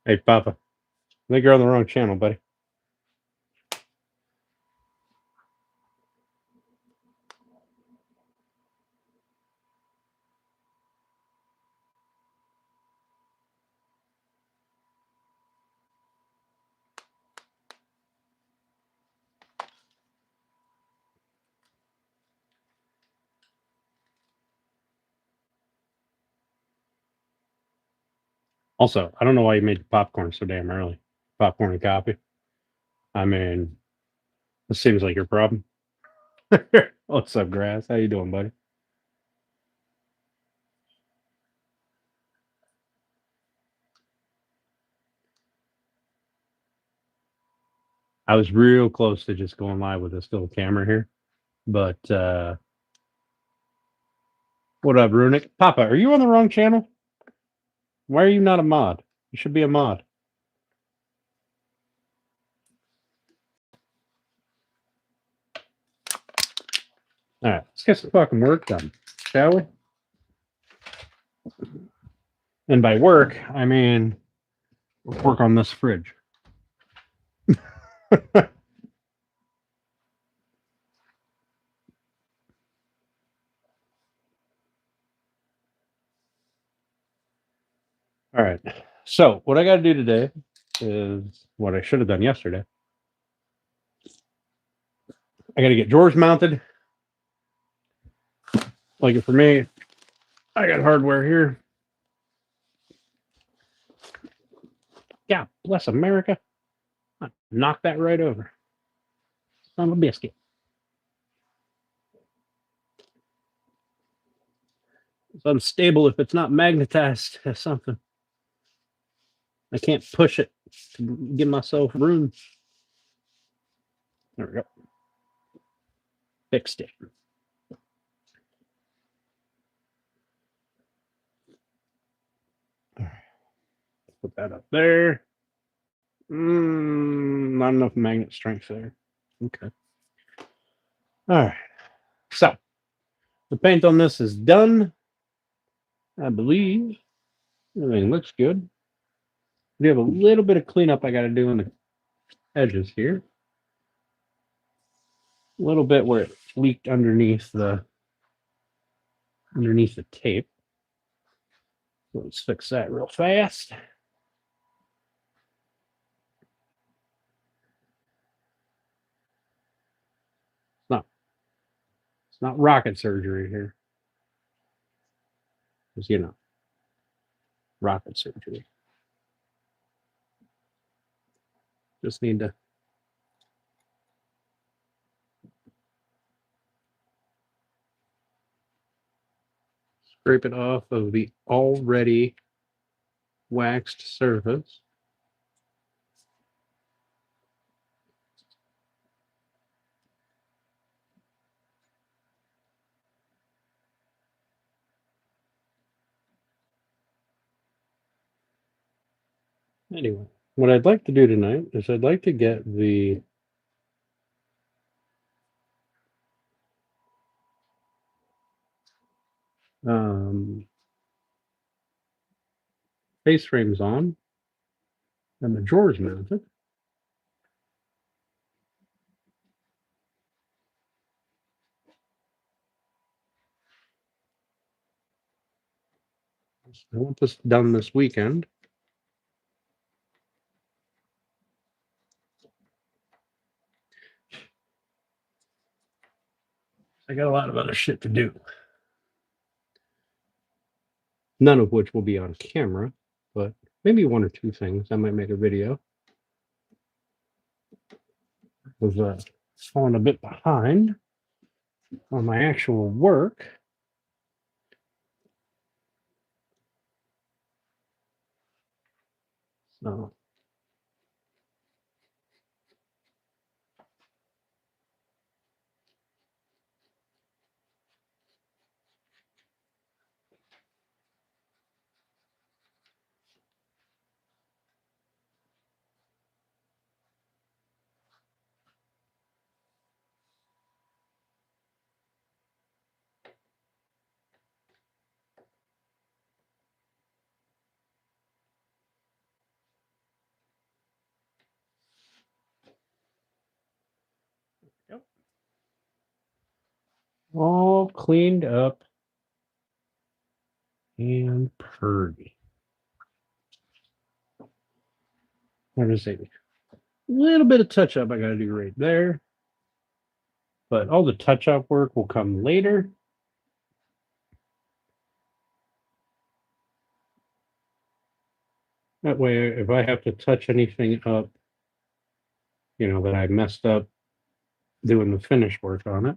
Hey, Papa. I think you're on the wrong channel, buddy. Also, I don't know why you made the popcorn so damn early. Popcorn and coffee. I mean, this seems like your problem. What's up, Grass? How you doing, buddy? I was real close to just going live with this little camera here, but what up, Runic? Papa, are you on the wrong channel? Why are you not a mod? You should be a mod. All right, let's get some fucking work done, shall we? And by work, I mean work on this fridge. All right. So what I got to do today is what I should have done yesterday. I got to get drawers mounted. Like for me, I got hardware here. Yeah, bless America. I knock that right over. Son of a biscuit. It's unstable if it's not magnetized to something. I can't push it to give myself room. There we go. Fixed it. All right. Put that up there. Not enough magnet strength there. Okay. All right. So the paint on this is done. I believe everything looks good. We have a little bit of cleanup I got to do in the edges here. A little bit where it leaked underneath the tape. So let's fix that real fast. It's not rocket surgery here. Just, rocket surgery. Just need to scrape it off of the already waxed surface. Anyway, what I'd like to do tonight is I'd like to get the face frames on and the drawers mounted. I want this done this weekend. I got a lot of other shit to do. None of which will be on camera, but maybe one or two things. I might make a video. I was falling a bit behind on my actual work. So Yep. All cleaned up and purdy. There's a little bit of touch up I got to do right there, but all the touch up work will come later. That way, if I have to touch anything up, that I messed up doing the finish work on it,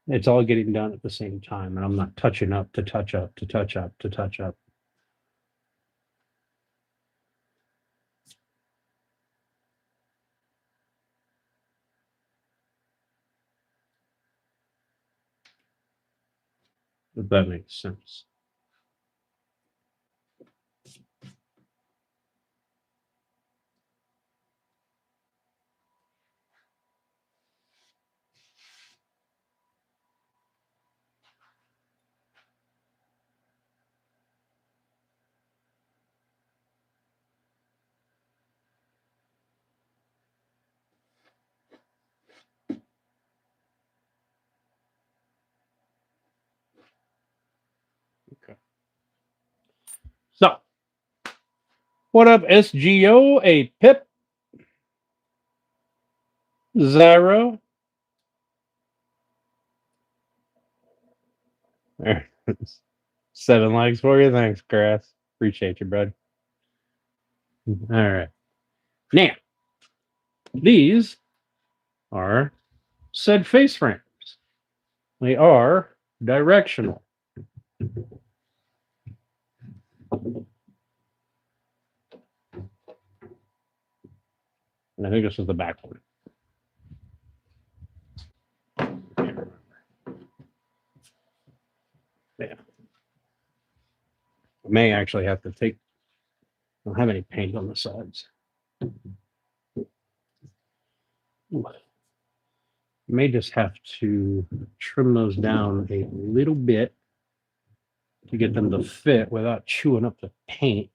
it's all getting done at the same time, and I'm not touching up to touch up to touch up to touch up. If that makes sense. Okay. So, what up, SGO? A Pip, Zyro. There. 7 likes for you. Thanks, Grass. Appreciate you, bud. All right. Now, these are said face frames. They are directional. And I think this is the back one. Yeah. I may actually have to take, I don't have any paint on the sides. May just have to trim those down a little bit to get them to fit without chewing up the paint.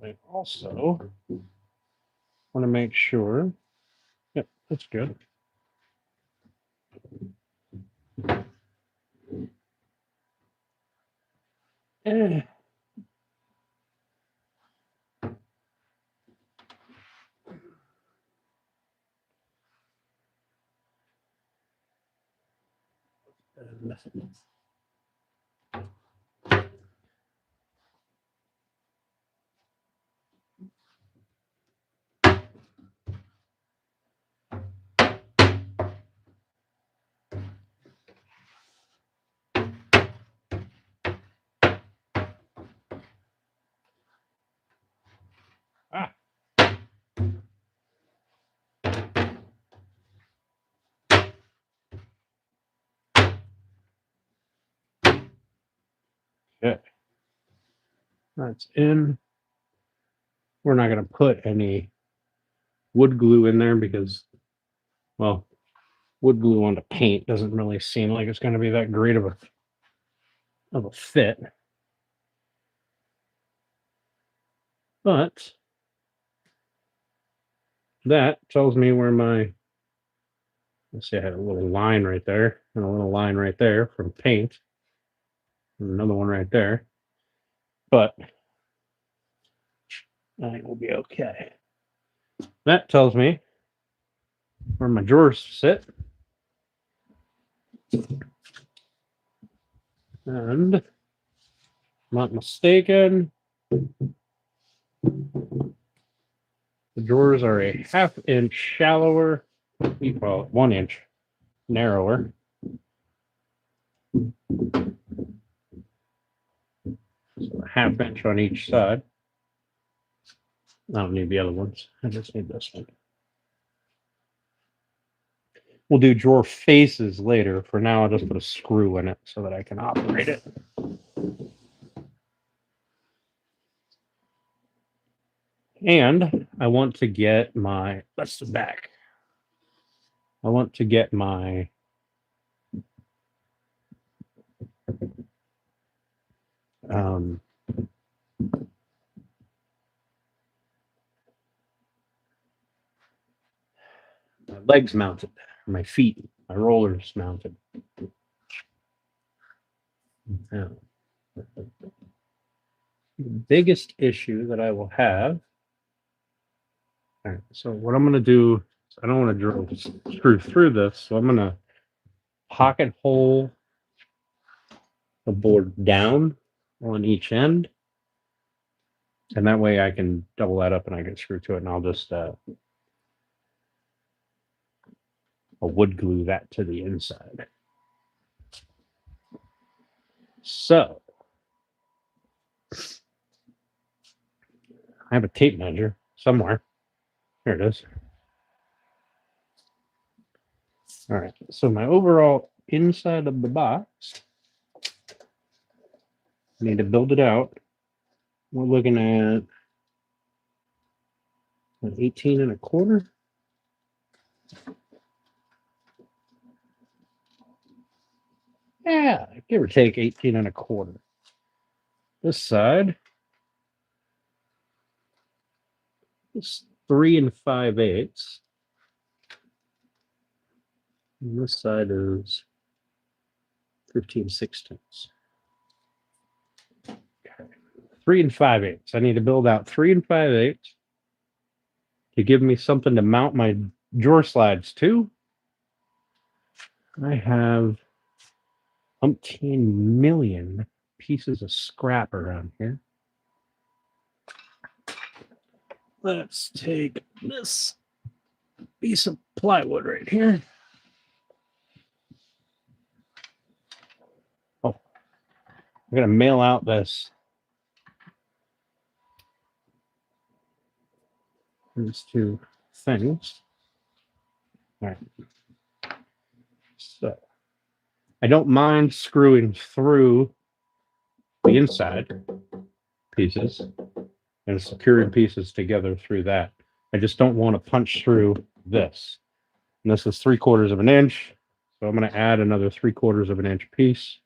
I also want to make sure, yep, that's good. Ah. Okay. That's in. We're not going to put any wood glue in there because, well, wood glue on the paint doesn't really seem like it's going to be that great of a fit. But that tells me where my, let's see, I had a little line right there and a little line right there from paint. And another one right there. But I think we'll be okay. That tells me where my drawers sit. And I'm not mistaken, the drawers are a 1/2 inch shallower, well, 1 inch narrower. So 1/2 inch on each side. I don't need the other ones. I just need this one. We'll do drawer faces later. For now, I'll just put a screw in it so that I can operate it. And I want to get my, that's the back. I want to get my My legs mounted, my feet, my rollers mounted. Now, the biggest issue that I will have. All right, so what I'm going to do, I don't want to screw through this, so I'm going to pocket hole the board down on each end. And that way I can double that up and I can screw to it, and I'll just I'll wood glue that to the inside. So I have a tape measure somewhere. Here it is. All right. So my overall inside of the box, I need to build it out. We're looking at 18 and a quarter. Yeah, give or take 18 and a quarter. This side is 3 5/8. And this side is 15/16. Okay. 3 5/8. I need to build out 3 5/8 to give me something to mount my drawer slides to. I have umpteen million pieces of scrap around here. Let's take this piece of plywood right here. Oh, I'm going to mail out these two things. All right. So I don't mind screwing through the inside pieces and securing pieces together through that. I just don't want to punch through this. And this is 3/4 of an inch. So I'm going to add another 3/4 of an inch piece.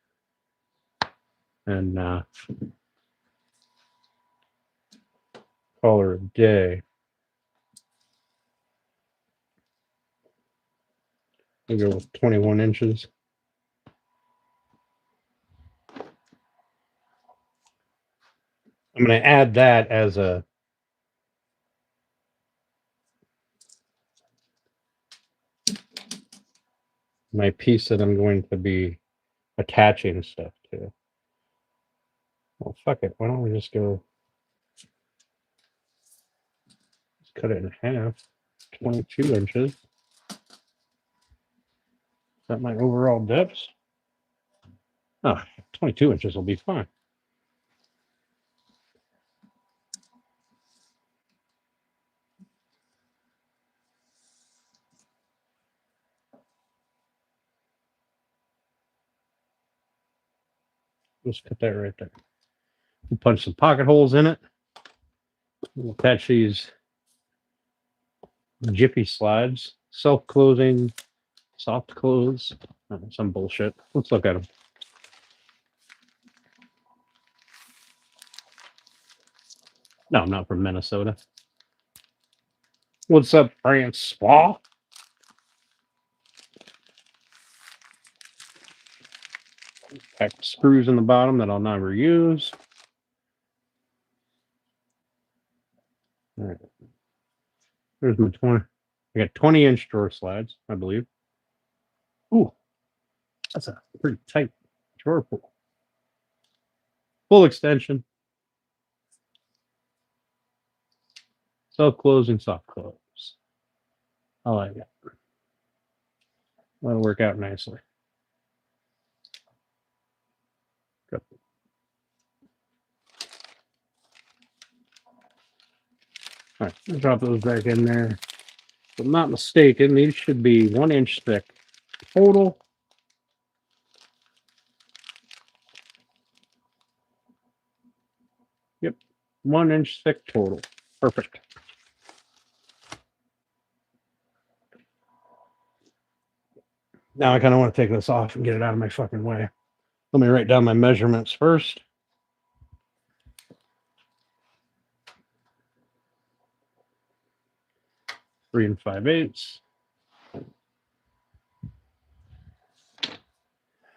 And call her a day. I'll go with 21 inches. I'm going to add that as my piece that I'm going to be attaching stuff to. Well, fuck it. Why don't we just go cut it in half? 22 inches. Is that my overall depth? Oh, 22 inches will be fine. Let's cut that right there. We'll punch some pocket holes in it. We'll attach these Jiffy slides, self-closing, soft close. Some bullshit. Let's look at them. No, I'm not from Minnesota. What's up, Francois? Pack screws in the bottom that I'll never use. All right. There's my 20. I got 20-inch drawer slides, I believe. Ooh, that's a pretty tight drawer pull. Full extension. Self-closing, soft close. I like that. That'll work out nicely. Good. All right, I'll drop those back in there. If I'm not mistaken, these should be 1 inch thick total. Yep, 1 inch thick total. Perfect. Now I kind of want to take this off and get it out of my fucking way. Let me write down my measurements first. 3 5/8.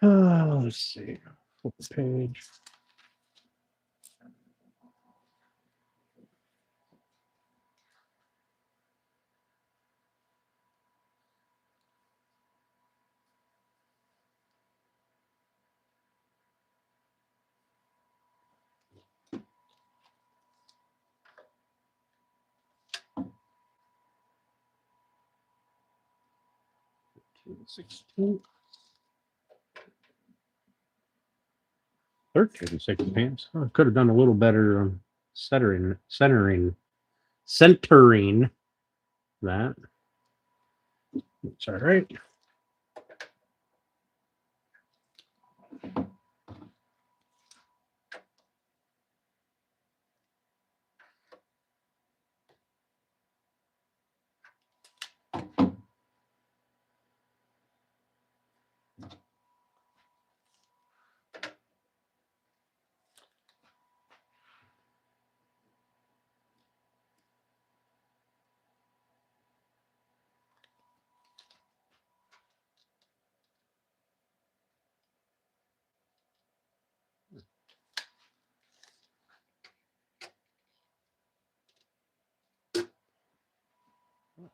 Let's see. Flip the page. $16. 13 6 I could have done a little better on centering that. It's all right.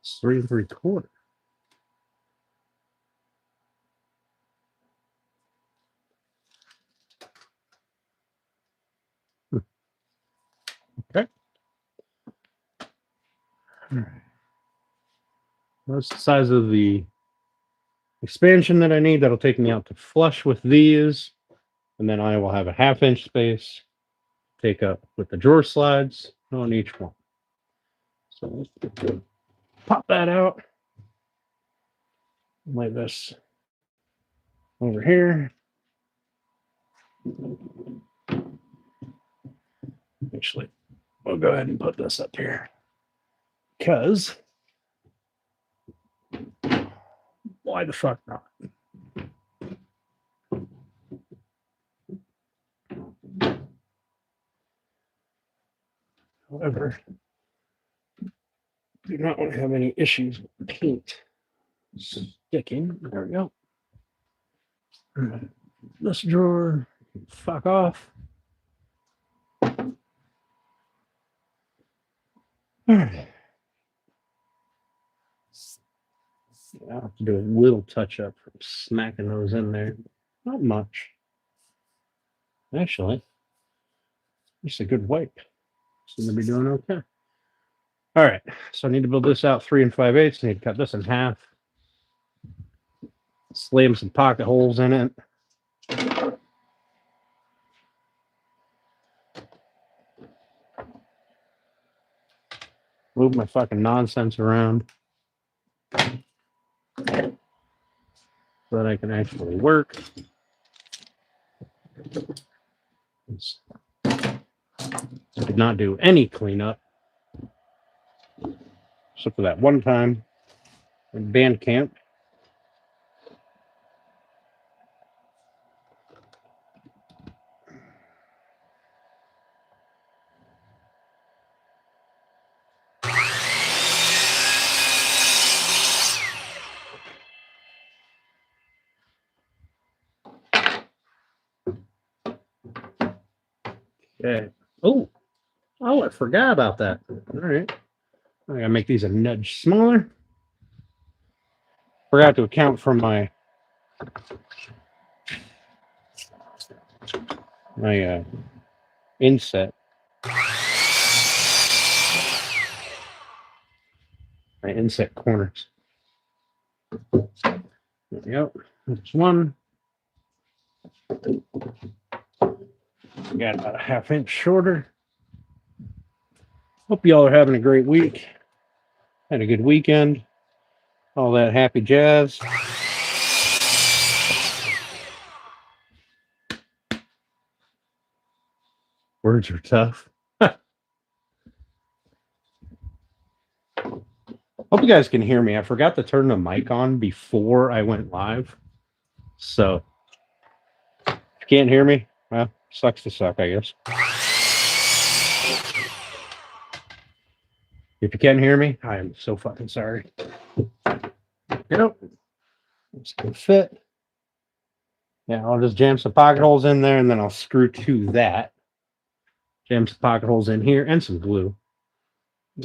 It's 3 3/4. Okay. All right. That's the size of the expansion that I need. That'll take me out to flush with these. And then I will have a 1/2 inch space take up with the drawer slides on each one. So let's pop that out. Lay this over here. Actually, we'll go ahead and put this up here. Because why the fuck not? However, do not want to have any issues with paint sticking. There we go. This drawer, fuck off. All right. I'll have to do a little touch up from smacking those in there. Not much. Actually, it's a good wipe. Seem to be doing okay. All right. So I need to build this out 3 5/8. I need to cut this in half. Slam some pocket holes in it. Move my fucking nonsense around so that I can actually work. I did not do any cleanup except for that one time in band camp. Okay. Oh, I forgot about that. All right. I gotta make these a nudge smaller. Forgot to account for my inset. My inset corners. There we go. There's one. Got about a 1/2 inch shorter. Hope y'all are having a great week. Had a good weekend. All that happy jazz. Words are tough. Hope you guys can hear me. I forgot to turn the mic on before I went live. So if you can't hear me, well, sucks to suck, I guess. If you can't hear me, I am so fucking sorry. Yep. It's gonna fit. Yeah, I'll just jam some pocket holes in there and then I'll screw to that. Jam some pocket holes in here and some glue.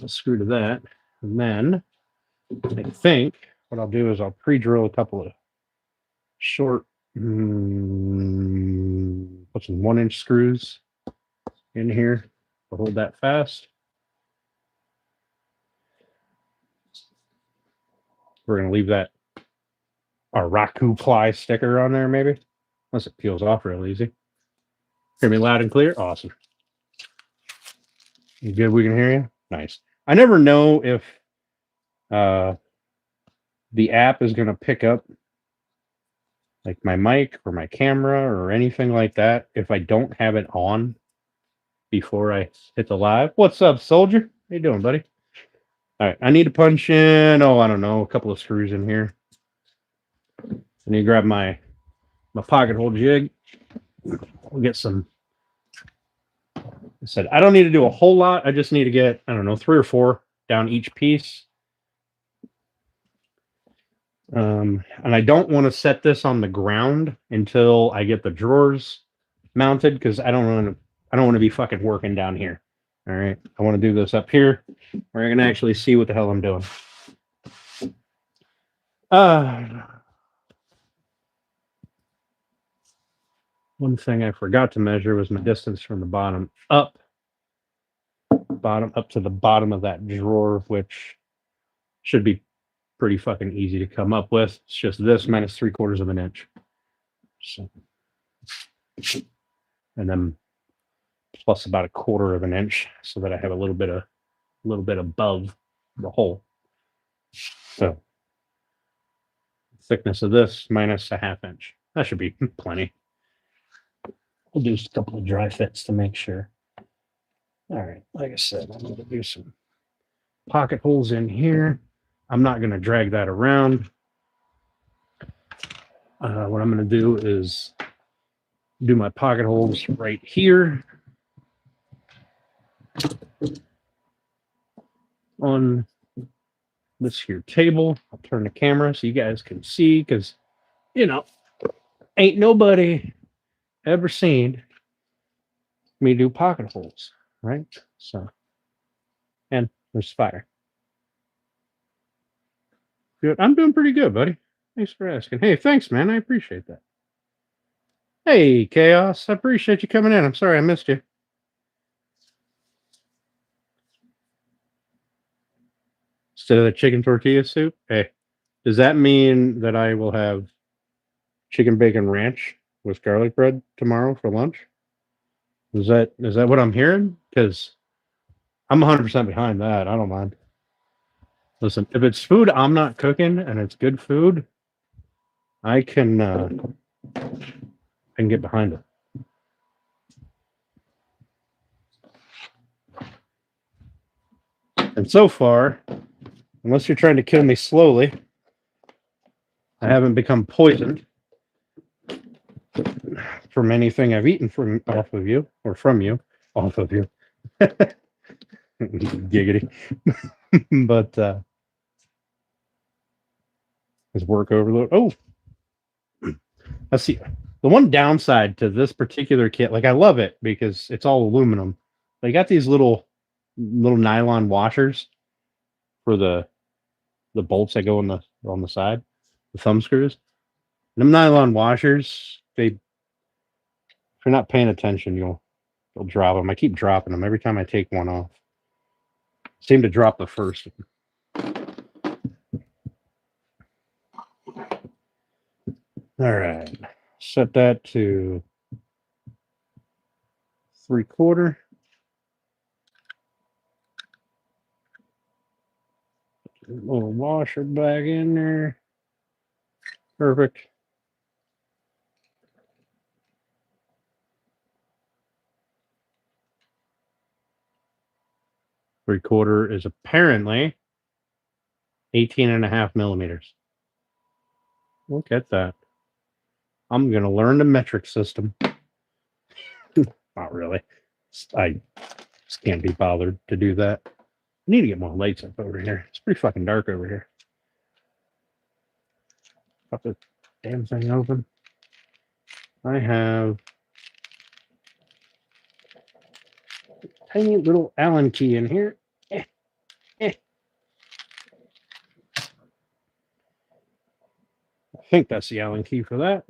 I'll screw to that. And then I think what I'll do is I'll pre-drill a couple of short, put some 1-inch screws in here to hold that fast. We're going to leave that Raku ply sticker on there, maybe, unless it peels off real easy. Hear me loud and clear? Awesome. You good? We can hear you? Nice. I never know if the app is going to pick up like my mic or my camera or anything like that if I don't have it on before I hit the live. What's up, soldier? How you doing, buddy? All right, I need to punch in, I don't know, a couple of screws in here. I need to grab my pocket hole jig. We'll get some. I said I don't need to do a whole lot. I just need to get, I don't know, 3 or 4 down each piece. And I don't want to set this on the ground until I get the drawers mounted because I don't want to be fucking working down here. All right, I want to do this up here where I can actually see what the hell I'm doing. One thing I forgot to measure was my distance from the bottom up to the bottom of that drawer, which should be pretty fucking easy to come up with. It's just this minus 3/4 of an inch. So, and then plus about 1/4 of an inch so that I have a little bit above the hole. So thickness of this minus 1/2 inch. That should be plenty. We'll do a couple of dry fits to make sure. All right, like I said, I'm going to do some pocket holes in here. I'm not going to drag that around. What I'm going to do is do my pocket holes right here on this here table. I'll turn the camera so you guys can see because, you know, ain't nobody ever seen me do pocket holes, right? So, and there's fire. Good. I'm doing pretty good, buddy. Thanks for asking. Hey, thanks, man. I appreciate that. Hey, Chaos. I appreciate you coming in. I'm sorry I missed you. Instead of the chicken tortilla soup, hey, does that mean that I will have chicken bacon ranch with garlic bread tomorrow for lunch? Is that what I'm hearing? Because I'm 100% behind that. I don't mind. Listen, if it's food I'm not cooking and it's good food, I can get behind it. And so far, unless you're trying to kill me slowly, I haven't become poisoned from anything I've eaten from you. Giggity. But is work overload. Oh, let's see. The one downside to this particular kit, like I love it because it's all aluminum. They got these little nylon washers for the bolts that go on the side, the thumb screws. Them nylon washers, if you're not paying attention, you'll drop them. I keep dropping them every time I take one off. Seem to drop the first one. All right, set that to 3/4. Little washer back in there. Perfect. Three-quarter is apparently 18.5 millimeters. Look at that. I'm going to learn the metric system. Not really. I just can't be bothered to do that. need to get more lights up over here. It's pretty fucking dark over here. Pop the damn thing open. I have a tiny little Allen key in here. I think that's the Allen key for that.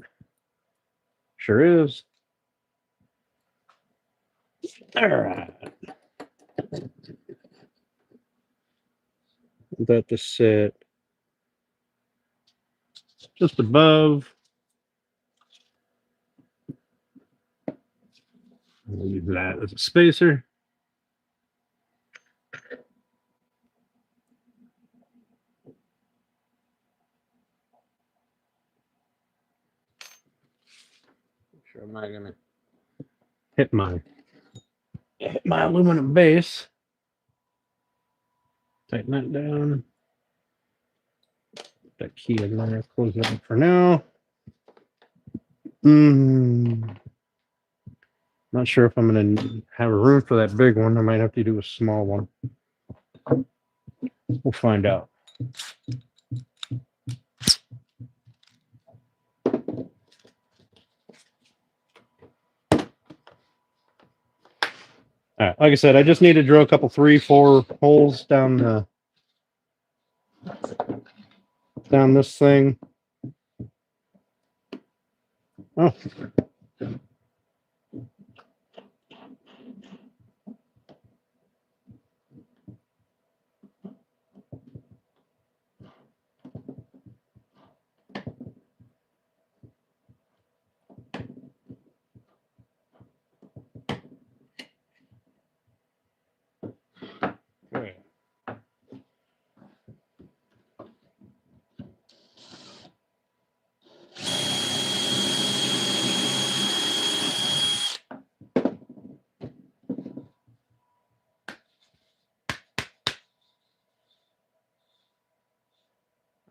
Sure is. All right. That to sit just above. I'll use that as a spacer. Sure, I'm not gonna hit my aluminum base. Tighten that down. Put that key in there. Close it up for now. Not sure if I'm going to have a room for that big one. I might have to do a small one. We'll find out. All right, like I said, I just need to drill a couple 3-4 holes down this thing. Oh. Okay.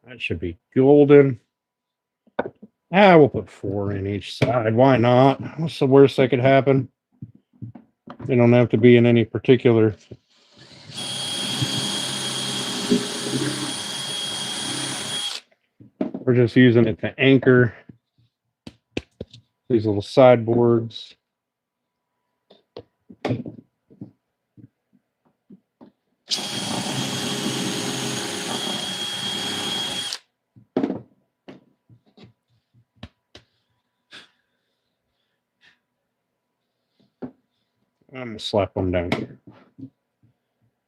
That should be golden. We'll put 4 in each side. Why not? What's the worst that could happen? They don't have to be in any particular. We're just using it to anchor these little sideboards. I'm going to slap one down here.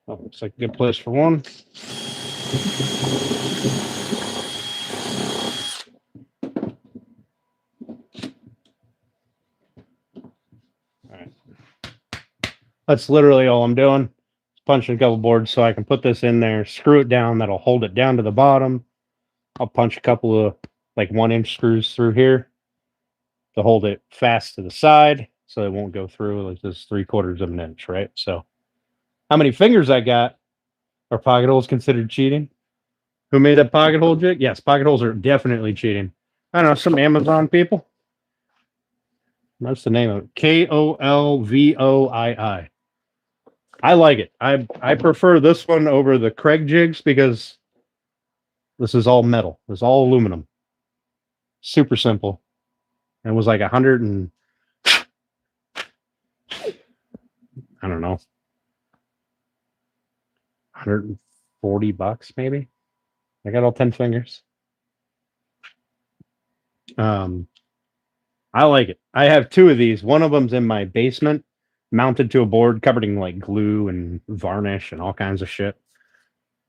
Oh, looks like a good place for one. All right. That's literally all I'm doing. Punching a couple boards so I can put this in there, screw it down. That'll hold it down to the bottom. I'll punch a couple of like 1-inch screws through here to hold it fast to the side so it won't go through like this 3/4 of an inch, right? So how many fingers I got? Are pocket holes considered cheating? Who made that pocket hole jig? Yes, pocket holes are definitely cheating. I don't know, some Amazon people. That's the name of it. KOLVOII. I like it. I prefer this one over the Craig jigs because this is all metal. It's all aluminum. Super simple. And it was like 100 and I don't know, $140 maybe. I got all 10 fingers. I like it. I have 2 of these. One of them's in my basement, mounted to a board covered in like glue and varnish and all kinds of shit.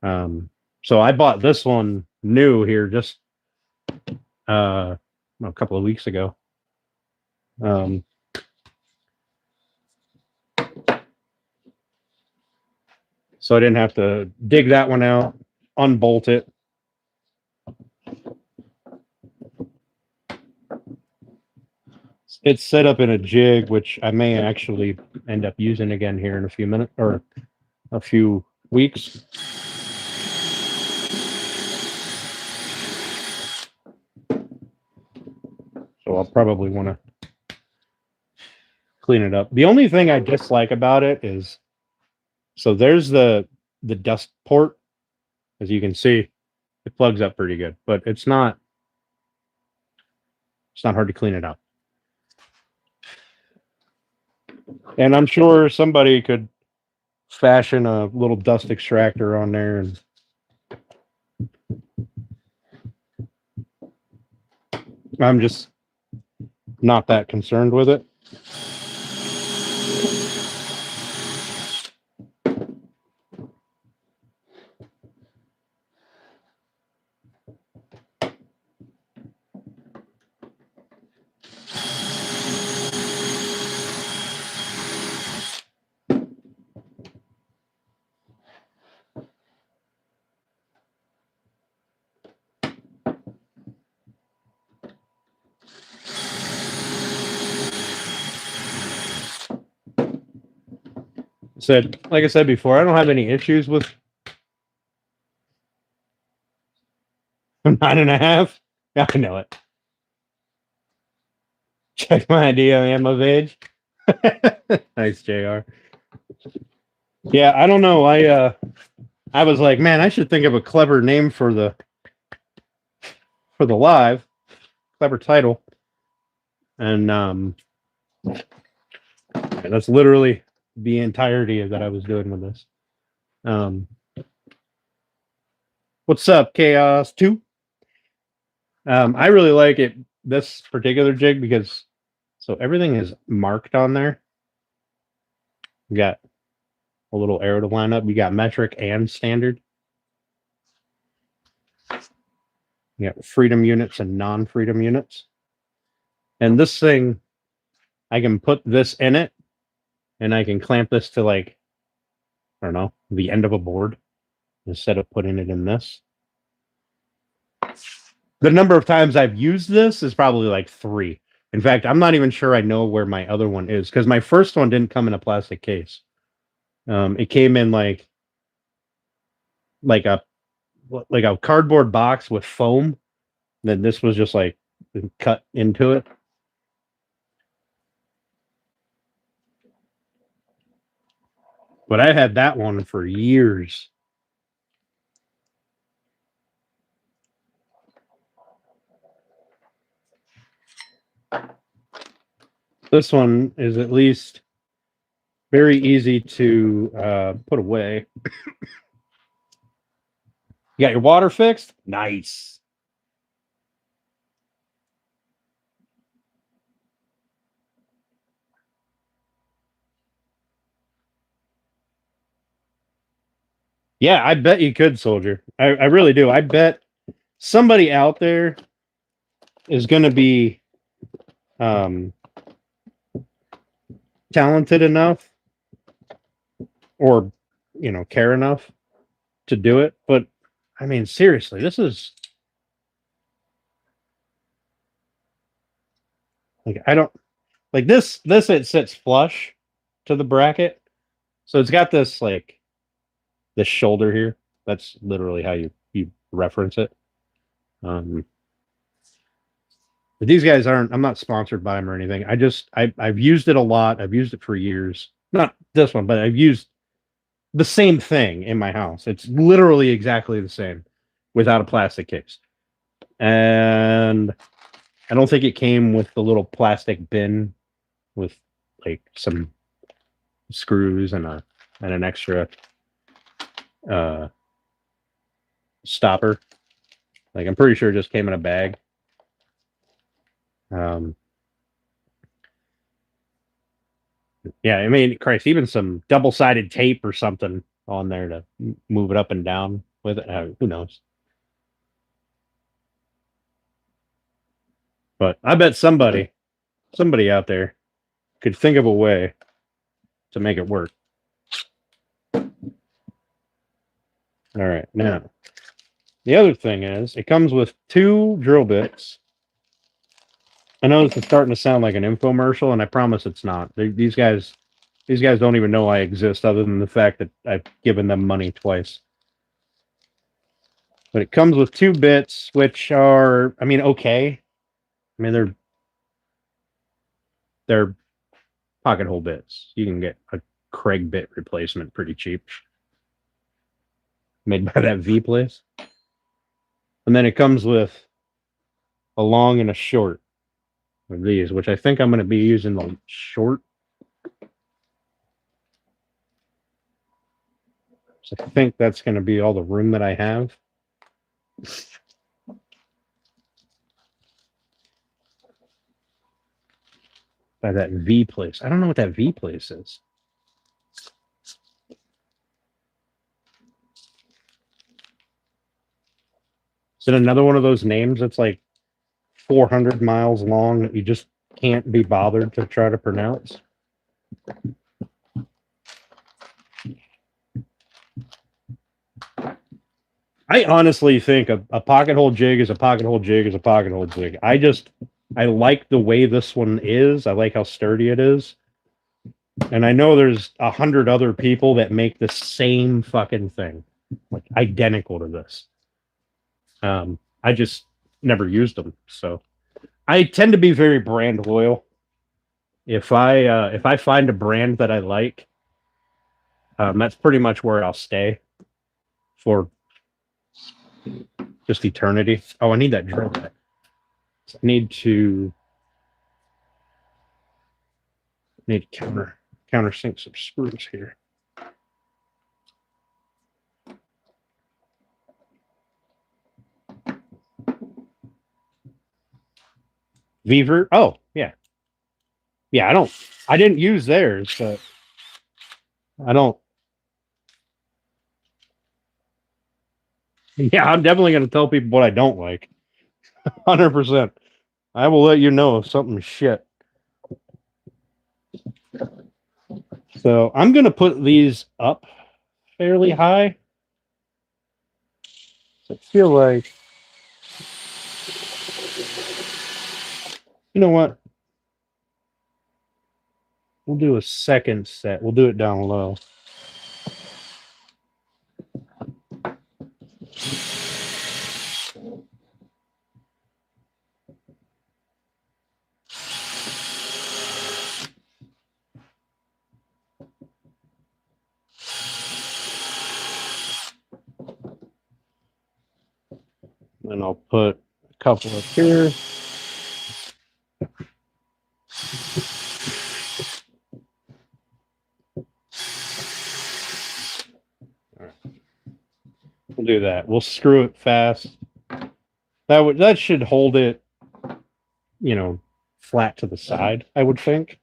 So I bought this one new here just a couple of weeks ago. So I didn't have to dig that one out, unbolt it. It's set up in a jig, which I may actually end up using again here in a few minutes or a few weeks. So I'll probably want to clean it up. The only thing I dislike about it is, so there's the the dust port, as you can see, it plugs up pretty good, but it's not hard to clean it up. And I'm sure somebody could fashion a little dust extractor on there, and I'm just not that concerned with it. Like I said before, I don't have any issues with 9.5. Yeah, I know it. Check my ID. I am of age. Nice, JR. Yeah, I don't know. I was like, man, I should think of a clever name for the live, clever title, and that's literally the entirety of that I was doing with this. What's up, Chaos 2? I really like it, this particular jig, because so everything is marked on there. You got a little arrow to line up. You got metric and standard. You got freedom units and non-freedom units. And this thing, I can put this in it, and I can clamp this to, like, I don't know, the end of a board instead of putting it in this. The number of times I've used this is probably like 3. In fact, I'm not even sure I know where my other one is, because my first one didn't come in a plastic case. It came in like a cardboard box with foam. Then this was just like cut into it. But I had that one for years. This one is at least very easy to put away. You got your water fixed? Nice. Yeah, I bet you could, Soldier. I really do. I bet somebody out there is going to be talented enough, or care enough to do it. But I mean, seriously, this is like, I don't like this. It sits flush to the bracket, so it's got this like this shoulder here. That's literally how you reference it. But these guys aren't. I'm not sponsored by them or anything. I've used it a lot. I've used it for years. Not this one, but I've used the same thing in my house. It's literally exactly the same without a plastic case. And I don't think it came with the little plastic bin with like some screws and an extra stopper. Like, I'm pretty sure it just came in a bag. Yeah, I mean, Christ, even some double-sided tape or something on there to move it up and down with it. Who knows? But I bet somebody out there could think of a way to make it work. All right, now the other thing is it comes with 2 drill bits. I know this is starting to sound like an infomercial, and I promise it's not. These guys don't even know I exist, other than the fact that I've given them money twice. But it comes with 2 bits, which are, I mean, okay. I mean, they're pocket hole bits. You can get a Craig bit replacement pretty cheap. made by that V place. And then it comes with a long and a short of these, which I think I'm going to be using the short. So I think that's going to be all the room that I have. By that V place. I don't know what that V place is. Is it another one of those names that's like 400 miles long that you just can't be bothered to try to pronounce? I honestly think a pocket hole jig is a pocket hole jig is a pocket hole jig. I like the way this one is. I like how sturdy it is. And I know there's 100 other people that make the same fucking thing, like identical to this. I just never used them, so I tend to be very brand loyal. If I find a brand that I like, that's pretty much where I'll stay for just eternity. Oh, I need that drill bit. I need to countersink some screws here. Beaver. Oh, yeah. Yeah, I didn't use theirs, but I don't. Yeah, I'm definitely going to tell people what I don't like. 100%. I will let you know if something's shit. So I'm going to put these up fairly high. So I feel like, you know what? We'll do a second set. We'll do it down low. And I'll put a couple up here. All right. We'll do that. We'll screw it fast. That should hold it, you know, flat to the side, I would think.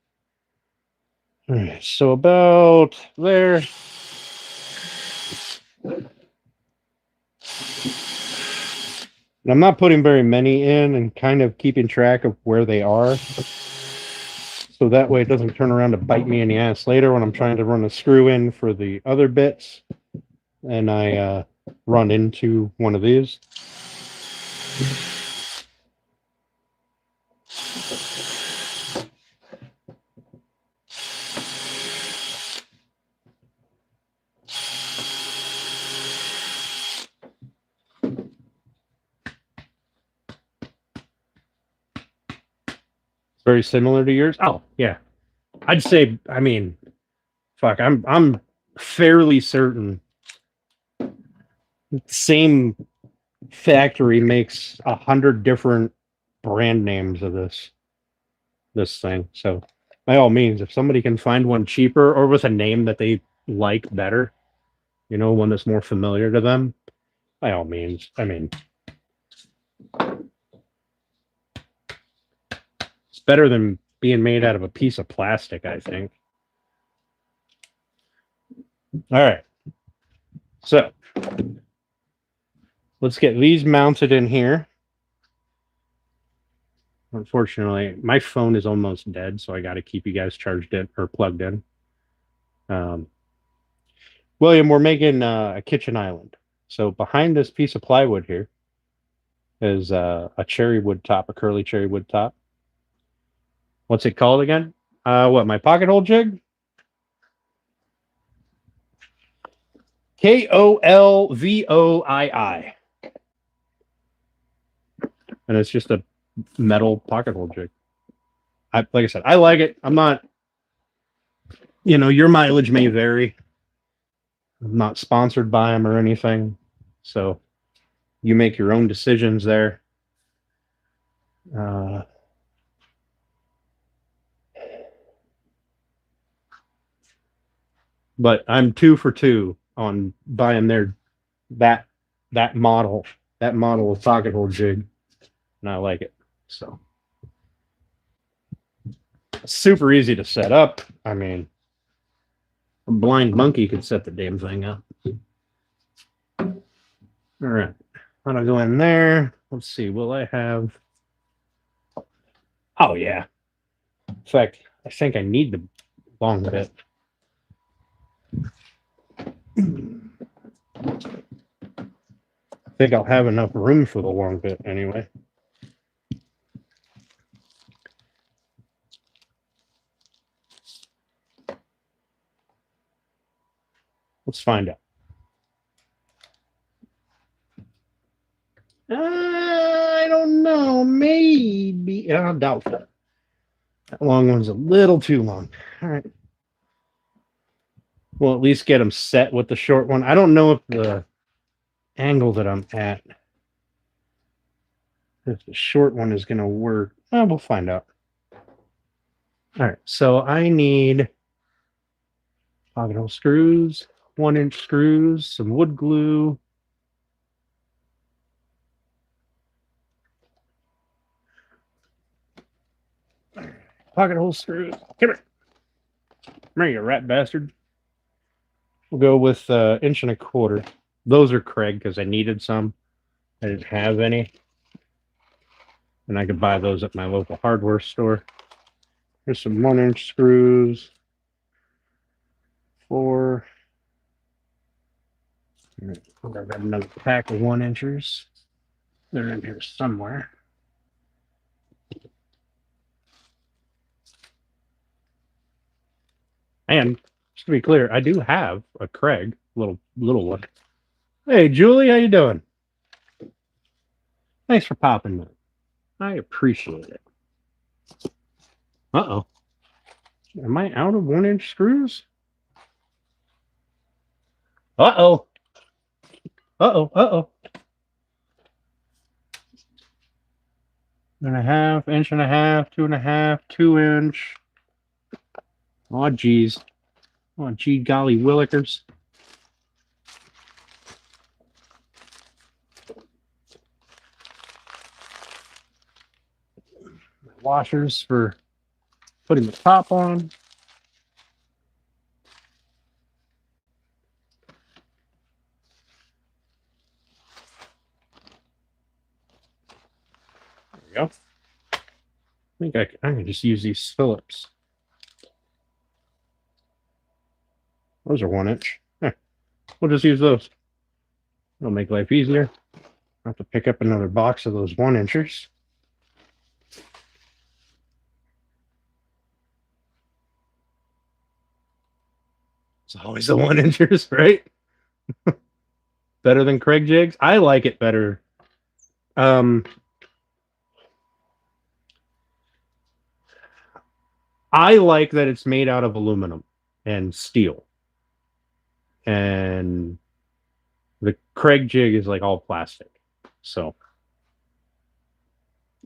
All right, so about there. And I'm not putting very many in and kind of keeping track of where they are. So that way it doesn't turn around to bite me in the ass later when I'm trying to run a screw in for the other bits. And I run into one of these. Very similar to yours. Oh, yeah. I'd say, I mean, fuck, I'm fairly certain the same factory makes 100 different brand names of this thing. So by all means, if somebody can find one cheaper or with a name that they like better, you know, one that's more familiar to them, by all means. I mean, it's better than being made out of a piece of plastic, I think. All right. So let's get these mounted in here. Unfortunately, my phone is almost dead, so I got to keep you guys charged in or plugged in. William, we're making a kitchen island. So behind this piece of plywood here is a cherry wood top, a curly cherry wood top. What's it called again? What, my pocket hole jig? KOLVOII. And it's just a metal pocket hole jig. Like I said, I like it. I'm not, you know, your mileage may vary. I'm not sponsored by them or anything. So you make your own decisions there. But I'm 2 for 2 on buying that model of pocket hole jig, and I like it. So super easy to set up. I mean, a blind monkey could set the damn thing up. All right, I'm gonna go in there. Let's see. Will I have? Oh yeah. In fact, I think I need the long bit. I think I'll have enough room for the long bit anyway. Let's find out. I don't know. Maybe. I doubt that. That long one's a little too long. All right. We'll at least get them set with the short one. I don't know if the angle that I'm at, if the short one is going to work. We'll find out. All right. So I need pocket hole screws, 1-inch screws, some wood glue. Pocket hole screws. Come here. Come here, you rat bastard. We'll go with 1.25 inches. Those are Kreg because I needed some. I didn't have any. And I could buy those at my local hardware store. Here's some 1-inch screws. 4. I've got another pack of 1-inchers. They're in here somewhere. And just to be clear, I do have a Kreg, little one. Hey, Julie, how you doing? Thanks for popping in. I appreciate it. Uh-oh. Am I out of 1-inch screws? Uh-oh. Uh-oh. Uh-oh. 1.5, 1.5 inches, 2.5, 2-inch. Oh, geez. Oh, gee, golly willikers. Washers for putting the top on. There we go. I think I can just use these Phillips. Those are 1-inch. We'll just use those. It'll make life easier. I'll have to pick up another box of those 1-inchers. It's always the 1-inchers, right? Better than Kreg jigs? I like it better. I like that it's made out of aluminum and steel. And the Kreg jig is like all plastic. So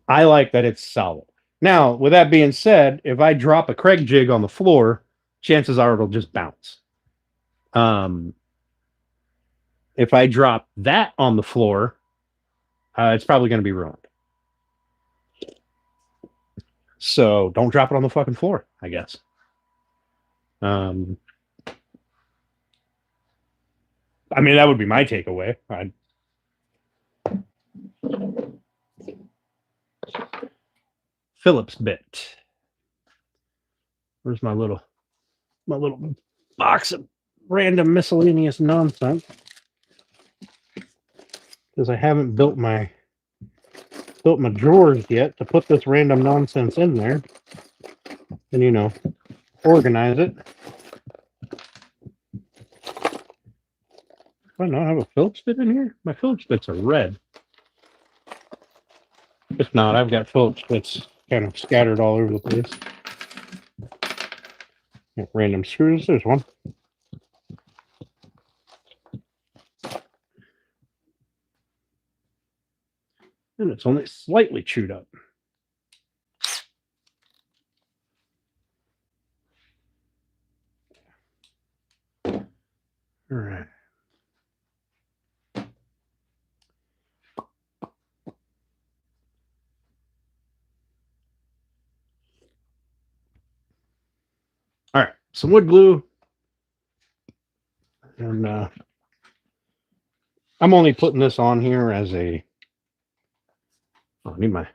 I like that it's solid. Now, with that being said, if I drop a Kreg jig on the floor, chances are it'll just bounce. If I drop that on the floor, it's probably going to be ruined. So don't drop it on the fucking floor, I guess. I mean, that would be my takeaway. Phillips bit. Where's my little box of random miscellaneous nonsense? Because I haven't built my drawers yet to put this random nonsense in there and, you know, organize it. Do I not have a Phillips bit in here? My Phillips bits are red. If not, I've got Phillips bits kind of scattered all over the place. Random screws. There's one. And it's only slightly chewed up. All right. All right, some wood glue. And I'm only putting this on here as a, I need my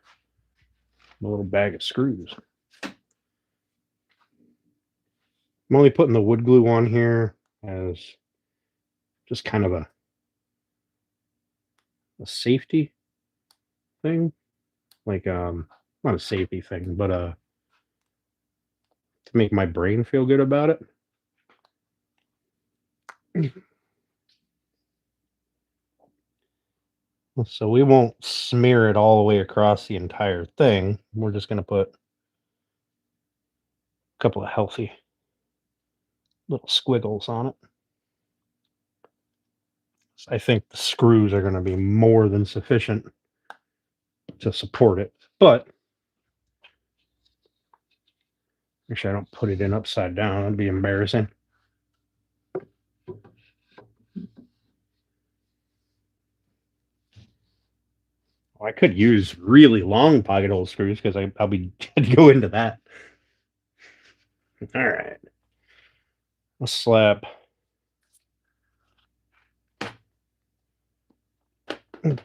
little bag of screws. I'm only putting the wood glue on here as just kind of a safety thing. Like, not a safety thing, but to make my brain feel good about it. So we won't smear it all the way across the entire thing. We're just going to put a couple of healthy little squiggles on it. I think the screws are going to be more than sufficient to support it, but make sure I don't put it in upside down. It'd be embarrassing. I could use really long pocket hole screws because I'll be go into that. All right. Let's slap a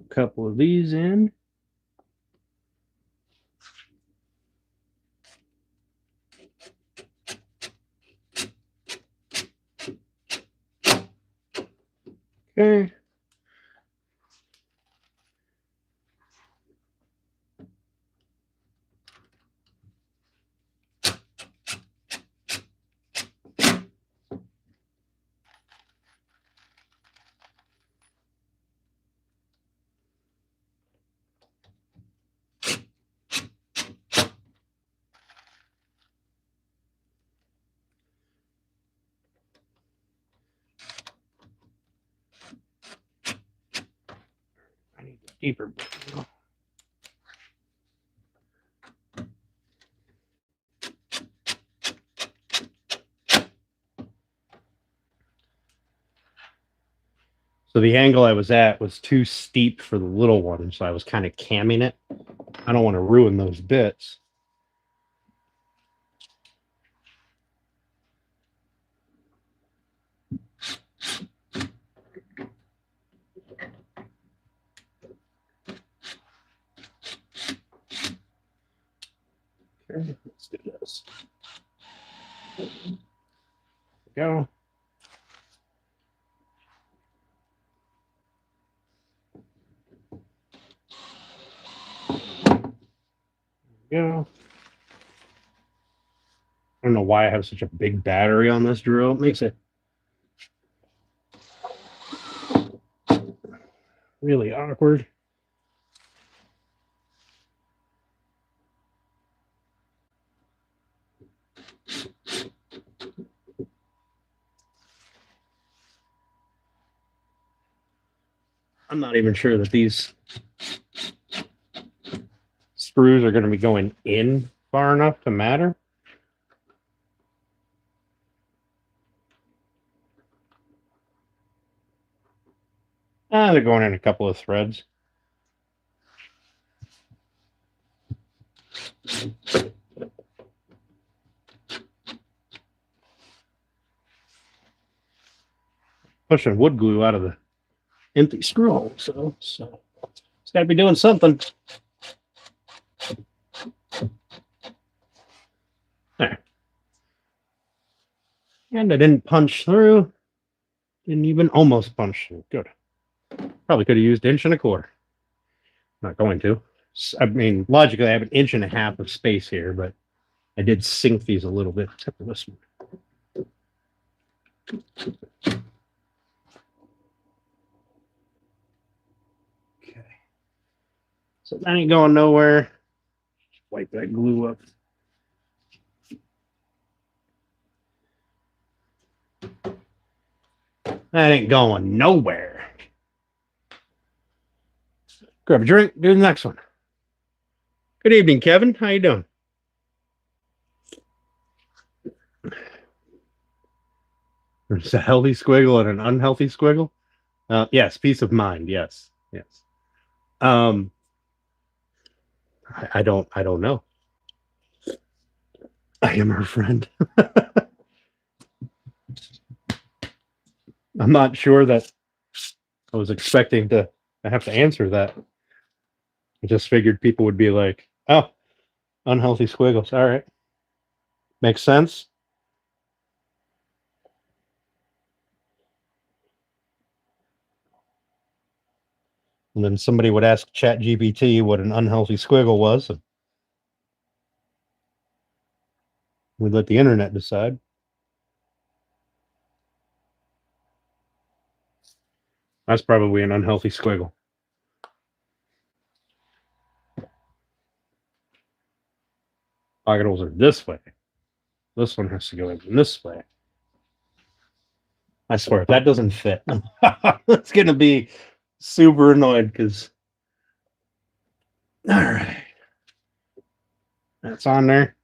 couple of these in. Okay. I need a deeper. So the angle I was at was too steep for the little one, so I was kind of camming it. I don't want to ruin those bits. Okay, let's do this. There we go. Go. I don't know why I have such a big battery on this drill. It makes it really awkward. I'm not even sure that these screws are going to be going in far enough to matter. They're going in a couple of threads. Pushing wood glue out of the empty screw hole, so it's got to be doing something. There. And I didn't punch through. Didn't even almost punch through. Good. Probably could have used 1.25 inches. Not going to. I mean, logically, I have 1.5 inches of space here, but I did sink these a little bit, except for this one. Okay. So that ain't going nowhere. Just wipe that glue up. That ain't going nowhere. grab a drink, do the next one. Good evening, Kevin. How you doing? There's a healthy squiggle and an unhealthy squiggle. Yes, peace of mind. Yes, yes. I don't know. I am her friend. I'm not sure that I was expecting to have to answer that. I just figured people would be like, "Oh, unhealthy squiggles. All right, makes sense." And then somebody would ask ChatGPT what an unhealthy squiggle was, and we'd let the internet decide. That's probably an unhealthy squiggle. Pocket holes are this way. This one has to go in this way. I swear, if that doesn't fit, it's going to be super annoyed because. All right. That's on there.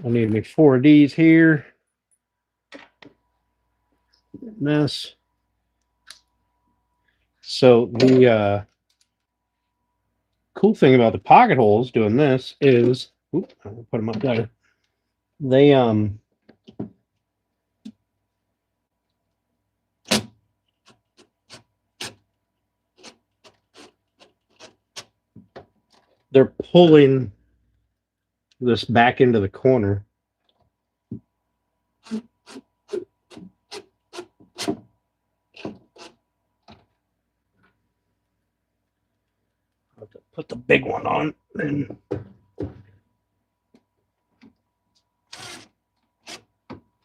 I need me 4 of these here. This. So the cool thing about the pocket holes doing this is, I'll put them up there. They they're pulling this back into the corner. I'll have to put the big one on and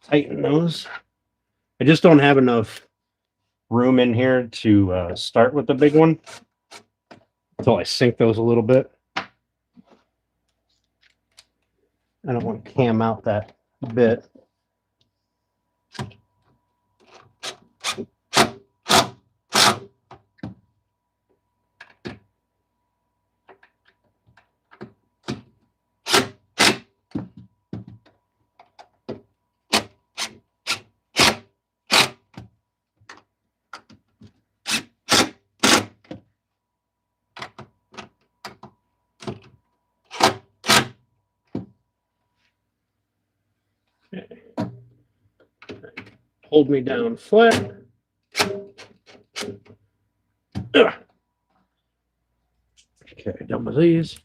tighten those. I just don't have enough room in here to start with the big one until I sink those a little bit. I don't want to cam out that bit. Hold me down flat. Ugh. Okay, done with these.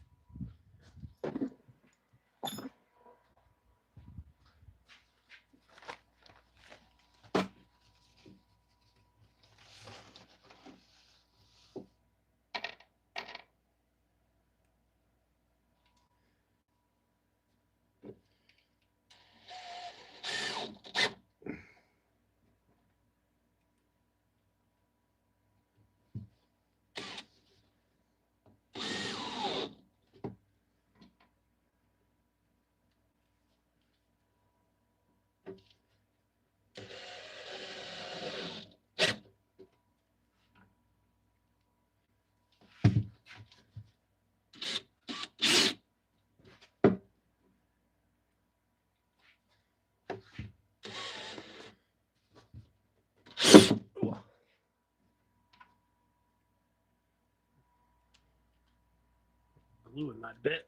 Glue in that bit.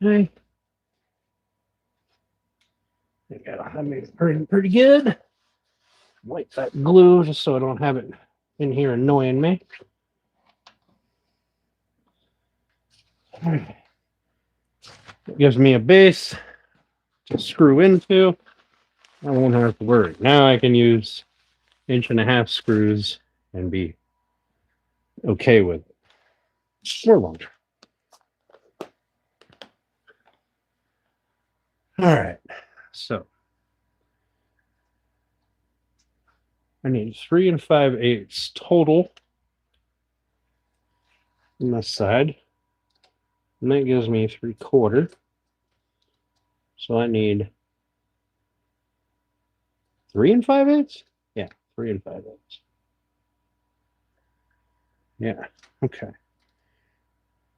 Okay. I got that made pretty good. Wipe that glue just so I don't have it in here annoying me. It gives me a base to screw into. I won't have to worry. Now I can use 1.5-inch screws and be okay with it. Or longer. All right. So I need 3 5/8 total on this side. And that gives me 3/4. So I need 3 5/8? Yeah, 3 5/8. Yeah, okay.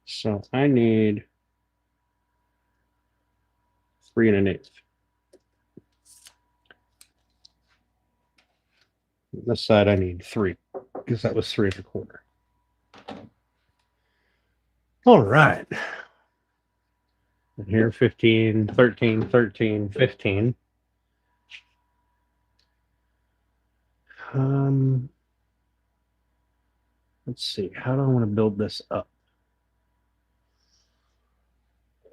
So I need 3 1/8. This side I need 3, because that was 3 1/4. All right. And here 15, 13, 13, 15. Let's see. How do I want to build this up? I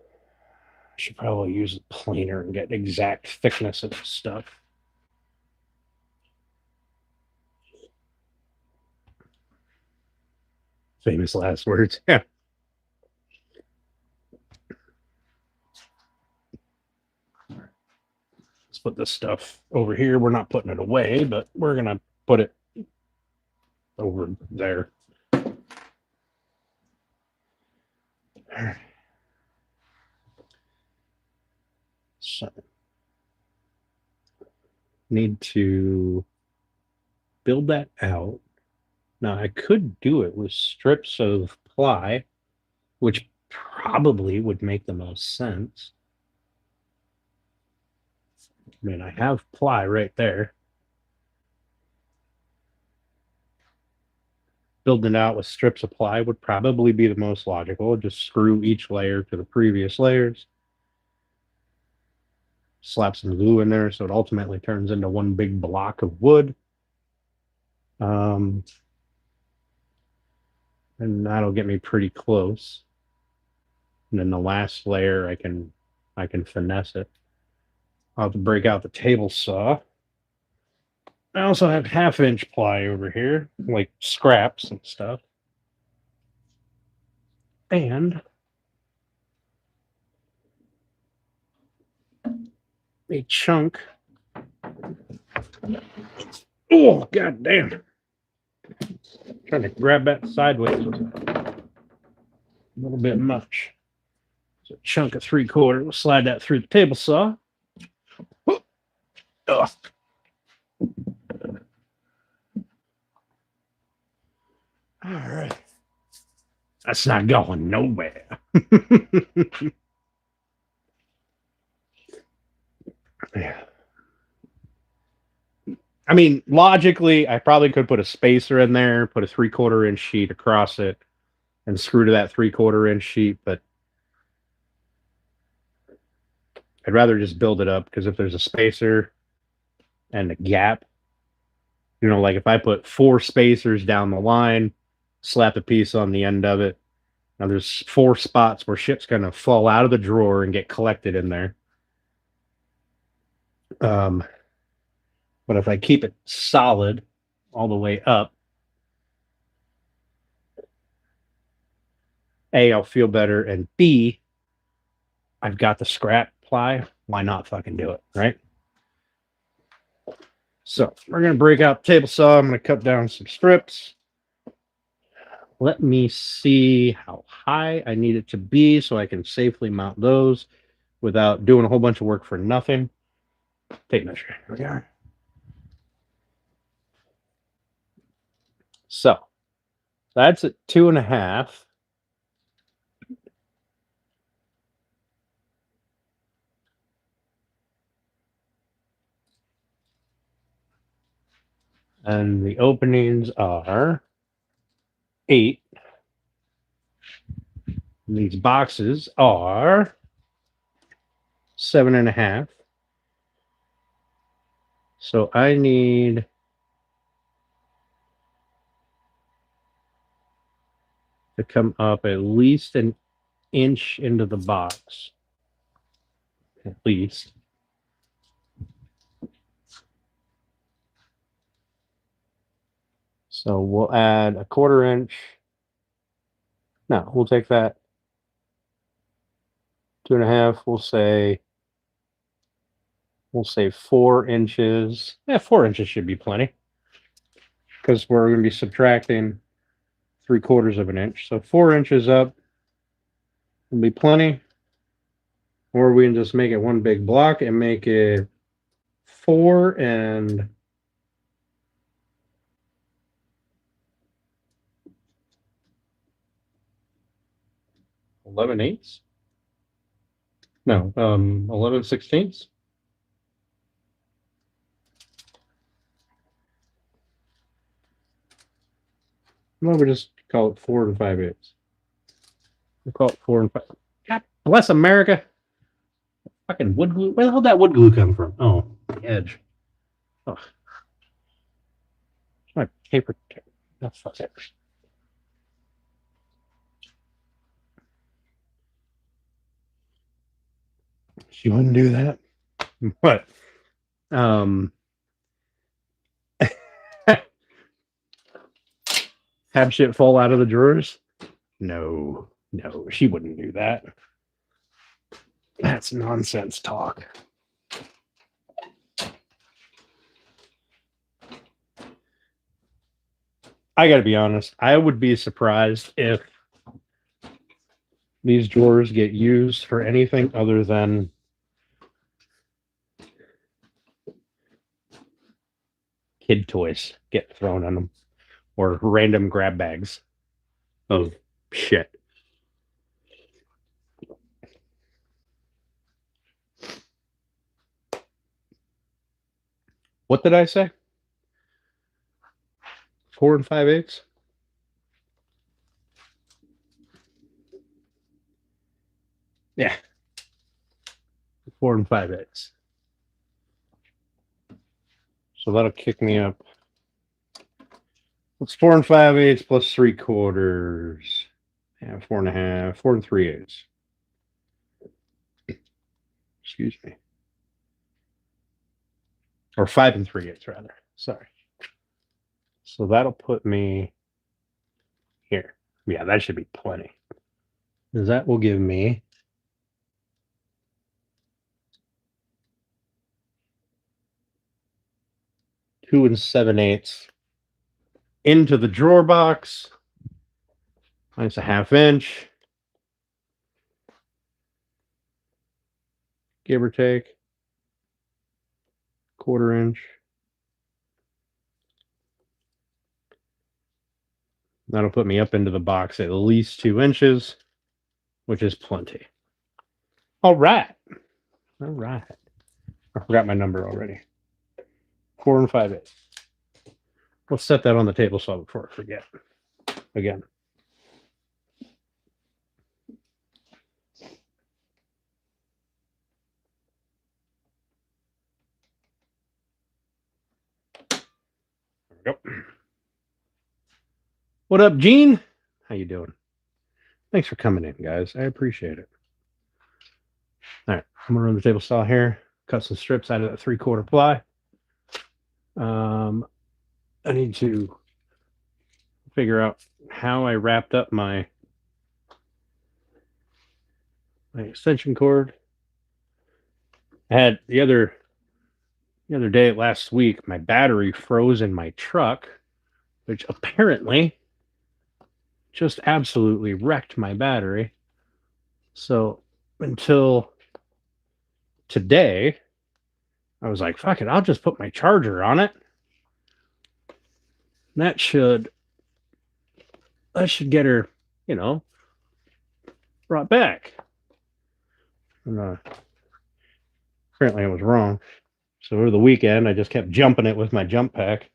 should probably use a planer and get exact thickness of this stuff. Famous last words. Yeah. Let's put this stuff over here. We're not putting it away, but we're going to put it over there. So, need to build that out. Now, I could do it with strips of ply, which probably would make the most sense. I mean, I have ply right there. Building it out with strips of ply would probably be the most logical. Just screw each layer to the previous layers. Slap some glue in there so it ultimately turns into one big block of wood. And that'll get me pretty close. And then the last layer, I can finesse it. I'll have to break out the table saw. I also have 1/2-inch ply over here, like scraps and stuff. And a chunk. Oh, god damn. Trying to grab that sideways was a little bit much. So a chunk of 3/4. We'll slide that through the table saw. Oh. Ugh. All right. That's not going nowhere. Yeah. I mean, logically, I probably could put a spacer in there, put a 3/4-inch sheet across it, and screw to that 3/4-inch sheet, but I'd rather just build it up, because if there's a spacer and a gap, like if I put 4 spacers down the line, slap a piece on the end of it, now there's 4 spots where shit's gonna fall out of the drawer and get collected in there. But if I keep it solid all the way up, A, I'll feel better, and B, I've got the scrap ply. Why not fucking do it, right? So we're going to break out the table saw. I'm going to cut down some strips. Let me see how high I need it to be so I can safely mount those without doing a whole bunch of work for nothing. Tape measure. Here we are. So that's at 2.5. And the openings are 8. And these boxes are 7.5. So I need to come up at least an inch into the box. At least. So we'll add a 1/4 inch. No, we'll take that 2.5. We'll say 4 inches. Yeah, 4 inches should be plenty. because we're going to be subtracting 3/4 of an inch. So 4 inches up will be plenty. Or we can just make it one big block and make it 4 and 11/8. No, 11/16. Well, we just call it 4 5/8. We'll call it 4 5. God bless America. Fucking wood glue. Where the hell did that wood glue come from? Oh, the edge. Oh, my paper. Oh, fuck it. She wouldn't do that. But have shit fall out of the drawers? No, she wouldn't do that. That's nonsense talk. I gotta be honest, I would be surprised if these drawers get used for anything other than kid toys get thrown on them or random grab bags of shit. What did I say? 4 5/8? Yeah. 4 5/8. So that'll kick me up. What's 4 5/8 plus 3/4? Yeah, 4 1/2, 4 3/8. Excuse me. Or 5 3/8 rather. Sorry. So that'll put me here. Yeah, that should be plenty. Because that will give me 2 7/8 into the drawer box. Minus a 1/2 inch. Give or take. 1/4 inch. That'll put me up into the box at least 2 inches, which is plenty. All right. I forgot my number already. 4 5/8. Let's set that on the table saw before I forget. Again. There we go. What up, Gene? How you doing? Thanks for coming in, guys. I appreciate it. All right, I'm gonna run the table saw here. Cut some strips out of that 3/4 ply. I need to figure out how I wrapped up my extension cord. I had the other day last week, my battery froze in my truck, which apparently just absolutely wrecked my battery. So until today, I was like, fuck it, I'll just put my charger on it. That should get her, brought back. And, apparently I was wrong. So over the weekend, I just kept jumping it with my jump pack.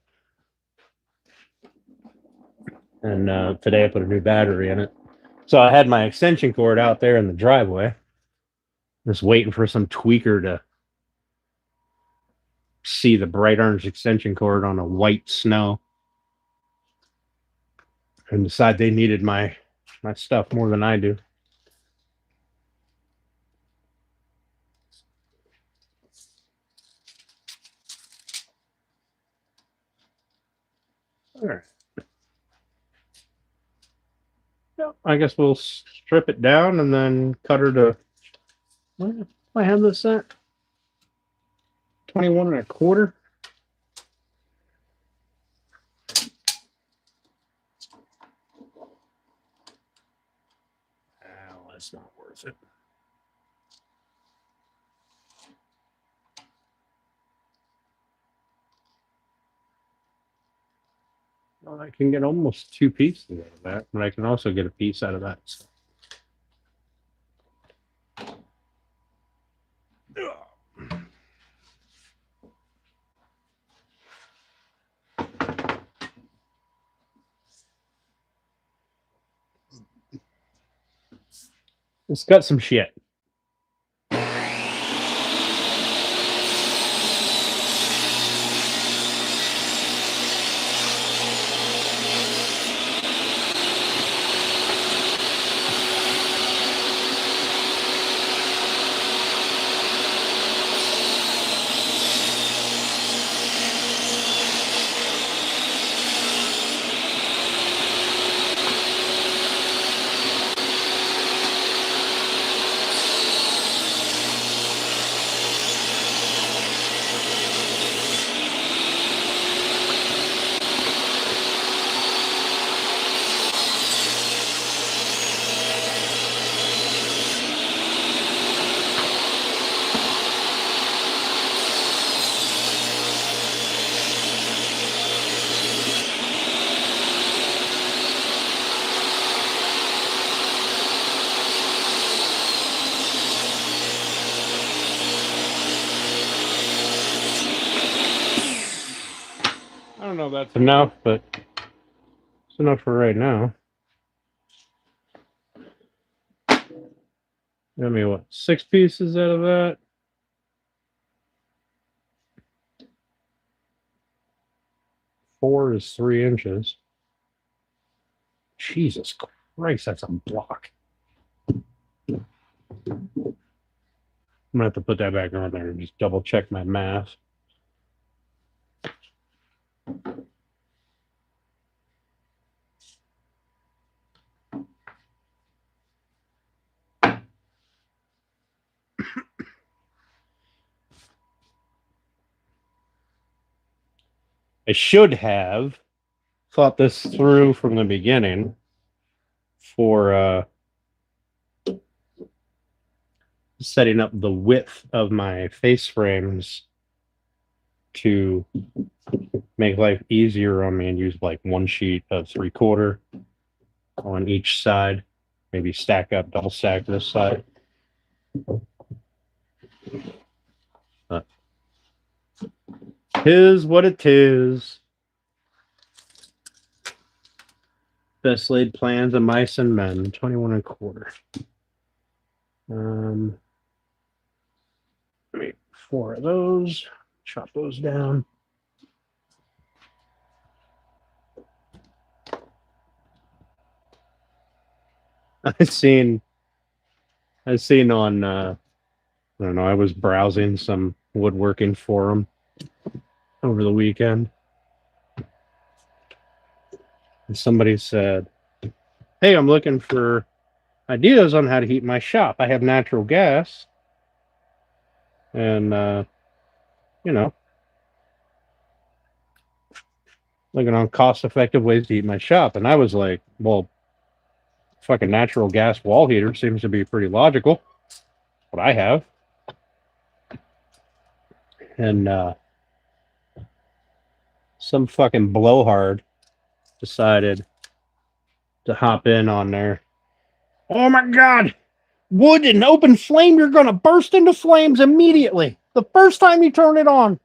And today I put a new battery in it. So I had my extension cord out there in the driveway, just waiting for some tweaker to see the bright orange extension cord on a white snow and decide they needed my stuff more than I do. All right. Yeah, I guess we'll strip it down and then cut her to, what do I have this at? 21 1/4. it's not worth it. Well, I can get almost 2 pieces out of that, but I can also get a piece out of that. So. It's got some shit. I don't know if that's enough, but it's enough for right now. I mean, what, 6 pieces out of that? Four is 3 inches. Jesus Christ, that's a block. I'm gonna have to put that back on there and just double check my math. I should have thought this through from the beginning for setting up the width of my face frames to make life easier on me and use like 1 sheet of 3/4 on each side. Maybe stack up, double stack this side. Tis what it is. Best laid plans of mice and men, 21 1/4. Make 4 of those. Chop those down. I've seen on I don't know, I was browsing some woodworking forum over the weekend. And somebody said, "Hey, I'm looking for ideas on how to heat my shop. I have natural gas. And looking on cost-effective ways to heat my shop." And I was like, well, fucking natural gas wall heater seems to be pretty logical. What I have. And some fucking blowhard decided to hop in on there. Oh my God! Wood and open flame, you're going to burst into flames immediately. The first time you turn it on,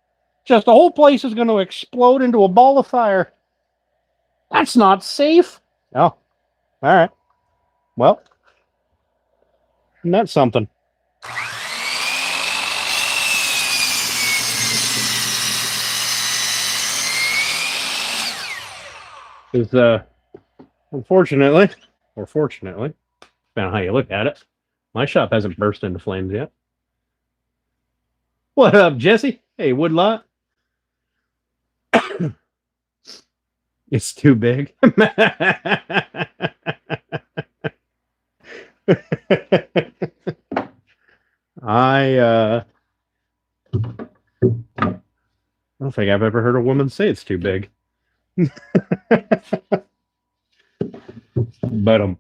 just the whole place is going to explode into a ball of fire. That's not safe. Oh, all right. Well, that's something. Because, unfortunately, or fortunately, depending on how you look at it, my shop hasn't burst into flames yet. What up, Jesse? Hey, Woodlot. It's too big. I don't think I've ever heard a woman say it's too big. But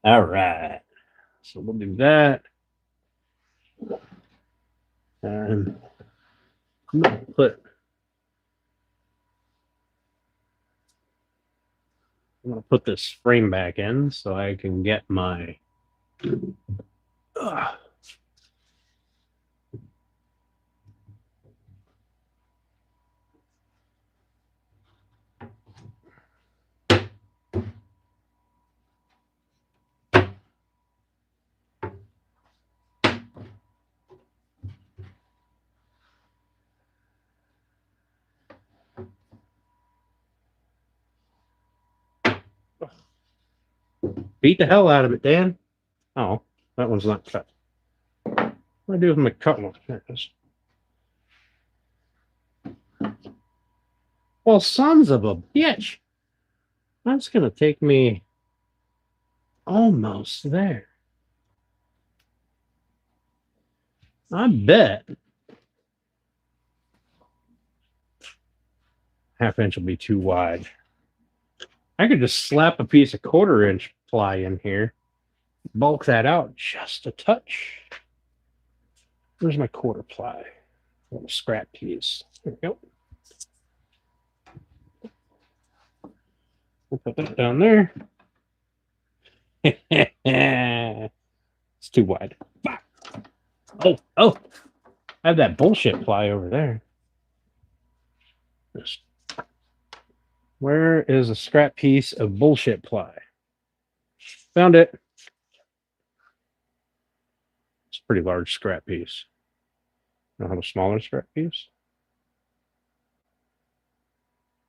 All right. So we'll do that. And I'm gonna put this frame back in so I can get my beat the hell out of it, Dan. Oh, that one's not cut. What do I do with my cut one? There it is. Well, sons of a bitch. That's going to take me almost there. I bet half-inch will be too wide. I could just slap a piece of 1/4-inch ply in here, bulk that out just a touch. Where's my 1/4 ply? A little scrap piece. There we go. We'll put that down there. It's too wide. Oh, I have that bullshit ply over there. Where is a scrap piece of bullshit ply? Found it. It's a pretty large scrap piece. I have a smaller scrap piece.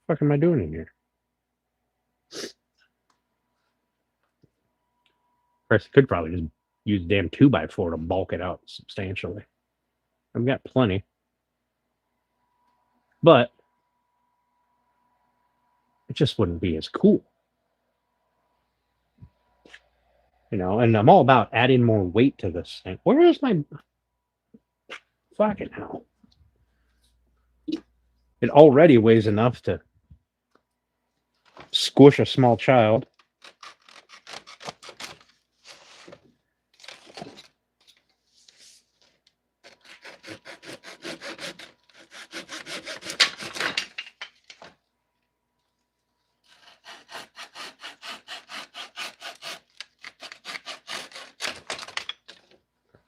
What the fuck am I doing in here? I could probably just use a damn 2x4 to bulk it out substantially. I've got plenty. But it just wouldn't be as cool. You know, and I'm all about adding more weight to this thing. Where is my fucking hell? It already weighs enough to squish a small child.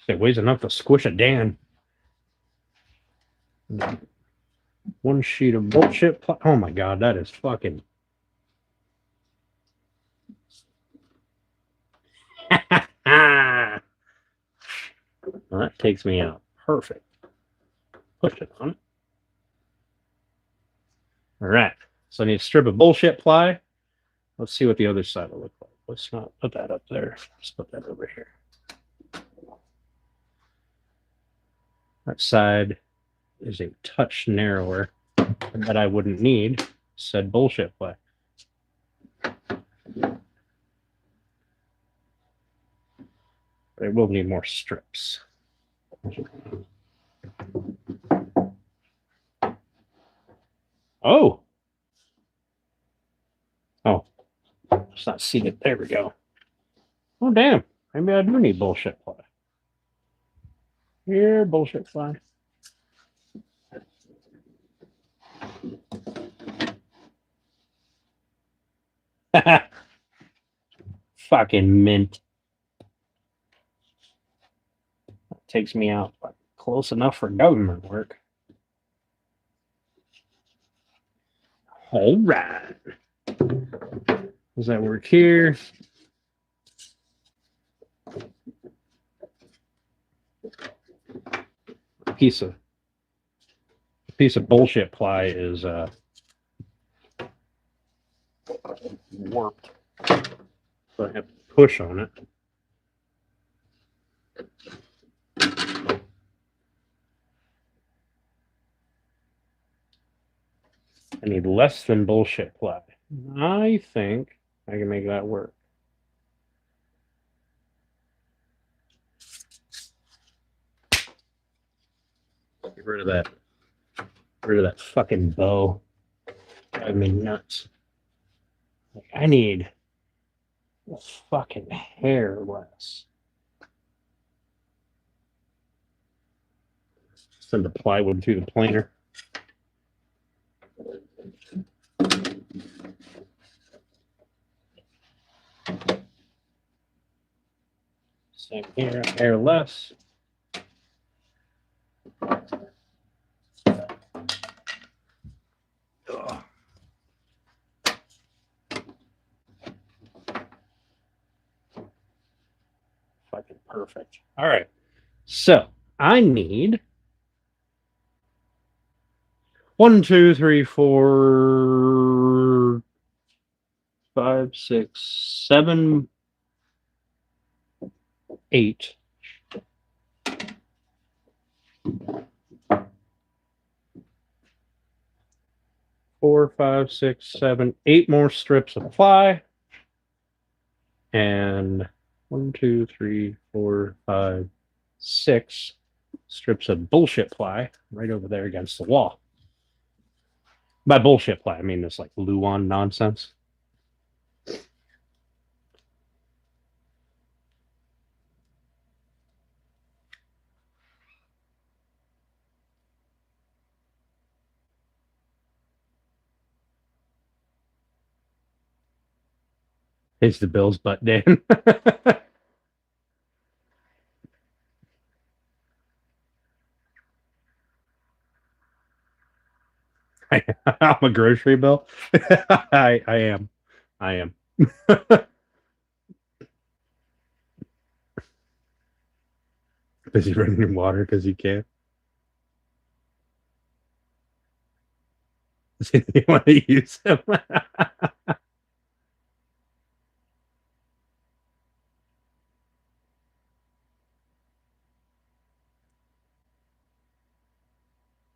It weighs enough to squish a Dan. One sheet of bullshit. Oh my god, that is fucking. Well, that takes me out. Perfect. Push it on it. All right. So I need a strip of bullshit ply. Let's see what the other side will look like. Let's not put that up there. Let's put that over here. That side is a touch narrower, that I wouldn't need said bullshit ply. But I will need more strips. Oh, it's not seated. There we go. Oh, damn. Maybe I do need bullshit ply. Here, bullshit ply. Fucking mint. That takes me out close enough for government work. All right. Does that work here? A piece of bullshit ply is warped, so I have to push on it. I need less than bullshit ply. I think I can make that work. Get rid of that. Get rid of that fucking bow. Drive me nuts. I need fucking hair less. Send the plywood through the planer. Same here, hair less. Ugh. Fucking perfect. All right. So I need 1, 2, 3, 4, 5, 6, 7, 8. Four, 5, 6, 7, 8 more strips of ply. And 1, 2, 3, 4, 5, 6 strips of bullshit ply right over there against the wall. By bullshit ply, I mean this like Luan nonsense. It's the Bills butt, Dan. I'm a grocery bill. I am. I am. Busy running water because you can't. You want to use him?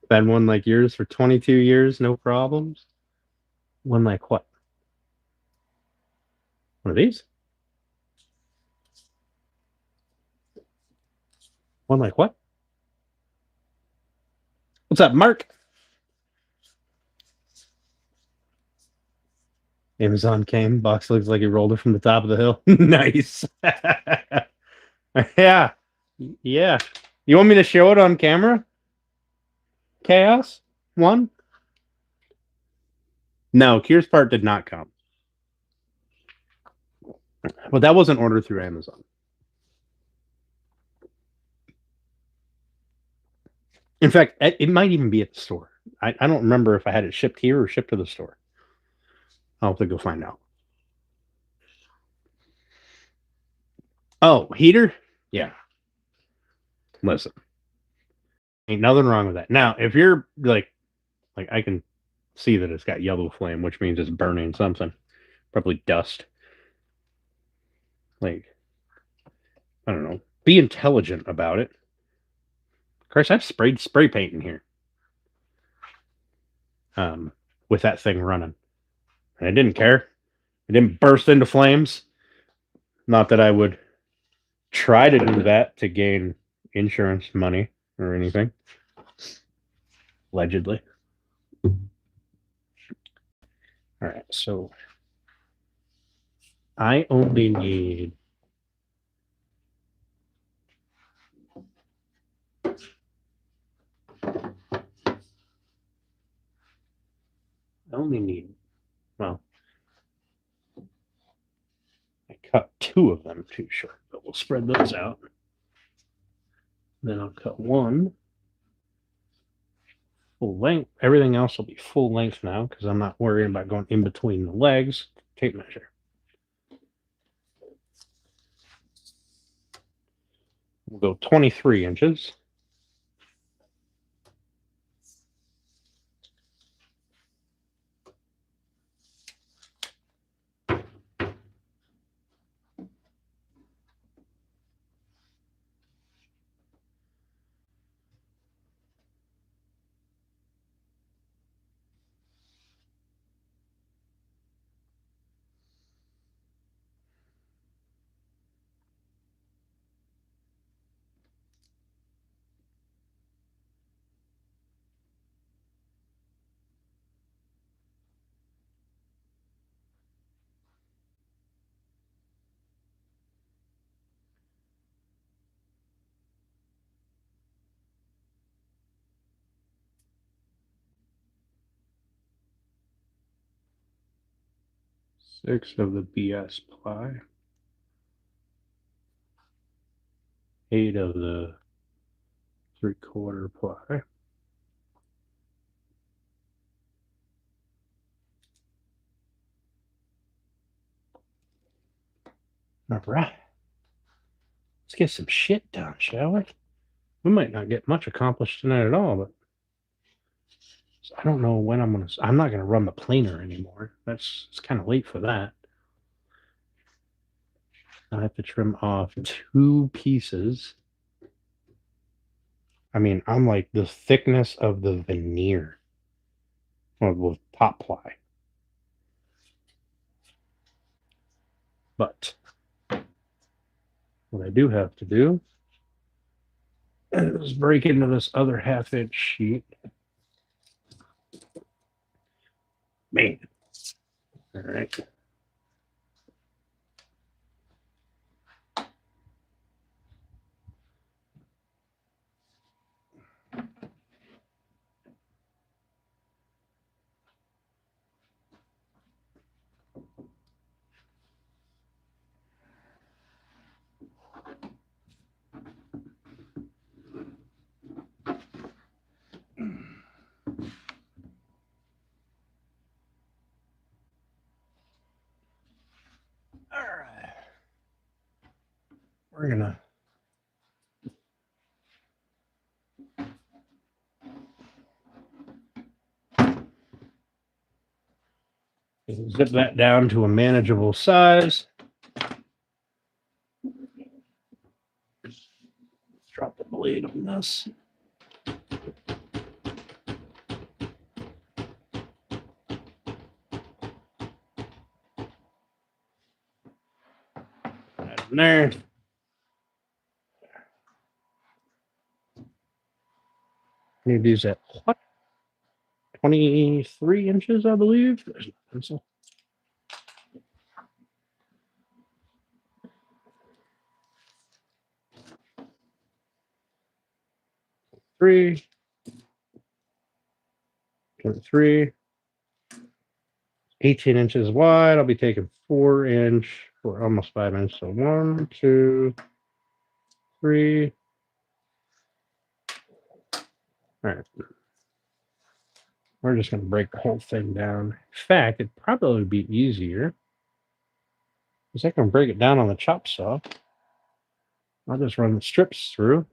Been one like yours for 22 years, no problems. One like what? One of these? One like what? What's up, Mark? Amazon came. Box looks like he rolled it from the top of the hill. Nice. Yeah. Yeah. You want me to show it on camera? Chaos? One? No, Kier's part did not come. But that wasn't ordered through Amazon. In fact, it might even be at the store. I don't remember if I had it shipped here or shipped to the store. I'll have to go find out. Oh, heater? Yeah. Listen, ain't nothing wrong with that. Now, if you're like I can see that it's got yellow flame, which means it's burning something, probably dust. Like, I don't know. Be intelligent about it. Christ, I've sprayed spray paint in here. With that thing running. And I didn't care. It didn't burst into flames. Not that I would try to do that to gain insurance money or anything. Allegedly. All right, so I only need well, I cut 2 of them too short, but we'll spread those out. Then I'll cut 1 full length. Everything else will be full length now because I'm not worrying about going in between the legs. Tape measure. We'll go 23 inches. 6 of the BS ply. 8 of the 3/4 ply. All right. Let's get some shit done, shall we? We might not get much accomplished tonight at all, but I don't know when I'm not gonna run the planer anymore. It's kind of late for that. I have to trim off 2 pieces. I mean, I'm like the thickness of the veneer with top ply. But what I do have to do is break into this other 1/2 inch sheet. Man. All right. All right. We're gonna zip that down to a manageable size. Drop the blade on this. That in there. Need these at what? 23 inches, I believe. There's my pencil. Three. 23. 18 inches wide. I'll be taking 4-inch or almost 5-inch. So 1, 2, 3. All right. We're just going to break the whole thing down. In fact, it'd probably be easier because I can break it down on the chop saw. I'll just run the strips through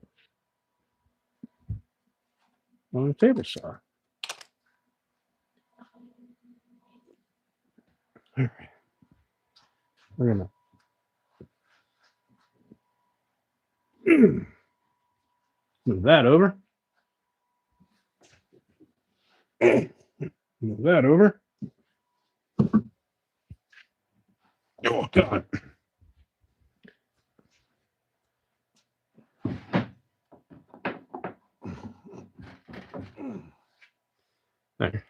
on the table saw. All right. We're going to move that over. Move that over. Oh, God. There.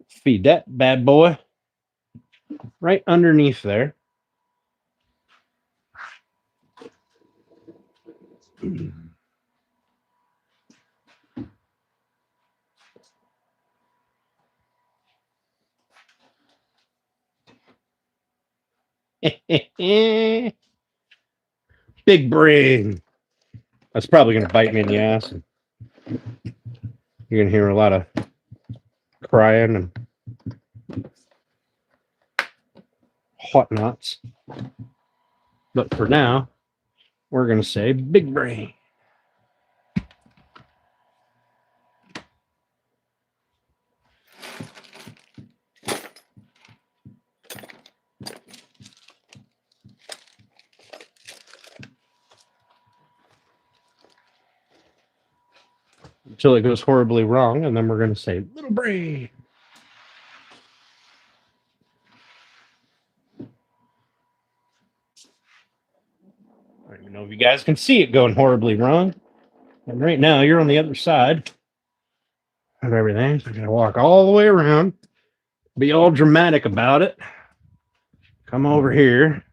Feed that bad boy right underneath there. Big brain. That's probably going to bite me in the ass. You're going to hear a lot of crying and whatnots. But for now, we're going to say big brain. Until it goes horribly wrong, and then we're going to say little brain. I don't even know if you guys can see it going horribly wrong. And right now, you're on the other side of everything. So I'm going to walk all the way around, be all dramatic about it. Come over here.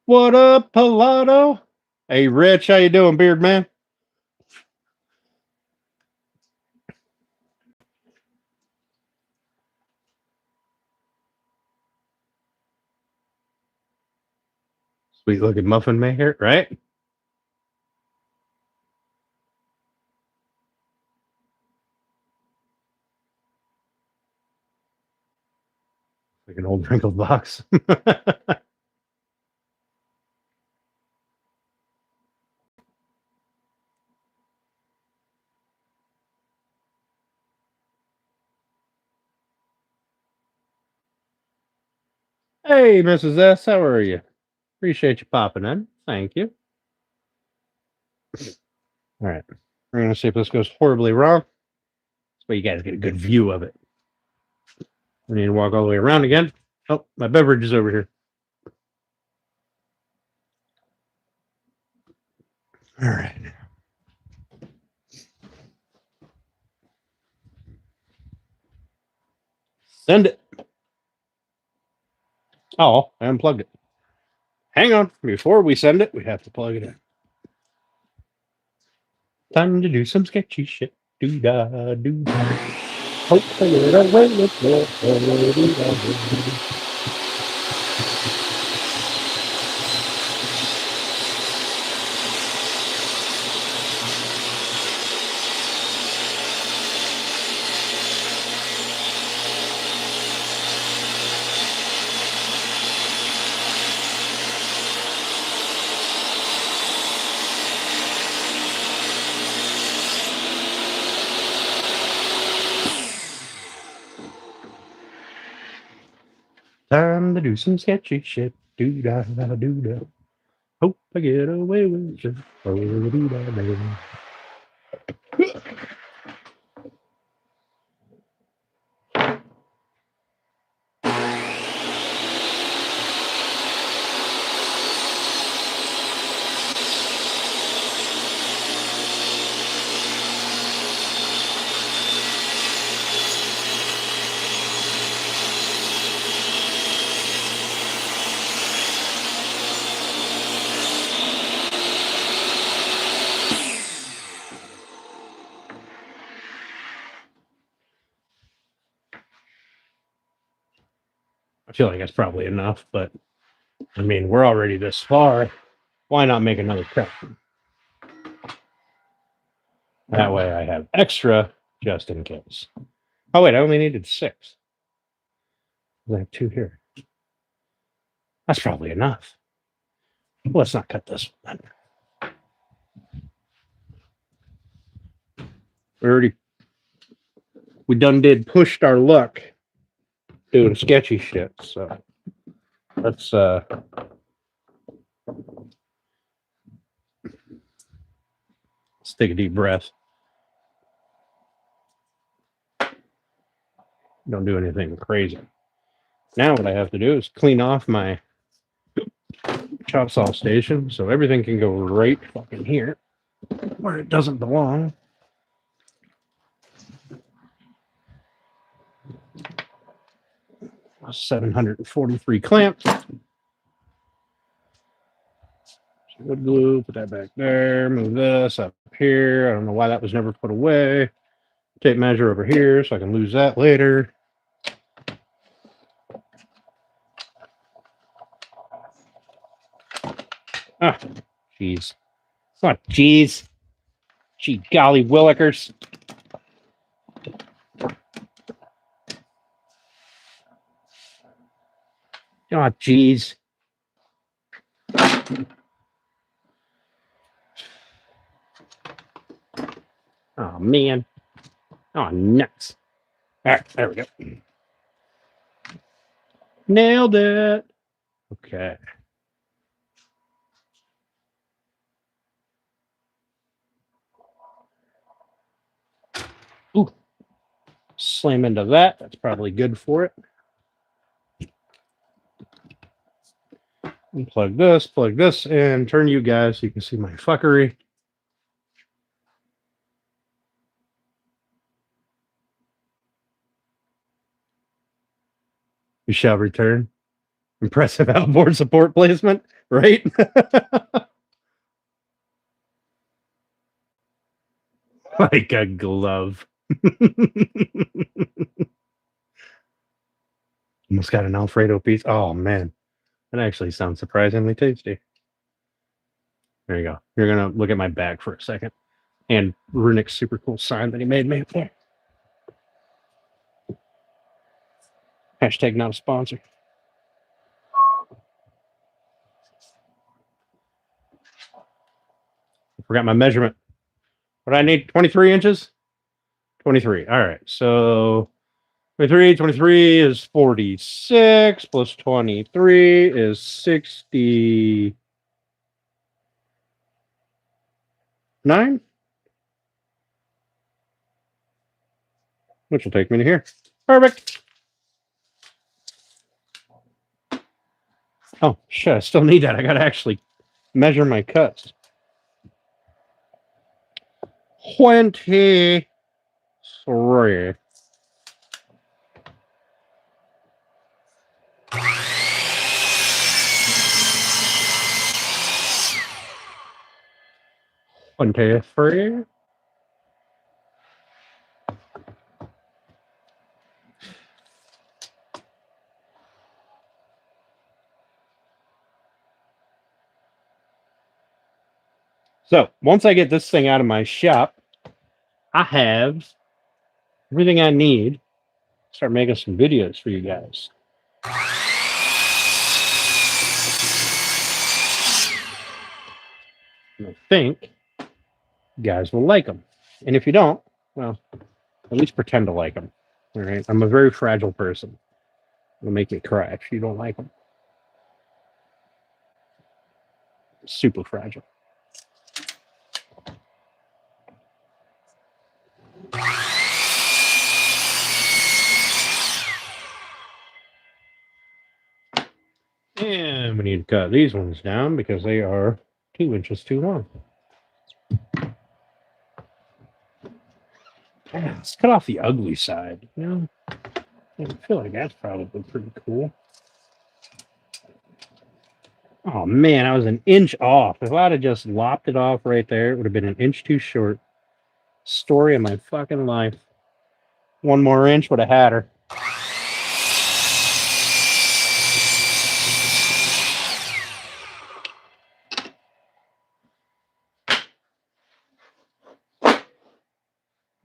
What up, Pilato? Hey, Rich, how you doing, Beard Man? Sweet looking muffin maker, right? Like an old wrinkled box. Hey, Mrs. S, how are you? Appreciate you popping in. Thank you. All right. We're going to see if this goes horribly wrong. So you guys get a good view of it. I need to walk all the way around again. Oh, my beverage is over here. All right. Send it. Oh, I unplugged it. Hang on. Before we send it, we have to plug it in. Time to do some sketchy shit. Do da do da. Hope I get away with it. Time to do some sketchy shit. Do da da do da. Hope I get away with it. Oh, do da da. I feel like that's probably enough, but I mean, we're already this far. Why not make another cut? That way I have extra just in case. Oh, wait, I only needed 6. I have 2 here. That's probably enough. Well, let's not cut this one then. We done did pushed our luck doing sketchy shit, so let's take a deep breath. Don't do anything crazy. Now what I have to do is clean off my chop saw station so everything can go right fucking here where it doesn't belong. A 743 clamps. Wood glue, put that back there, move this up here. I don't know why that was never put away. Tape measure over here so I can lose that later. Ah, jeez. What, jeez? Gee golly willikers. Oh, jeez. Oh, man. Oh, nuts. All right, there we go. Nailed it. Okay. Ooh. Slam into that. That's probably good for it. And plug this in, turn you guys so you can see my fuckery. You shall return. Impressive outboard support placement, right? Like a glove. Almost got an Alfredo piece. Oh, man. That actually sounds surprisingly tasty. There you go. You're gonna look at my bag for a second. And Runick's super cool sign that he made me up there. Hashtag not a sponsor. I forgot my measurement. What do I need? 23 inches? 23. All right. So 23 is 46 plus 23 is 69, which will take me to here. Perfect. Oh, shit. I still need that. I got to actually measure my cuts. 23. 23. So once I get this thing out of my shop, I have everything I need to start making some videos for you guys. And I think you guys will like them. And if you don't, well, at least pretend to like them. All right. I'm a very fragile person. It'll make me cry if you don't like them. Super fragile. And we need to cut these ones down because they are 2 inches too long. Yeah, let's cut off the ugly side. You know, I feel like that's probably pretty cool. Oh man, I was an inch off. If I'd have just lopped it off right there, it would have been an inch too short. Story of my fucking life. One more inch would have had her.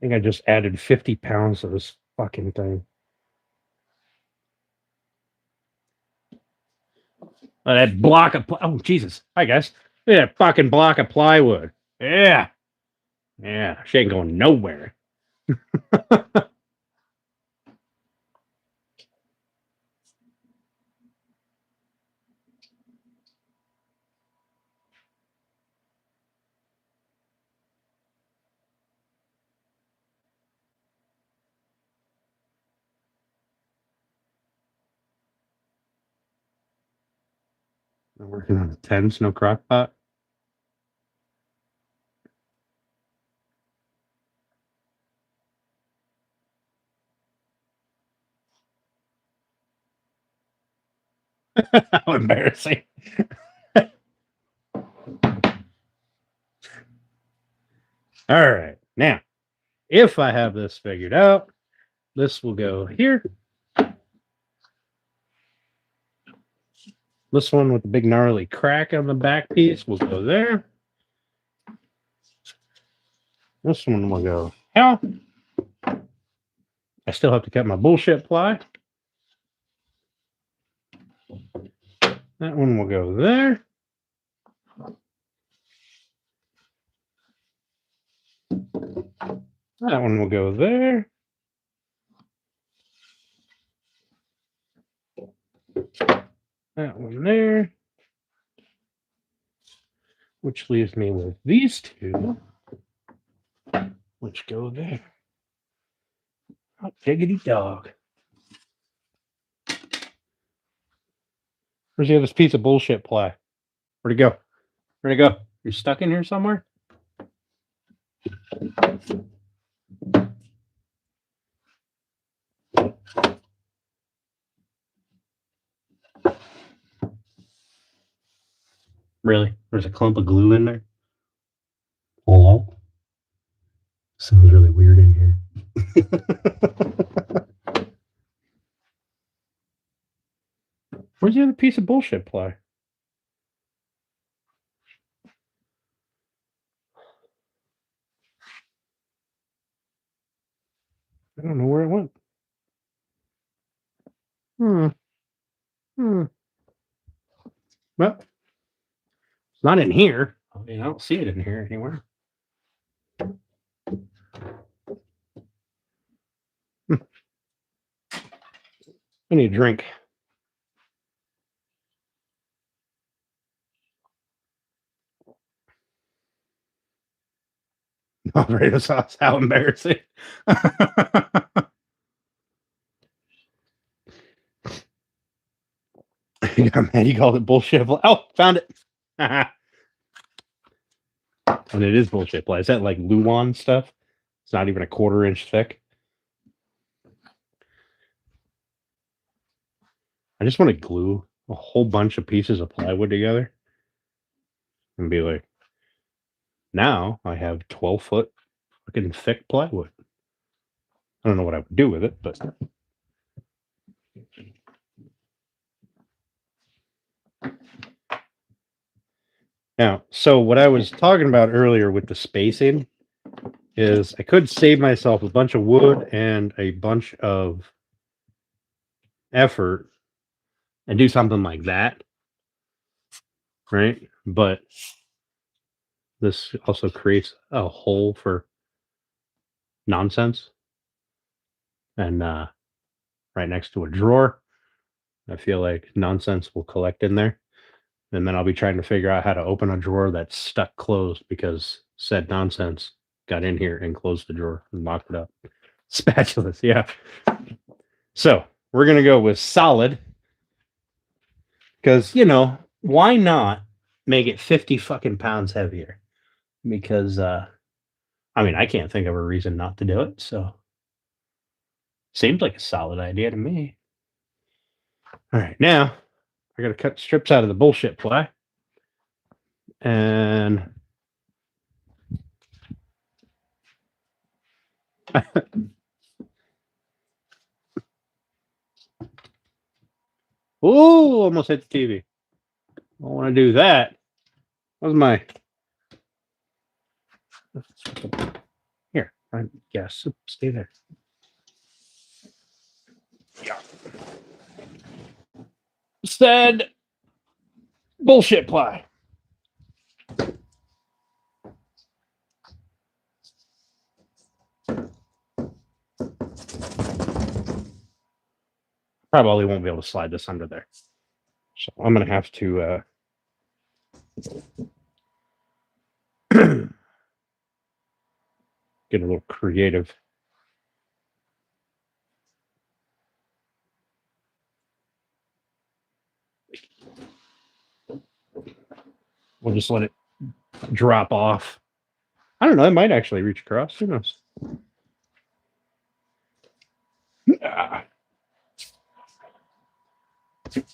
I think I just added 50 pounds to this fucking thing. Oh, that block of oh Jesus. Hi guys. Look at that fucking block of plywood. Yeah. Yeah. She ain't going nowhere. I'm working on a 10s, no crock pot. How embarrassing. All right. Now, if I have this figured out, this will go here. This one with the big gnarly crack on the back piece will go there. This one will go here. I still have to cut my bullshit ply. That one will go there. That one will go there. That one there. Which leaves me with these two, which go there. Oh, diggity dog. Where's the other piece of bullshit ply? Where'd it go? Where'd it go? You're stuck in here somewhere? Really? There's a clump of glue in there? Hello? Sounds really weird in here. Where's the other piece of bullshit ply? I don't know where it went. Well, it's not in here. I mean, I don't see it in here anywhere. I need a drink. Alfredo sauce. How embarrassing. Yeah, man, you called it bullshit. Oh, found it. And it is bullshit play. Is that like Luan stuff? It's not even a 1/4 inch thick. I just want to glue a whole bunch of pieces of plywood together and be like, now I have 12-foot fucking thick plywood. I don't know what I would do with it, but now, so what I was talking about earlier with the spacing is I could save myself a bunch of wood and a bunch of effort and do something like that, right? But this also creates a hole for nonsense and right next to a drawer. I feel like nonsense will collect in there. And then I'll be trying to figure out how to open a drawer that's stuck closed because said nonsense got in here and closed the drawer and locked it up. Spatulas, yeah. So we're going to go with solid because, why not make it 50 fucking pounds heavier? Because, I can't think of a reason not to do it. So seems like a solid idea to me. All right, now I got to cut strips out of the bullshit ply. And oh, almost hit the TV. I don't want to do that. That was my here. I guess stay there. Yeah. Said bullshit ply. Probably won't be able to slide this under there. So I'm going to have to get a little creative. We'll just let it drop off. I don't know. It might actually reach across. Who knows? Ah. The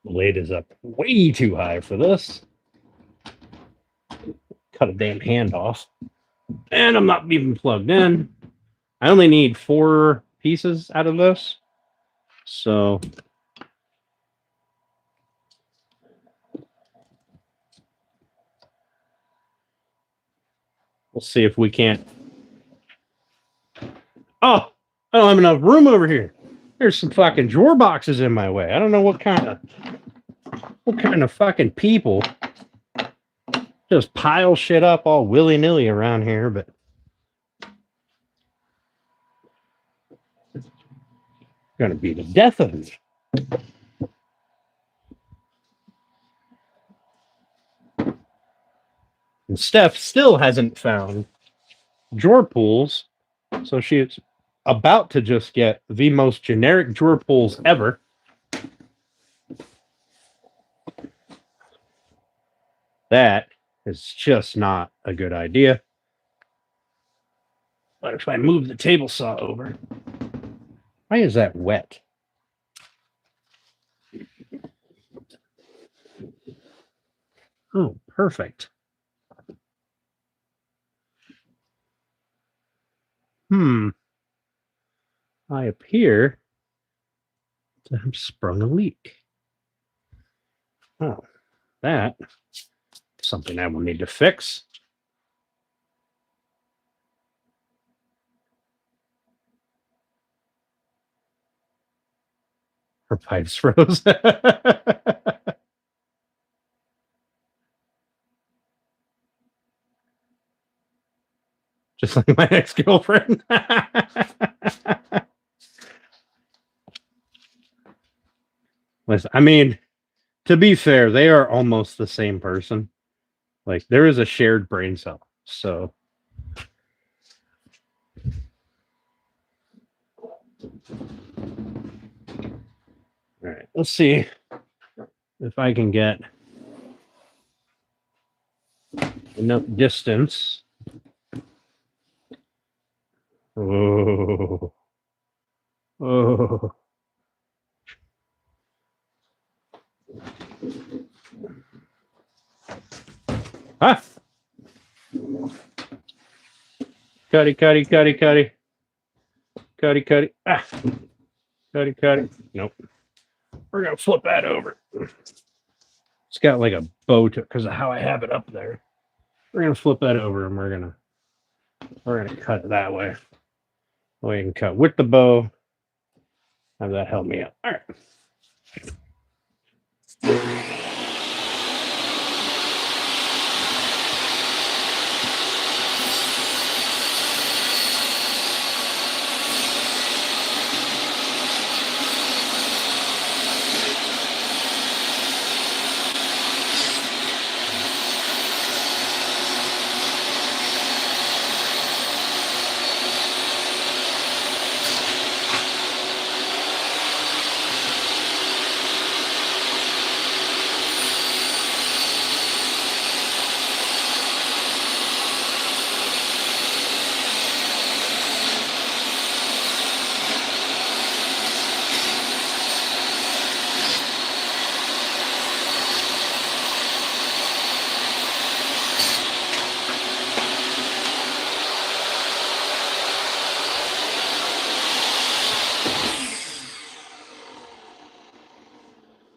blade is up way too high for this. Cut a damn hand off. And I'm not even plugged in. I only need 4 pieces out of this. So we'll see if we can't. Oh, I don't have enough room over here. There's some fucking drawer boxes in my way. I don't know what kind of fucking people just pile shit up all willy-nilly around here, but it's gonna be the death of me. And Steph still hasn't found drawer pulls, so she's about to just get the most generic drawer pulls ever. That is just not a good idea. But if I move the table saw over, why is that wet? Oh, perfect. I appear to have sprung a leak. Oh, that. Something I will need to fix. Her pipes froze. Just like my ex-girlfriend. Listen, I mean, to be fair, they are almost the same person. Like, there is a shared brain cell. So, all right, let's see if I can get enough distance. Oh, oh. Ah! Cuddy, cuddy, cuddy, cuddy. Cuddy, cuddy. Ah! Cuddy, cuddy. Nope. We're going to flip that over. It's got like a bow to it because of how I have it up there. We're going to flip that over and we're going to cut it that way. We can cut with the bow. Have that help me out. All right.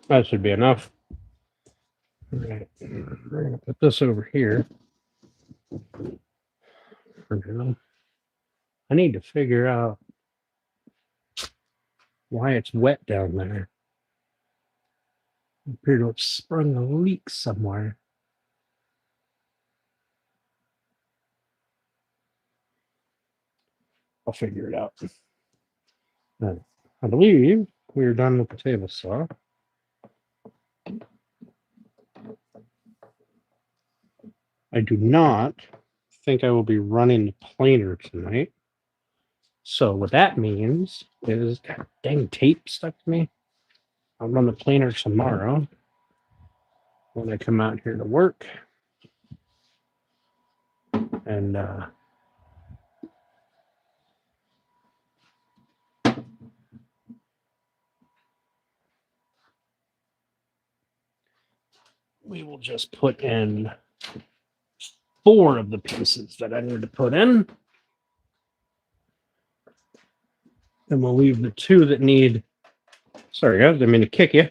That should be enough. All right. We're going to put this over here. For now. I need to figure out why it's wet down there. I appear to have sprung a leak somewhere. I'll figure it out. I believe we are done with the table saw. I do not think I will be running the planer tonight. So what that means is, God dang, tape stuck to me. I'll run the planer tomorrow when I come out here to work. And we will just put in 4 of the pieces that I need to put in. And we'll leave the 2 that need. Sorry, guys, I didn't mean to kick you.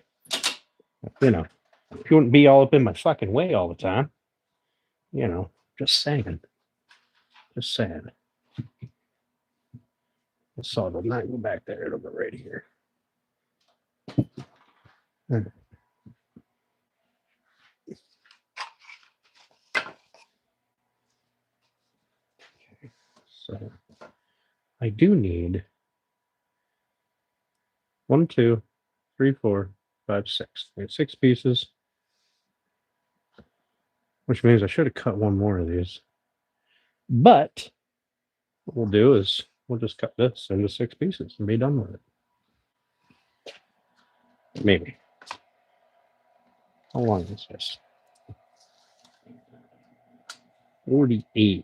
You know, if you wouldn't be all up in my fucking way all the time. You know, just saying. Just saying. I saw the not go back there. It'll go right here. Okay. So I do need 1, 2, 3, 4, 5, 6. I have 6 pieces. Which means I should have cut 1 more of these. But what we'll do is we'll just cut this into 6 pieces and be done with it. Maybe. How long is this? 48.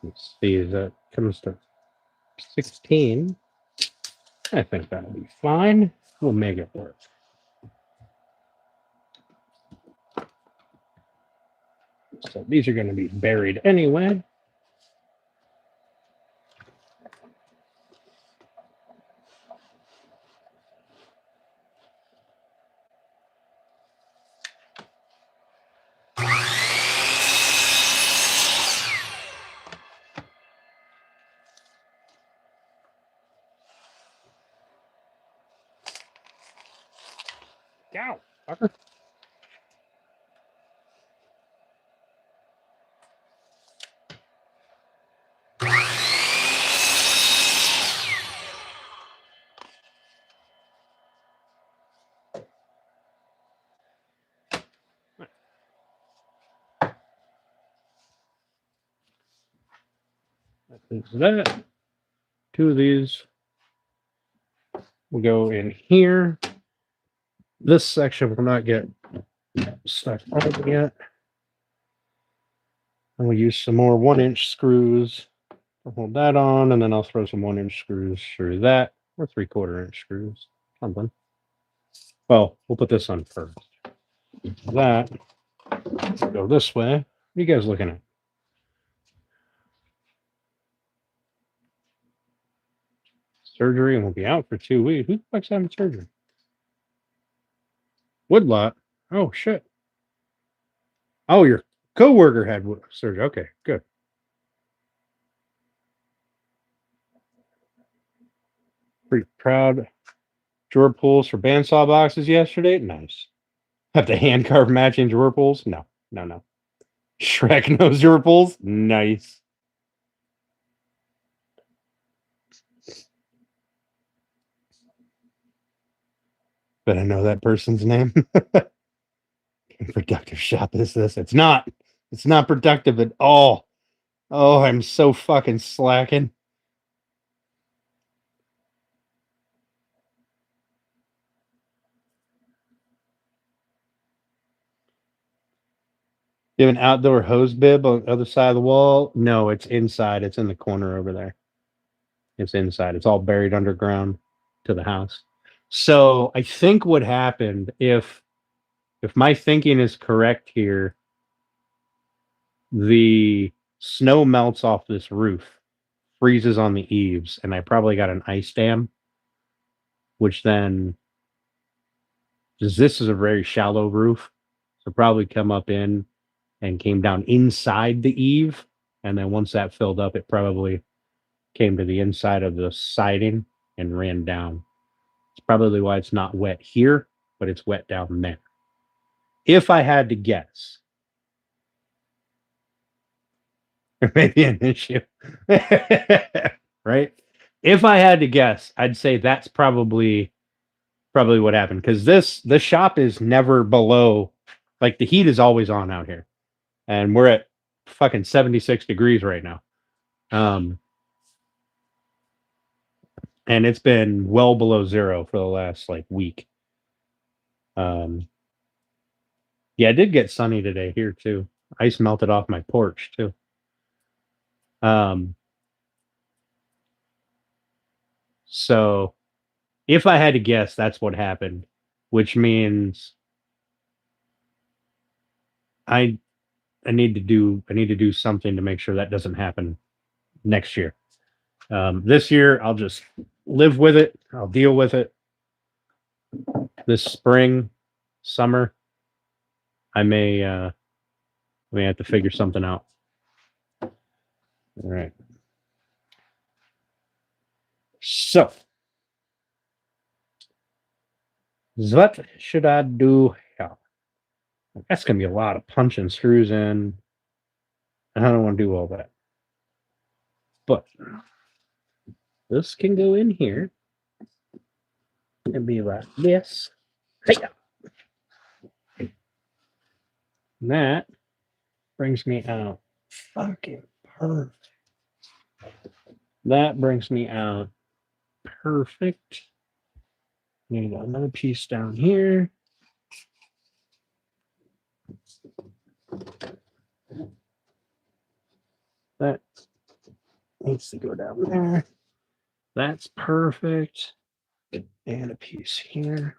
Let's see, that comes to 16. I think that'll be fine. We'll make it work. So these are going to be buried anyway. Ow, fucker. That. Two of these will go in here. This section will not get stuck on yet. And we'll use some more 1-inch screws to hold that on, and then I'll throw some 1-inch screws through that, or 3/4-inch screws, something. Well, we'll put this on first. That go this way. What are you guys looking at? Surgery, and we'll be out for 2 weeks. Who the fuck's having surgery? Woodlot. Oh shit. Oh, your coworker had surgery. Okay, good. Pretty proud. Drawer pulls for bandsaw boxes yesterday. Nice. Have to hand carve matching drawer pulls? No. Shrek knows drawer pulls? Nice. But I know that person's name. Productive shop is this? It's not. It's not productive at all. Oh, I'm so fucking slacking. You have an outdoor hose bib on the other side of the wall? No, it's inside. It's in the corner over there. It's inside. It's all buried underground to the house. So I think what happened, if my thinking is correct here, the snow melts off this roof, freezes on the eaves, and I probably got an ice dam, which then, because this is a very shallow roof, so probably come up in and came down inside the eave, and then once that filled up, it probably came to the inside of the siding and ran down. It's probably why it's not wet here, but it's wet down there. If I had to guess, there may be an issue. Right? If I had to guess, I'd say that's probably what happened, because the shop is never below, like, the heat is always on out here, and we're at fucking 76 degrees right now. And it's been well below zero for the last like week. Yeah, it did get sunny today here too. Ice melted off my porch too. So if I had to guess, that's what happened, which means I need to do something to make sure that doesn't happen next year. This year I'll just live with it. I'll deal with it. This spring, summer, I may have to figure something out. All right. So, what should I do here? That's going to be a lot of punching screws in. I don't want to do all that. But this can go in here and be like this. Hey! And that brings me out fucking perfect. That brings me out perfect. Need another piece down here. That needs to go down there. That's perfect. And a piece here.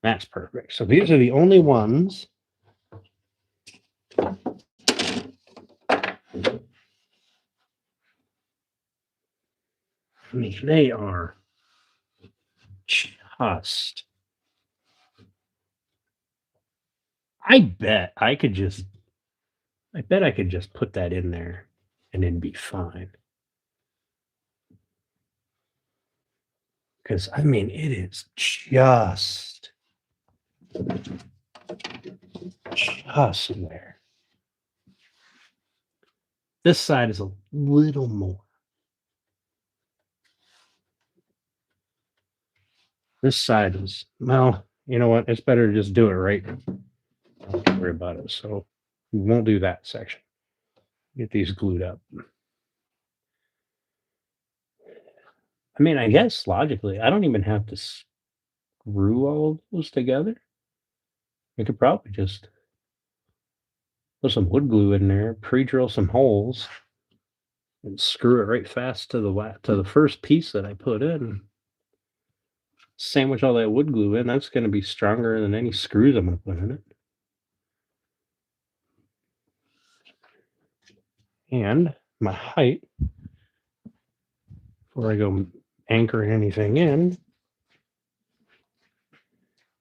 That's perfect. So these are the only ones. I mean, they are just. I bet I could just put that in there and it'd be fine. Because I mean, it is just there. This side is a little more. This side is, well, you know what? It's better to just do it right. Don't worry about it. So we won't do that section. Get these glued up. I mean, I guess logically, I don't even have to screw all of those together. I could probably just put some wood glue in there, pre-drill some holes, and screw it right fast to the first piece that I put in. Sandwich all that wood glue in. That's going to be stronger than any screws I'm going to put in it. And my height, before I go anchoring anything in,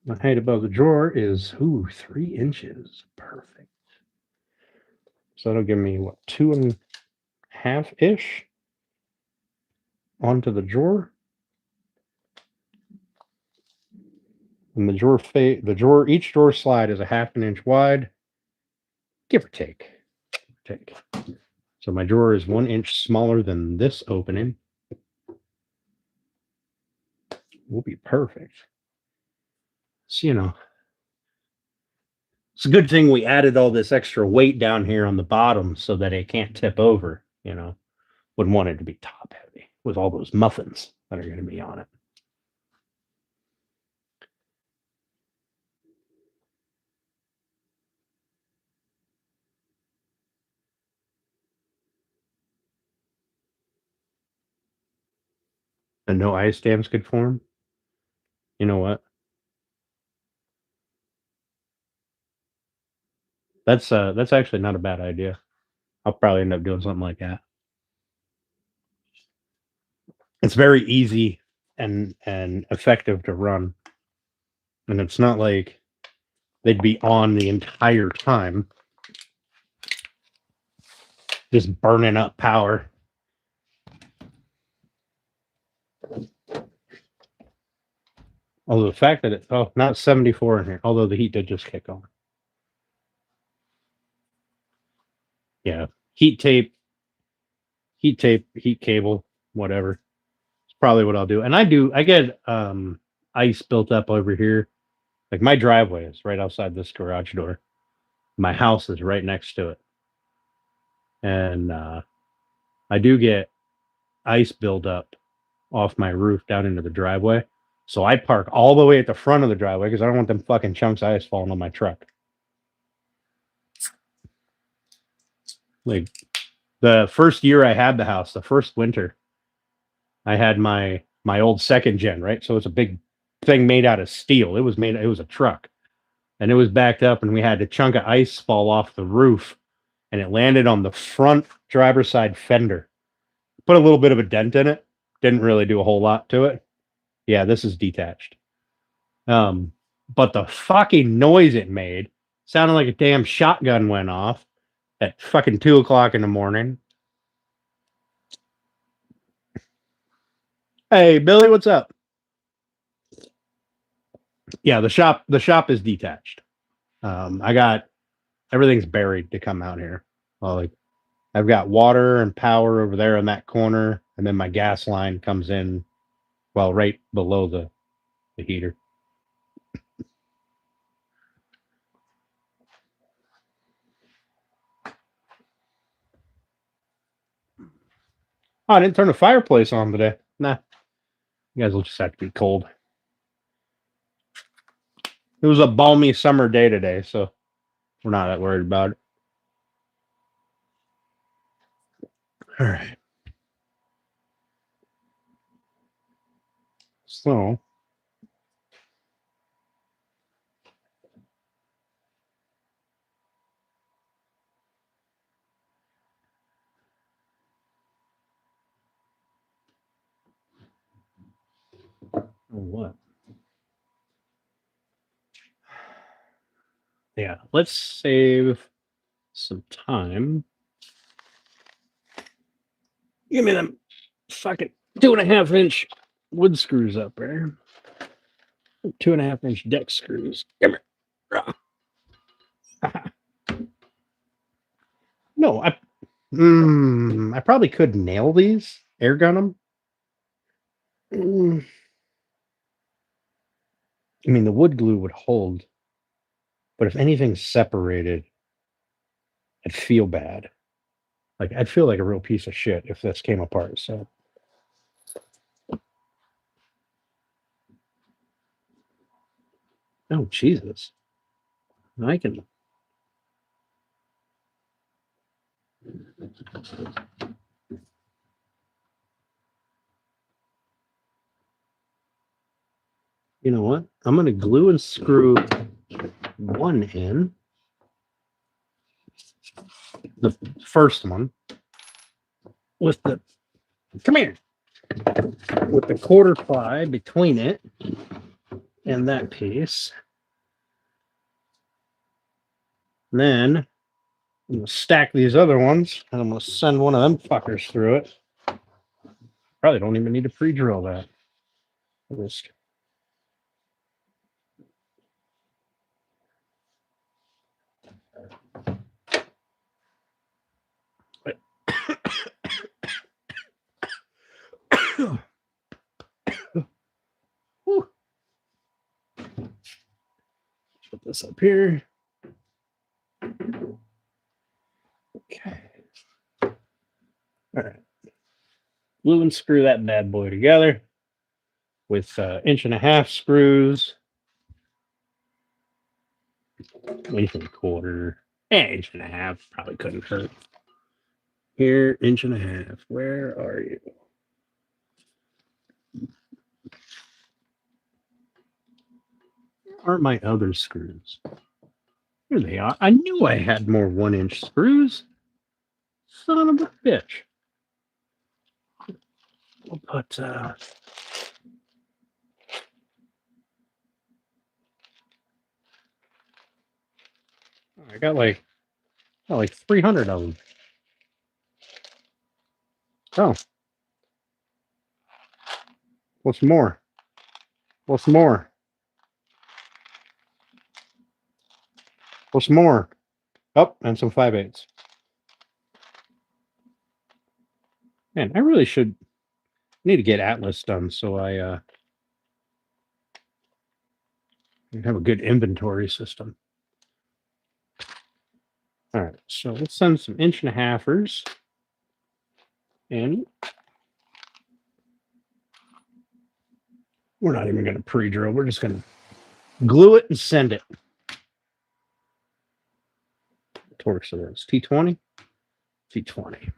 my height above the drawer is 3 inches. Perfect. So that'll give me what, 2.5-ish onto the drawer. And each drawer slide is a 1/2 inch wide, give or take. So my drawer is 1 inch smaller than this opening. Will be perfect. So, you know, it's a good thing we added all this extra weight down here on the bottom so that it can't tip over, you know. Wouldn't want it to be top heavy with all those muffins that are going to be on it. And no ice dams could form. You know what? That's actually not a bad idea. I'll probably end up doing something like that. It's very easy and effective to run. And it's not like they'd be on the entire time, just burning up power. Although the fact that it's not 74 in here, although the heat did just kick on. Yeah, heat tape, heat cable, whatever. It's probably what I'll do. And I get ice built up over here. Like my driveway is right outside this garage door. My house is right next to it. And I do get ice buildup off my roof down into the driveway. So I park all the way at the front of the driveway because I don't want them fucking chunks of ice falling on my truck. Like the first year I had the house, the first winter, I had my old second gen, right? So it's a big thing made out of steel. It was a truck. And it was backed up and we had a chunk of ice fall off the roof and it landed on the front driver's side fender. Put a little bit of a dent in it. Didn't really do a whole lot to it. Yeah, this is detached. But the fucking noise it made sounded like a damn shotgun went off at fucking 2 o'clock in the morning. Hey, Billy, what's up? Yeah, the shop is detached. I got everything's buried to come out here. Like I've got water and power over there in that corner, and then my gas line comes in, well, right below the heater. Oh, I didn't turn the fireplace on today. Nah, you guys will just have to be cold. It was a balmy summer day today, so We're not that worried about it. All right. So what? Yeah, let's save some time. Give me them fucking 2.5-inch wood screws up there. 2.5-inch deck screws. Come here. No, I probably could nail these, air gun them. I mean, the wood glue would hold, but if anything's separated, I'd feel bad. Like I'd feel like a real piece of shit if this came apart. So, oh Jesus, I can. You know what? I'm gonna glue and screw one in, the first one, with the come here, with the quarter ply between it and that piece. And then I'm gonna stack these other ones, and I'm gonna send one of them fuckers through it. Probably don't even need to pre-drill that. Just put this up here. Okay. All right. Glue and screw that bad boy together with 1.5-inch screws. What do you think? Quarter, 1.5 probably couldn't hurt. Here, 1.5. Where are you? Where are my other screws? Here they are. I knew I had more 1-inch screws. Son of a bitch. We'll put I got like 300 of them. Oh. What's more? What's more? What's more? Oh, and some 5/8. Man, I really should need to get Atlas done so I have a good inventory system. All right, so let's send some 1.5-ers. And we're not even going to pre-drill. We're just going to glue it and send it. Torx of this. T20? T20.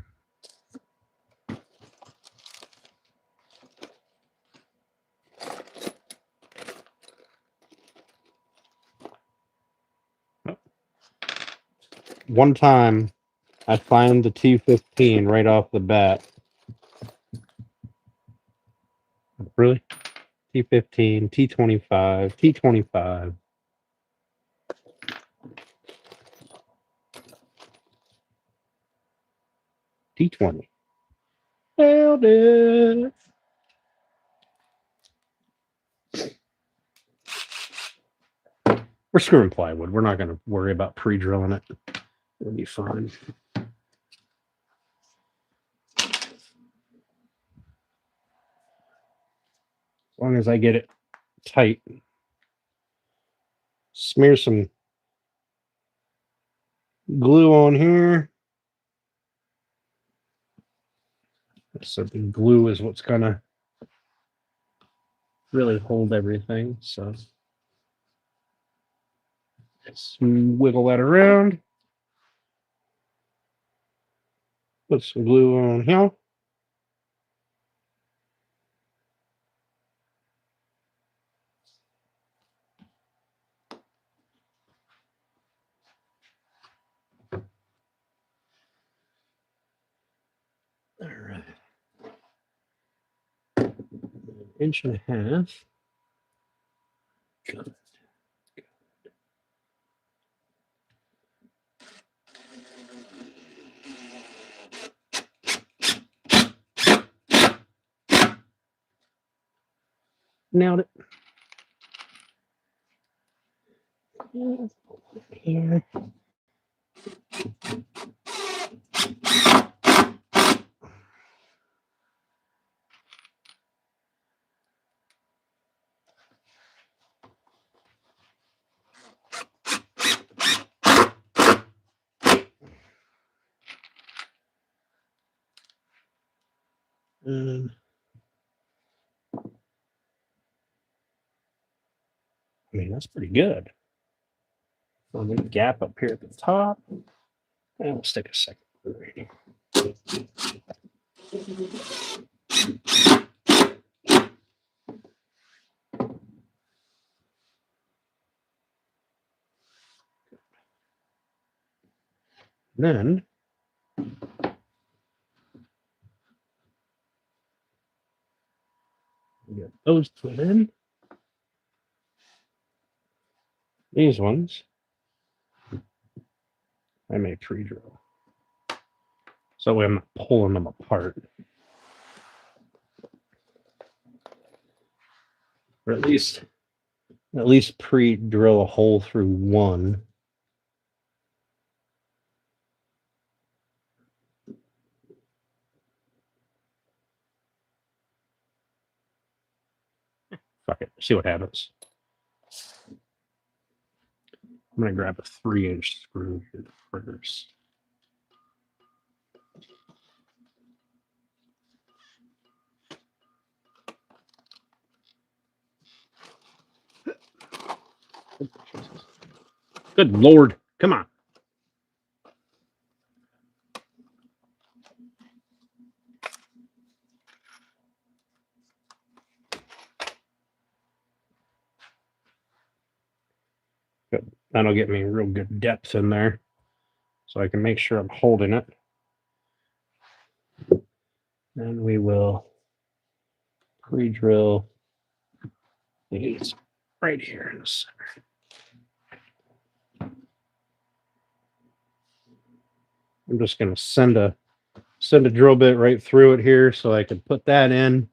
One time, I find the T15 right off the bat. Really? T15, T25, T25. T20. Nailed it. We're screwing plywood. We're not going to worry about pre-drilling it. It'll be fine. As long as I get it tight. Smear some glue on here. So the glue is what's going to really hold everything. So Let's wiggle that around. Put some glue on here. All right. 1.5 inches. Good. Nailed it. Here. I mean, that's pretty good. So there's a gap up here at the top. And we'll stick a second right here. Then we get those put in. These ones I may pre-drill. So I'm not pulling them apart. Or at least pre-drill a hole through one. Fuck it. See what happens. I'm gonna grab a 3-inch screw here first. Good Lord. Come on. Good. That'll get me real good depth in there so I can make sure I'm holding it. And we will pre-drill these right here in the center. I'm just going to send a drill bit right through it here so I can put that in.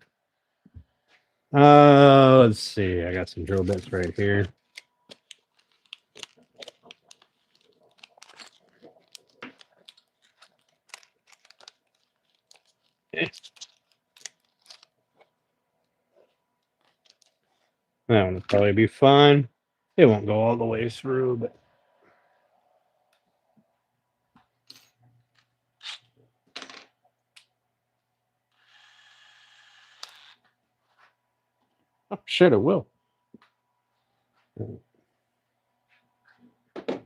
Let's see. I got some drill bits right here. That one will probably be fine. It won't go all the way through, but oh shit, it will.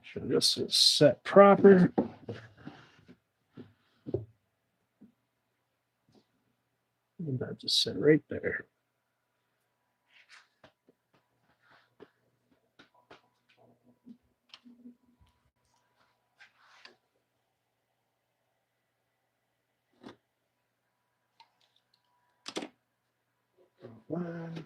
Sure, this is set proper. And that just sit right there. One.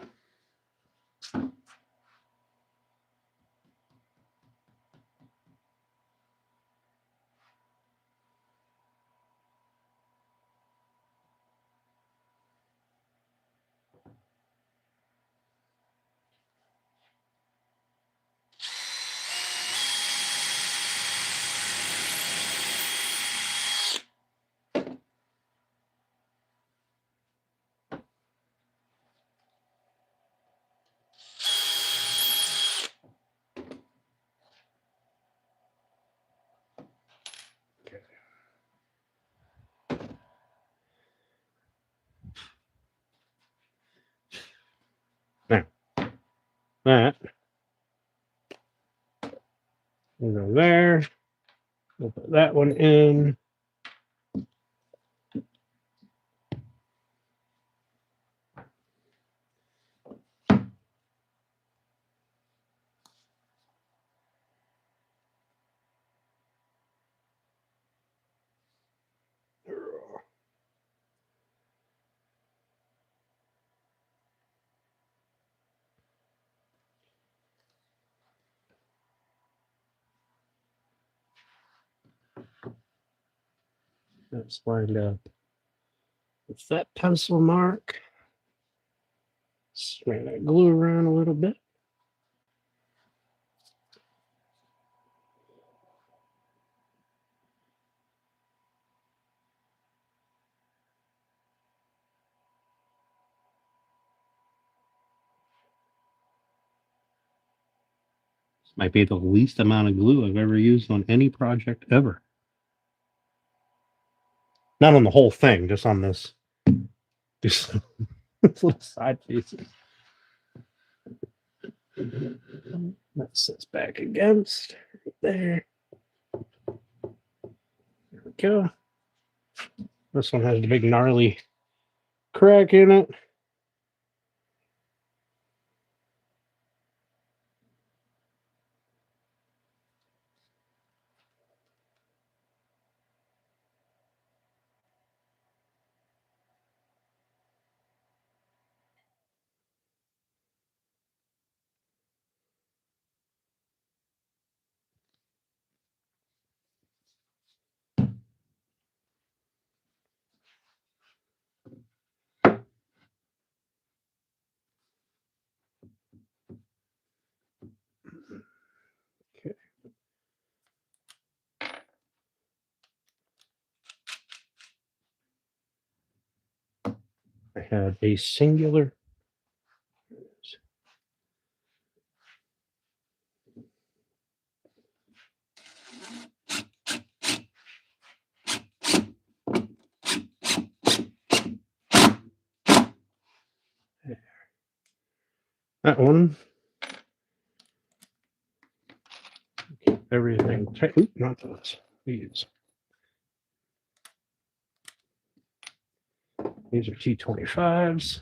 Now, that We'll go there. We'll put that one in. Let's wind up with that pencil mark. Spray that glue around a little bit. This might be the least amount of glue I've ever used on any project ever. Not on the whole thing, just on this. Just little side pieces. That sits back against right there. There we go. This one has the big gnarly crack in it. Okay. I have a singular. That one. Keep everything tight. Oop, not those. These. These are T25s.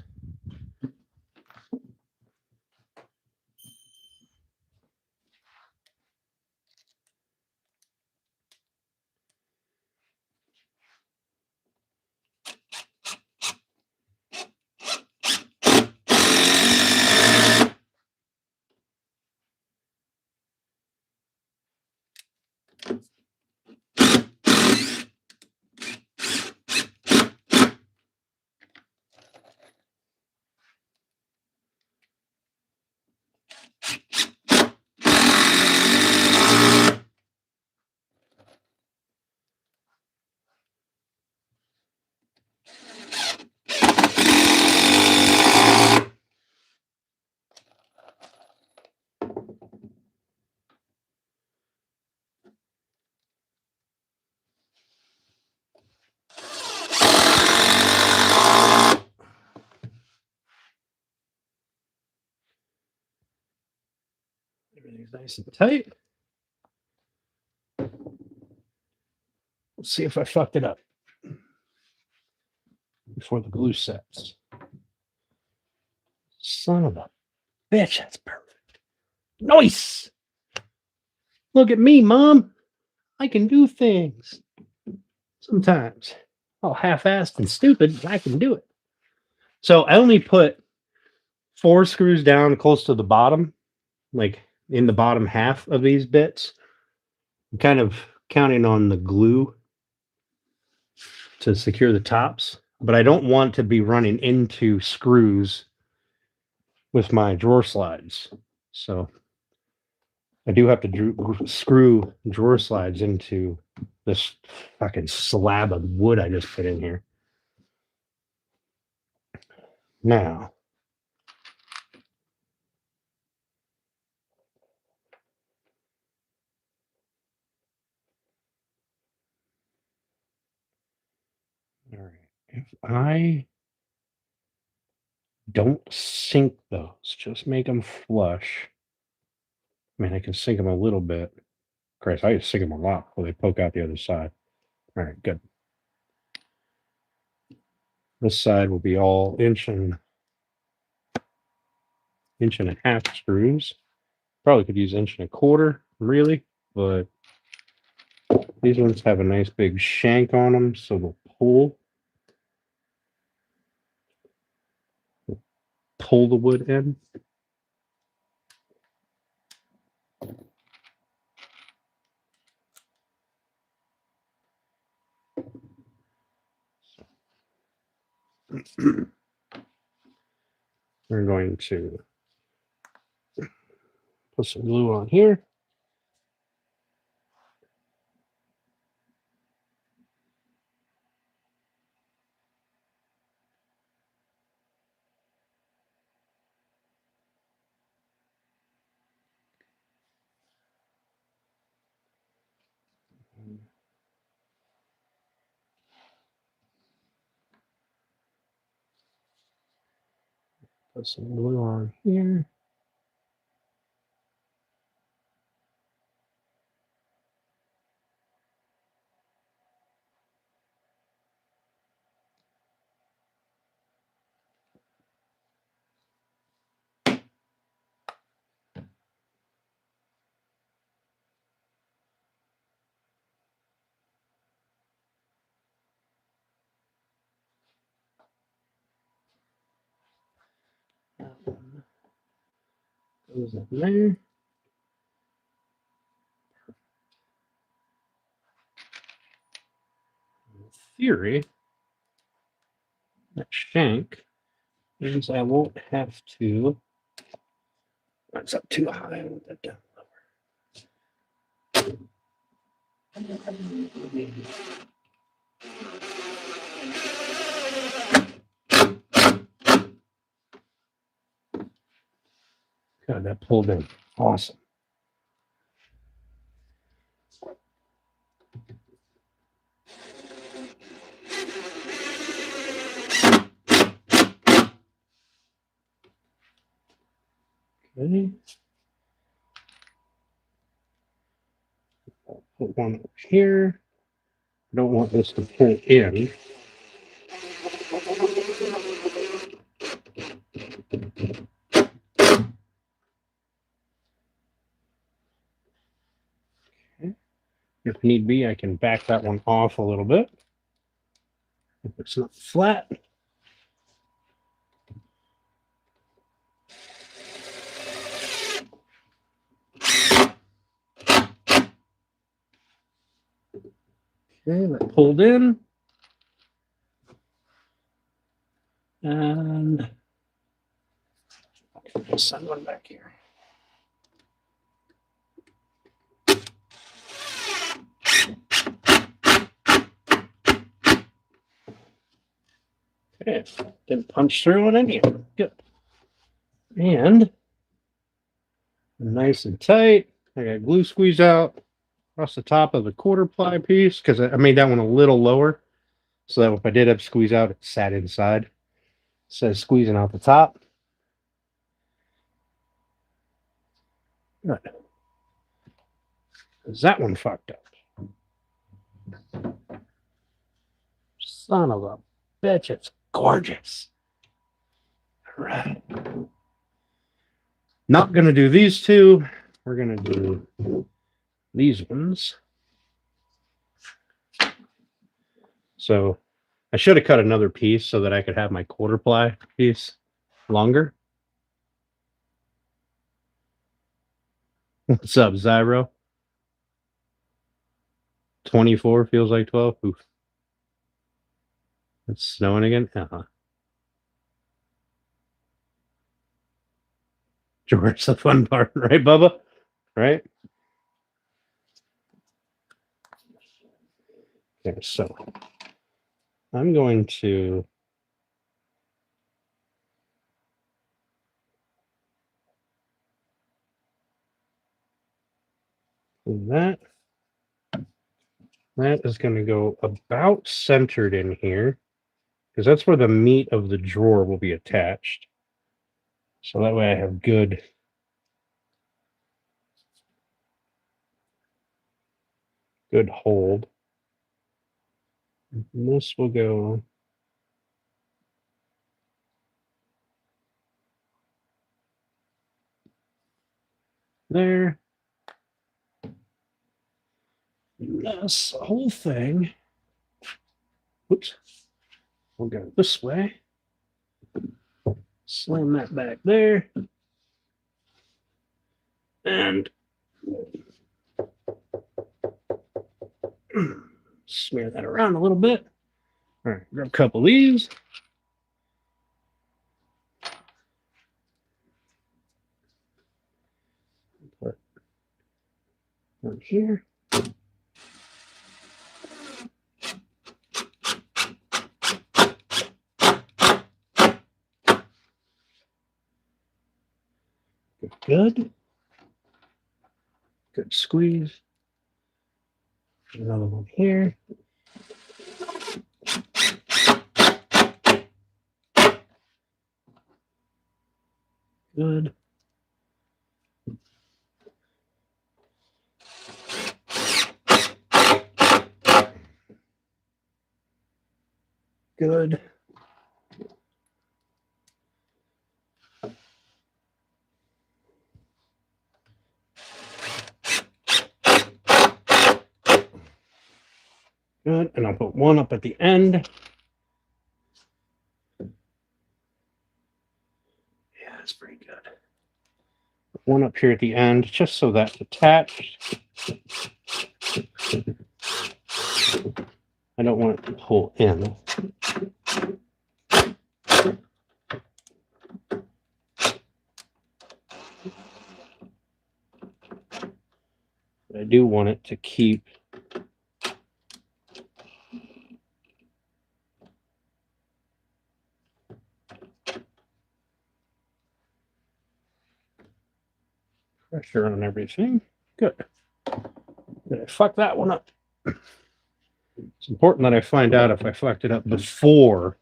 Everything's nice and tight. Let's see if I fucked it up before the glue sets. Son of a bitch, that's perfect. Nice. Look at me, Mom. I can do things. Sometimes. All half-assed and stupid, I can do it. So I only put 4 screws down close to the bottom, like in the bottom half of these bits. I'm kind of counting on the glue to secure the tops, but I don't want to be running into screws with my drawer slides. So I do have to screw drawer slides into this fucking slab of wood I just put in here. Now, all right, if I don't sink those, just make them flush. I mean, I can sink them a little bit. Christ, I used to sing them a lot before they poke out the other side. All right, good. This side will be all inch and a half screws. Probably could use inch and a quarter, really, but these ones have a nice big shank on them, so they'll pull the wood in. We're going to put some glue on here. Put some glue on here. Goes in there. In theory, that shank means I won't have to. That's up too high. I want that down lower. God, that pulled in. Awesome. Okay. I'll put one over here. I don't want this to pull in. Okay. If need be, I can back that one off a little bit. If it's not flat. Okay, that pulled in. And I'll send one back here. Okay, didn't punch through on any of them. Good. And nice and tight. I got glue squeezed out across the top of the quarter ply piece because I made that one a little lower so that if I did have to squeeze out, it sat inside instead of squeezing out the top. Good. Is that one fucked up? Son of a bitch, it's gorgeous. All right. Not going to do these two. We're going to do these ones. So I should have cut another piece so that I could have my quarter ply piece longer. What's up, Zyro? 24 feels like 12. Oof. It's snowing again. George, the fun part, right, Bubba? Right? Okay, so I'm going to do that. That is going to go about centered in here because that's where the meat of the drawer will be attached. So that way I have good Good hold. And this will go there. This whole thing, oops, we'll go this way. Slam that back there. And smear that around a little bit. All right, grab a couple of these. Put one here. Good. Good squeeze. Another one here. Good. Good. Good. And I'll put one up at the end. Yeah, that's pretty good. One up here at the end, just so that's attached. I don't want it to pull in. But I do want it to keep pressure on everything. Good. Did I fuck that one up? It's important that I find out if I fucked it up before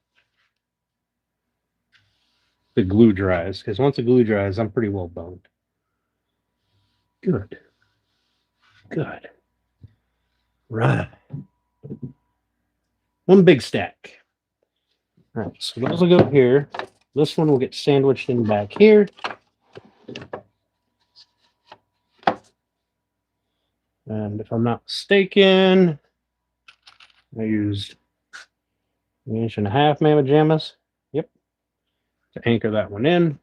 the glue dries, because once the glue dries, I'm pretty well boned. Good. Good. Right. One big stack. All right, so those will go here. This one will get sandwiched in back here. And if I'm not mistaken, I used an 1.5 inch Mamma Jammas. Yep. To anchor that one in.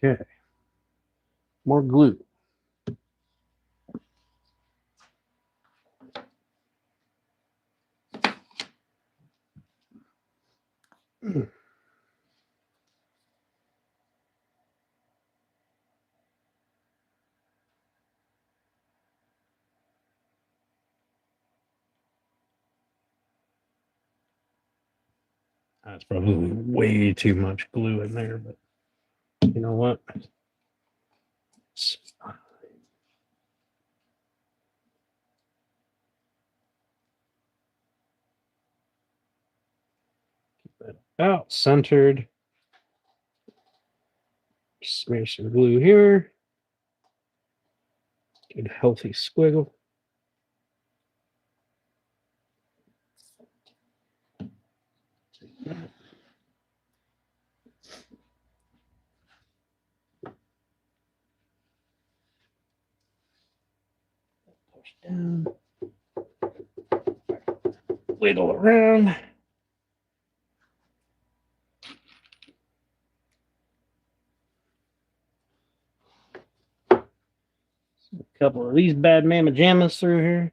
Okay. More glue. That's probably way too much glue in there, but you know what? It's fine. Keep that about centered. Smear some glue here. Good healthy squiggle. Push down. Wiggle around. A couple of these bad Mamma Jammas through here.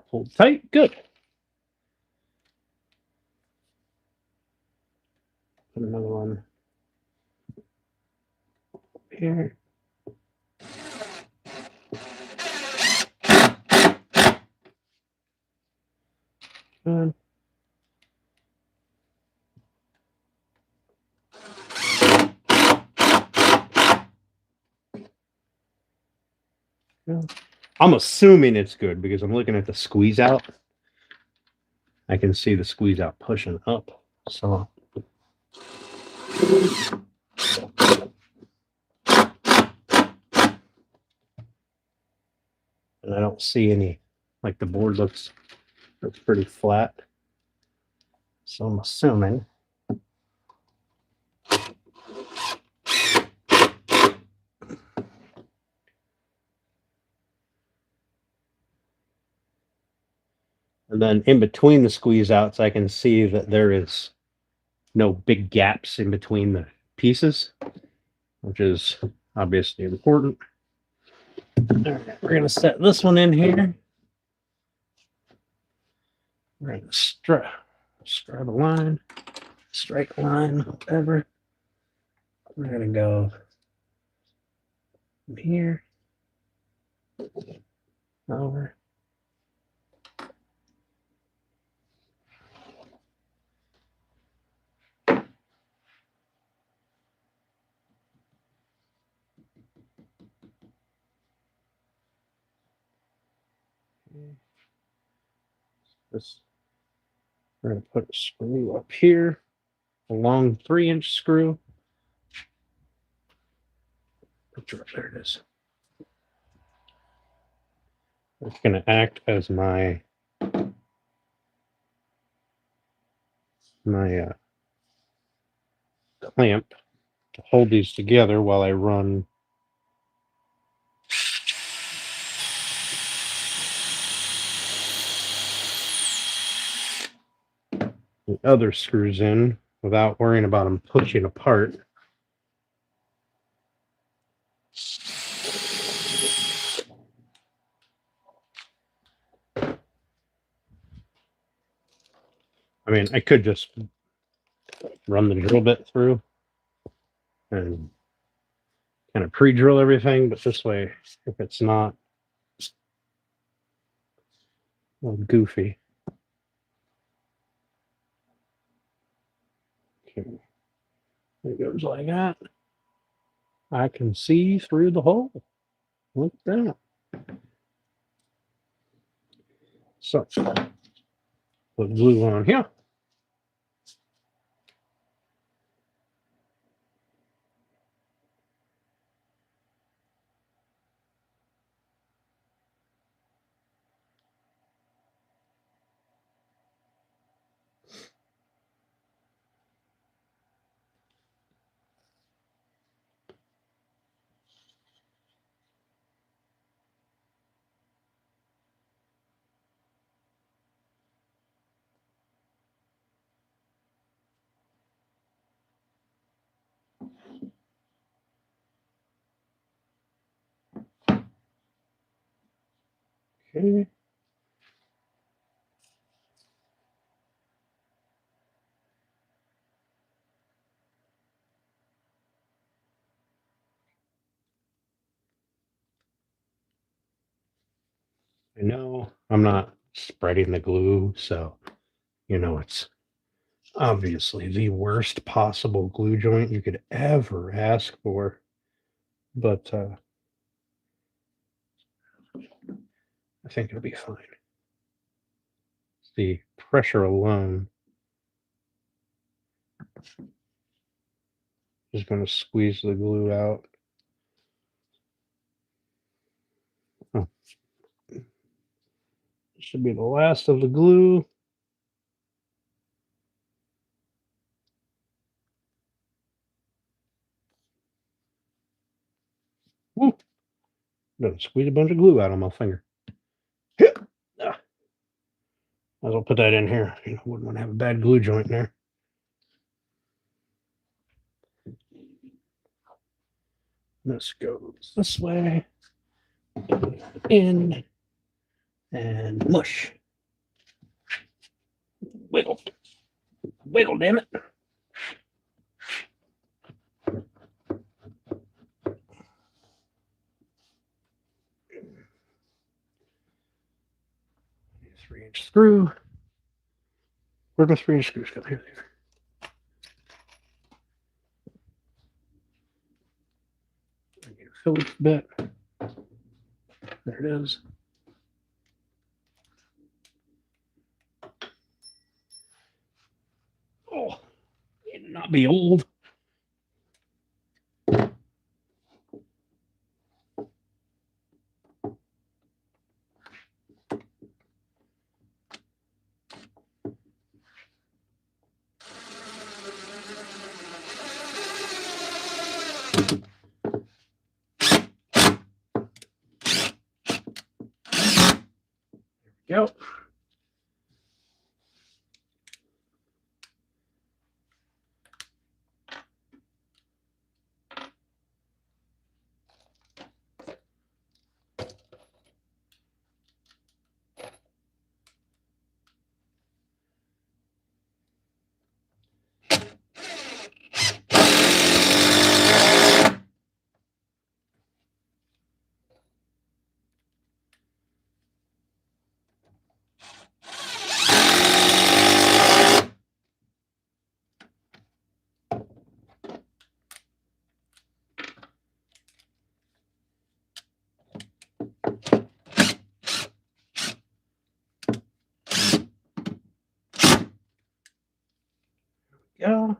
Hold tight. Good. Put another one here. Good. I'm assuming it's good because I'm looking at the squeeze out. I can see the squeeze out pushing up. So and I don't see any, like the board looks pretty flat. So I'm assuming. And then in between the squeeze outs, I can see that there is no big gaps in between the pieces, which is obviously important. All right, we're going to set this one in here. We're going to strike a line, straight line, whatever. We're going to go from here over. This, we're going to put a screw up here, a long 3-inch screw. There it is. It's going to act as my clamp to hold these together while I run the other screws in without worrying about them pushing apart. I mean, I could just run the drill bit through and kind of pre-drill everything, but this way, if it's not goofy. Okay. It goes like that. I can see through the hole. Look at that. So, put glue on here. Okay. I know I'm not spreading the glue, so it's obviously the worst possible glue joint you could ever ask for. But I think it'll be fine. The pressure alone is going to squeeze the glue out. Oh. This should be the last of the glue. Woo. Gonna squeeze a bunch of glue out on my finger. Might as well put that in here. Wouldn't want to have a bad glue joint in there. This goes this way. In and mush. Wiggle. Wiggle, damn it. Three-inch screw. Where'd my 3-inch screws go? Here they are. I get a Phillips bit. There it is. Oh, it not be old. Go. Yeah.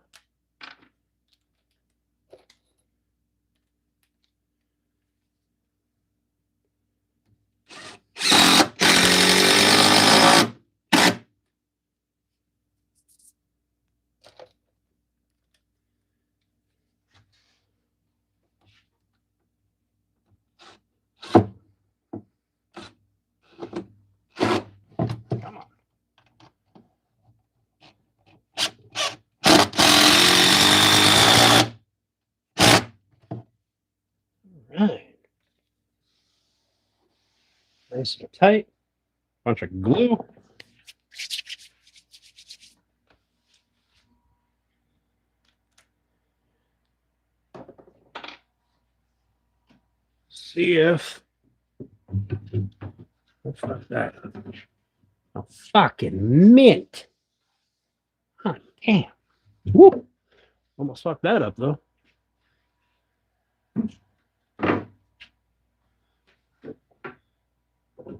Come on. All right. Nice and tight. Bunch of glue. See if. What's that? A fucking mint. Oh, damn. Whoop. Almost fucked that up, though.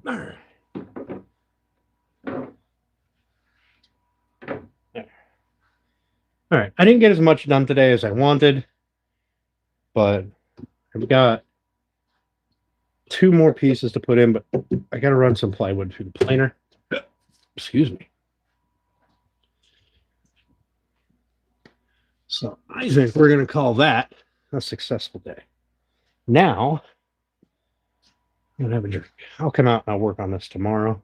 All right. All right. I didn't get as much done today as I wanted, but I've got 2 more pieces to put in, but I got to run some plywood through the planer. Excuse me. So I think we're going to call that a successful day. Now, I'm going to have a drink. I'll come out and I'll work on this tomorrow.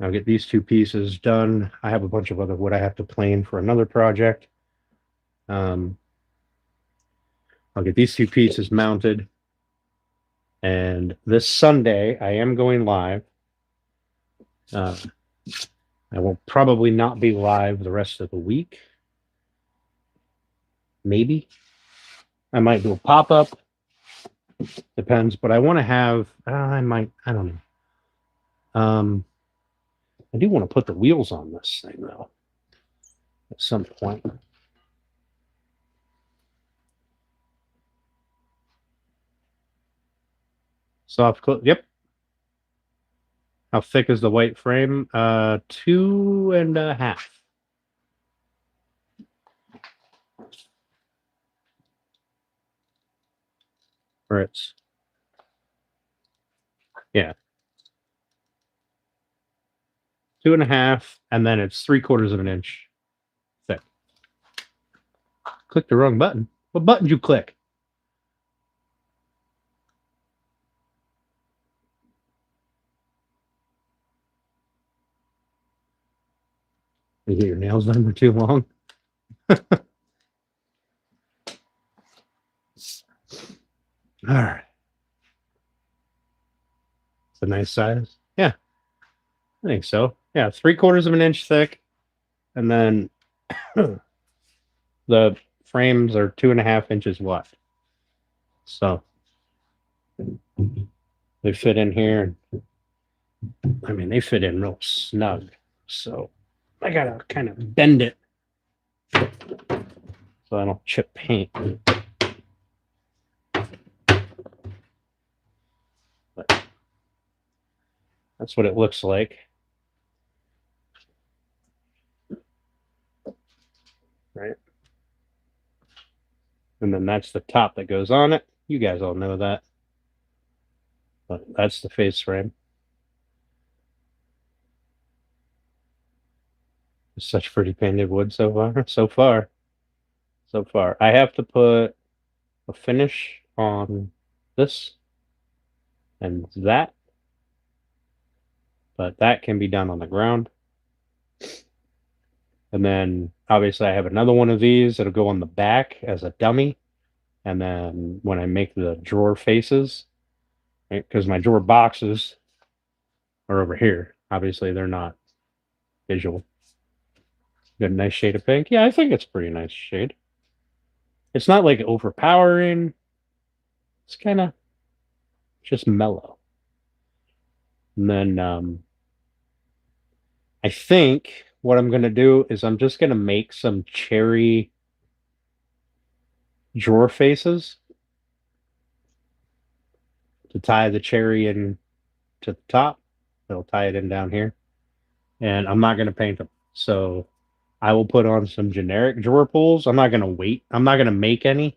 I'll get these 2 pieces done. I have a bunch of other wood I have to plane for another project. I'll get these 2 pieces mounted. And this Sunday, I am going live. I will probably not be live the rest of the week. Maybe. I might do a pop-up. Depends. But I want to have... I don't know. I do want to put the wheels on this thing, though. At some point. Soft close. Yep. How thick is the white frame? 2.5. Or it's... Yeah. 2.5, and then it's 3/4 of an inch thick. Clicked the wrong button. What button did you click? You get your nails done for too long. All right. It's a nice size. Yeah, I think so. Yeah, 3/4 of an inch thick, and then the frames are 2.5 inches wide. So they fit in here. I mean, they fit in real snug. So I gotta kind of bend it so I don't chip paint. But That's what it looks like. Right. And then that's the top that goes on it. You guys all know that. But that's the face frame. Such pretty painted wood so far. So far. I have to put a finish on this and that. But that can be done on the ground. And then obviously I have another one of these that'll go on the back as a dummy. And then when I make the drawer faces, because my drawer boxes are over here. Obviously they're not visual. Got a nice shade of pink. Yeah, I think it's a pretty nice shade. It's not like overpowering. It's kind of just mellow. And then I think what I'm going to do is I'm just going to make some cherry drawer faces to tie the cherry in to the top. It'll tie it in down here. And I'm not going to paint them. So I will put on some generic drawer pulls. I'm not going to wait. I'm not going to make any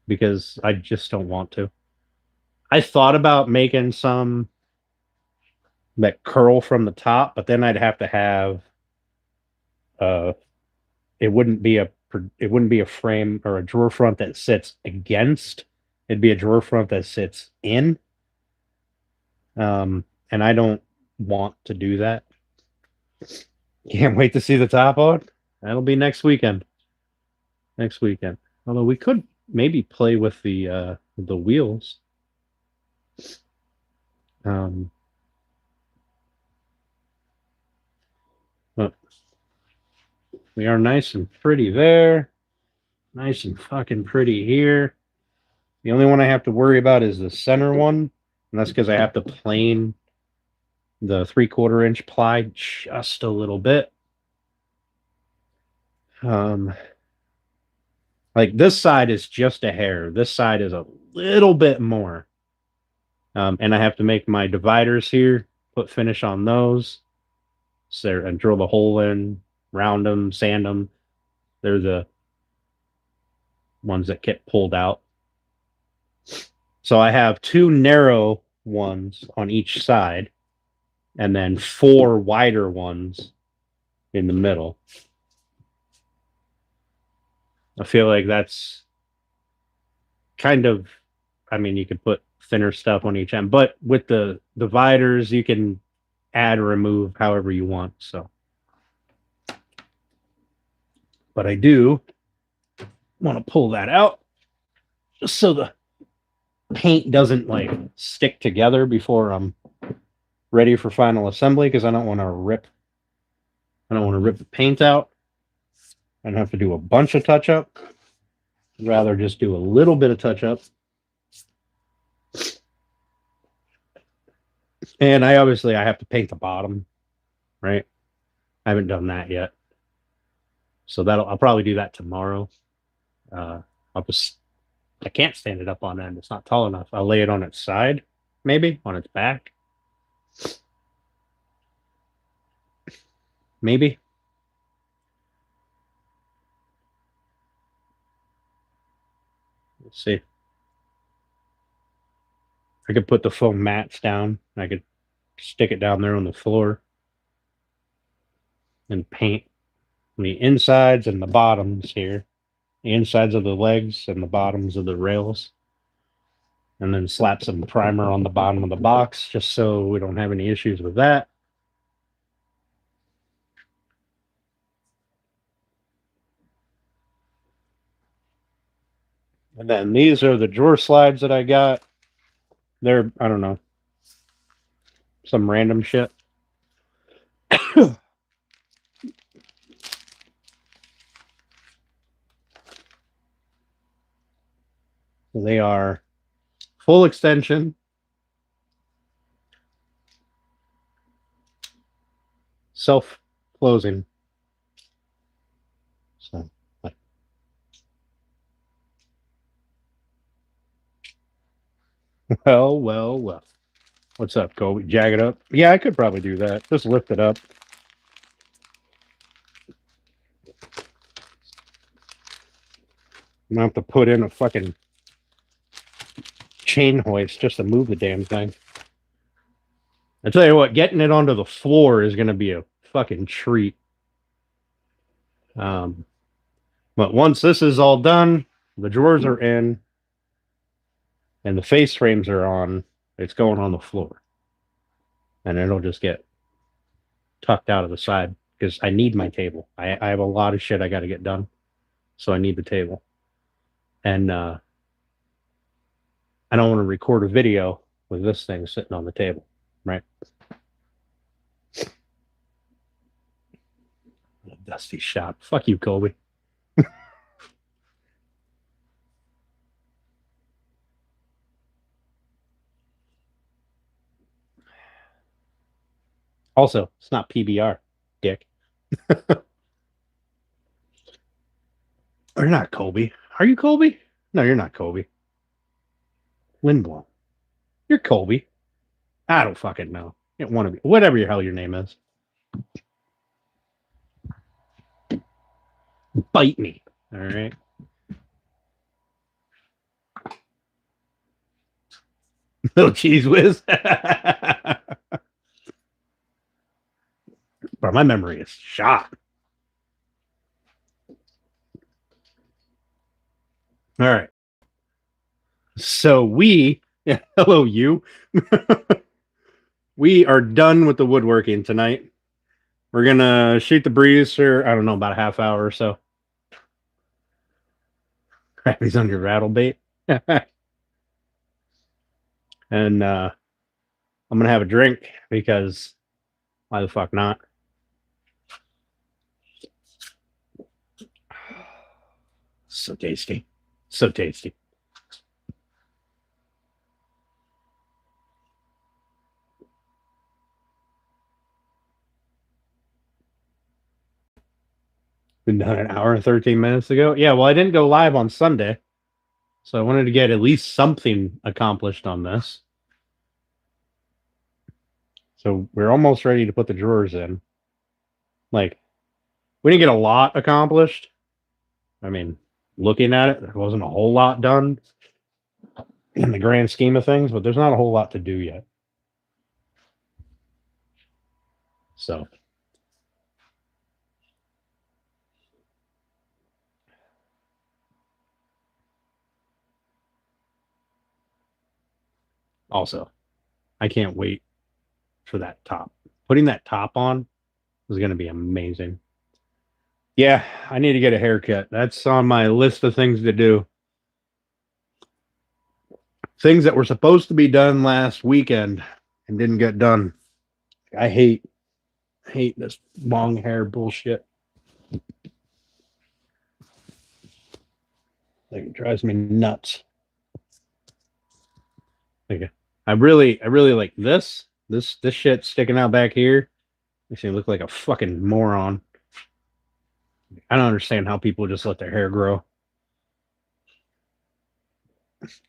because I just don't want to. I thought about making some that curl from the top, but then I'd have to have it wouldn't be a frame or a drawer front that sits against. It'd be a drawer front that sits in. And I don't want to do that. Can't wait to see the top on. That'll be next weekend. Next weekend. Although we could maybe play with the wheels. But we are nice and pretty there. Nice and fucking pretty here. The only one I have to worry about is the center one. And that's because I have to plane the 3/4 inch ply just a little bit. Like this side is just a hair. This side is a little bit more. And I have to make my dividers here, put finish on those. So, and drill the hole in, round them, sand them. They're the ones that get pulled out. So I have 2 narrow ones on each side and then 4 wider ones in the middle. I feel like that's kind of, I mean, you could put thinner stuff on each end, but with the dividers, you can add or remove however you want. So, but I do want to pull that out just so the paint doesn't like stick together before I'm ready for final assembly, because I don't want to rip the paint out and have to do a bunch of touch up. I'd rather just do a little bit of touch up. And I have to paint the bottom, right? I haven't done that yet. So I'll probably do that tomorrow. I can't stand it up on end. It's not tall enough. I'll lay it on its side, maybe on its back. Maybe. Let's see. I could put the foam mats down. I could stick it down there on the floor and paint the insides and the bottoms here. The insides of the legs and the bottoms of the rails. And then slap some primer on the bottom of the box just so we don't have any issues with that. And then these are the drawer slides that I got. They're, I don't know, some random shit. They are full extension, self-closing. So, like, well. What's up, Kobe? Jag it up? Yeah, I could probably do that. Just lift it up. I'm gonna have to put in a fucking chain hoist just to move the damn thing. I tell you what, getting it onto the floor is gonna be a fucking treat. But once this is all done, the drawers are in, and the face frames are on, it's going on the floor. And it'll just get tucked out of the side because I need my table. I have a lot of shit I got to get done. So I need the table. And I don't want to record a video with this thing sitting on the table, right? Dusty shop. Fuck you, Colby. Also, it's not PBR, dick. Or not Colby. Are you Colby? No, you're not Colby. Lindblom. You're Colby. I don't fucking know. You don't want to be. Whatever your hell your name is. Bite me. All right. Little cheese whiz. But my memory is shot. All right. So hello you. We are done with the woodworking tonight. We're gonna shoot the breeze for, I don't know, about a half hour or so. Crappies on your rattle bait. And I'm gonna have a drink because why the fuck not? So tasty. So tasty. Been done an hour and 13 minutes ago. Yeah, well, I didn't go live on Sunday. So I wanted to get at least something accomplished on this. So we're almost ready to put the drawers in. Like, we didn't get a lot accomplished. I mean, looking at it, there wasn't a whole lot done in the grand scheme of things, but there's not a whole lot to do yet. So also, I can't wait for that top. Putting that top on is going to be amazing. Yeah, I need to get a haircut. That's on my list of things to do. Things that were supposed to be done last weekend and didn't get done. I hate this long hair bullshit. Like, it drives me nuts. Okay. I really like this shit sticking out back here. Makes me look like a fucking moron. I don't understand how people just let their hair grow.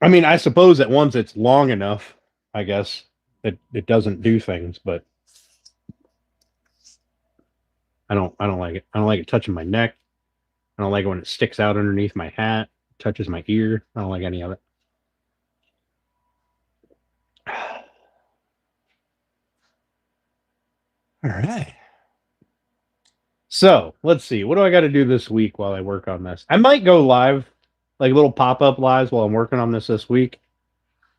I mean, I suppose that once it's long enough, I guess it doesn't do things, but I don't like it. I don't like it touching my neck. I don't like it when it sticks out underneath my hat, touches my ear. I don't like any of it. All right. So let's see. What do I got to do this week while I work on this? I might go live, like little pop-up lives while I'm working on this week.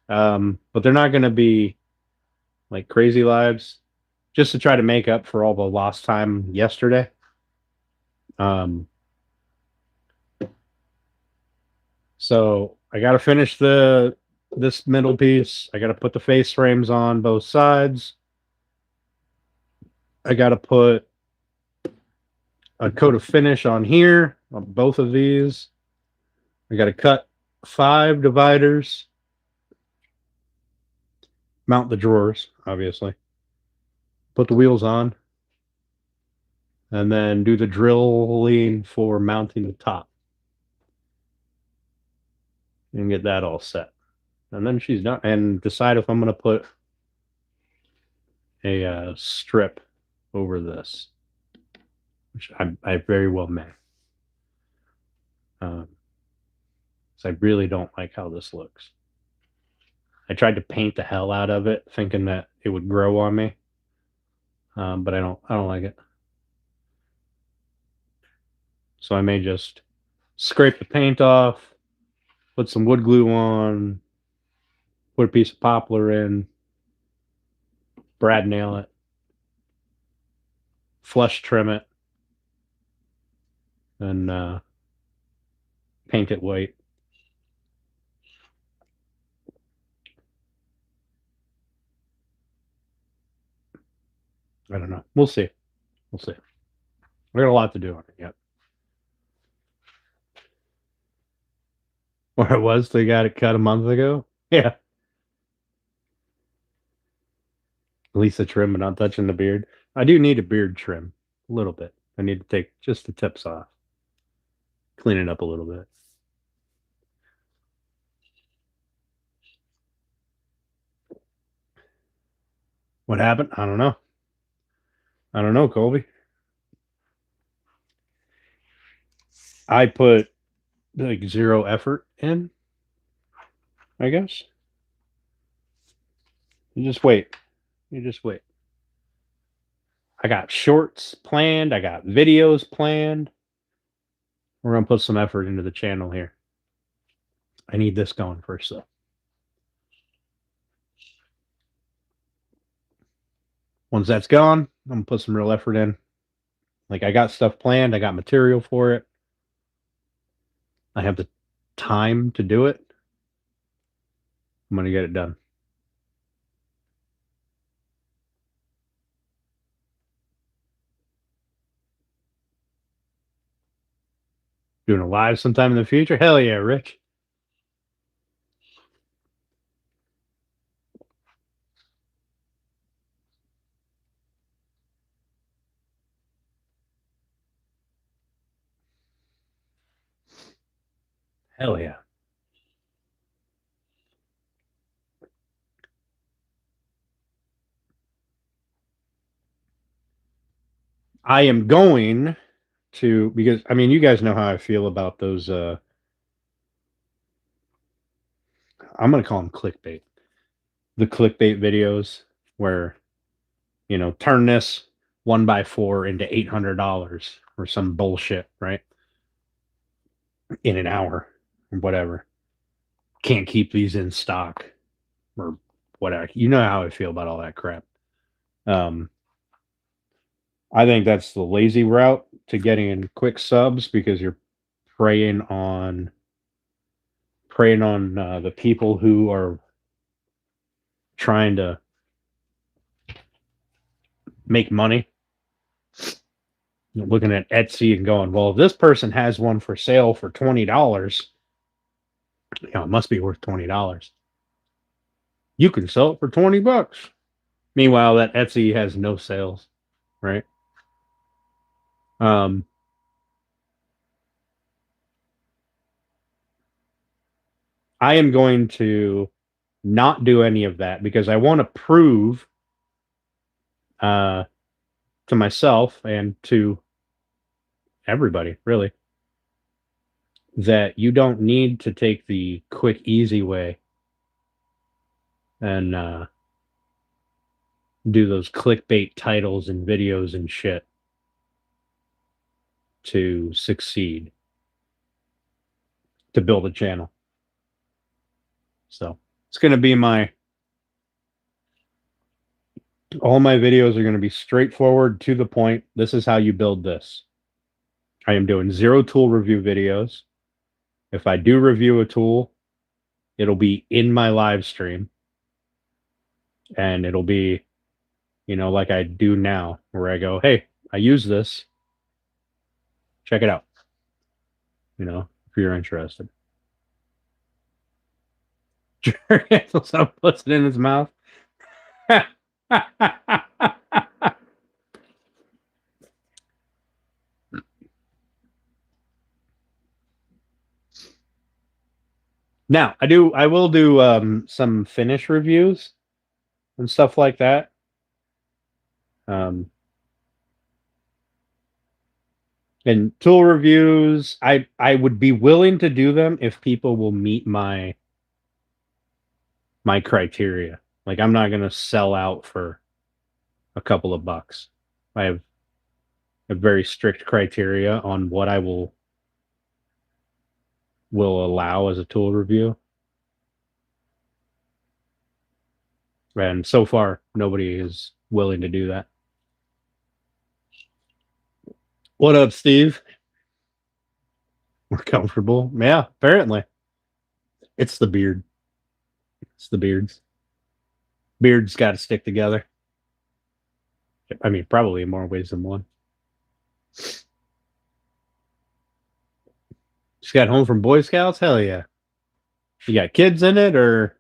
But they're not going to be like crazy lives, just to try to make up for all the lost time yesterday. So I got to finish this middle piece. I got to put the face frames on both sides. I got to put a coat of finish on here on both of these. I got to cut 5 dividers. Mount the drawers, obviously. Put the wheels on. And then do the drilling for mounting the top. And get that all set. And then she's done. And decide if I'm going to put a strip over this, which I very well may. So I really don't like how this looks. I tried to paint the hell out of it, thinking that it would grow on me, but I don't like it. So I may just scrape the paint off, put some wood glue on, put a piece of poplar in, brad nail it, flush trim it, and paint it white. I don't know. We'll see. We'll see. We got a lot to do on it yet. Where it was, they got it cut a month ago. Yeah. Lisa trim, but not touching the beard. I do need a beard trim. A little bit. I need to take just the tips off. Clean it up a little bit. What happened? I don't know. I don't know, Colby. I put like zero effort in, I guess. You just wait. You just wait. I got shorts planned. I got videos planned. We're going to put some effort into the channel here. I need this going first, though. Once that's gone, I'm going to put some real effort in. Like, I got stuff planned. I got material for it. I have the time to do it. I'm going to get it done. Doing a live sometime in the future? Hell yeah, Rich. Hell yeah. I am going to, because, I mean, you guys know how I feel about those, I'm going to call them clickbait. The clickbait videos where, you know, turn this 1x4 into $800 or some bullshit, right? In an hour or whatever. Can't keep these in stock or whatever. You know how I feel about all that crap. I think that's the lazy route to getting in quick subs because you're preying on the people who are trying to make money. Looking at Etsy and going, well, if this person has one for sale for $20, you know, it must be worth $20. You can sell it for $20. Meanwhile, that Etsy has no sales, right? I am going to not do any of that because I want to prove to myself and to everybody, really, that you don't need to take the quick, easy way and do those clickbait titles and videos and shit to succeed, to build a channel. So it's going to be all my videos are going to be straightforward, to the point. This is how you build this. I am doing 0 tool review videos. If I do review a tool, it'll be in my live stream. And it'll be, you know, like I do now, where I go, hey, I use this. Check it out. You know, if you're interested. Someone puts it in his mouth. Now, I will do some finish reviews and stuff like that. And tool reviews, I would be willing to do them if people will meet my criteria. Like, I'm not going to sell out for a couple of bucks. I have a very strict criteria on what I will allow as a tool review. And so far, nobody is willing to do that. What up, Steve? We're comfortable. Yeah, apparently. It's the beard. It's the beards. Beards got to stick together. I mean, probably in more ways than one. Just got home from Boy Scouts? Hell yeah. You got kids in it, or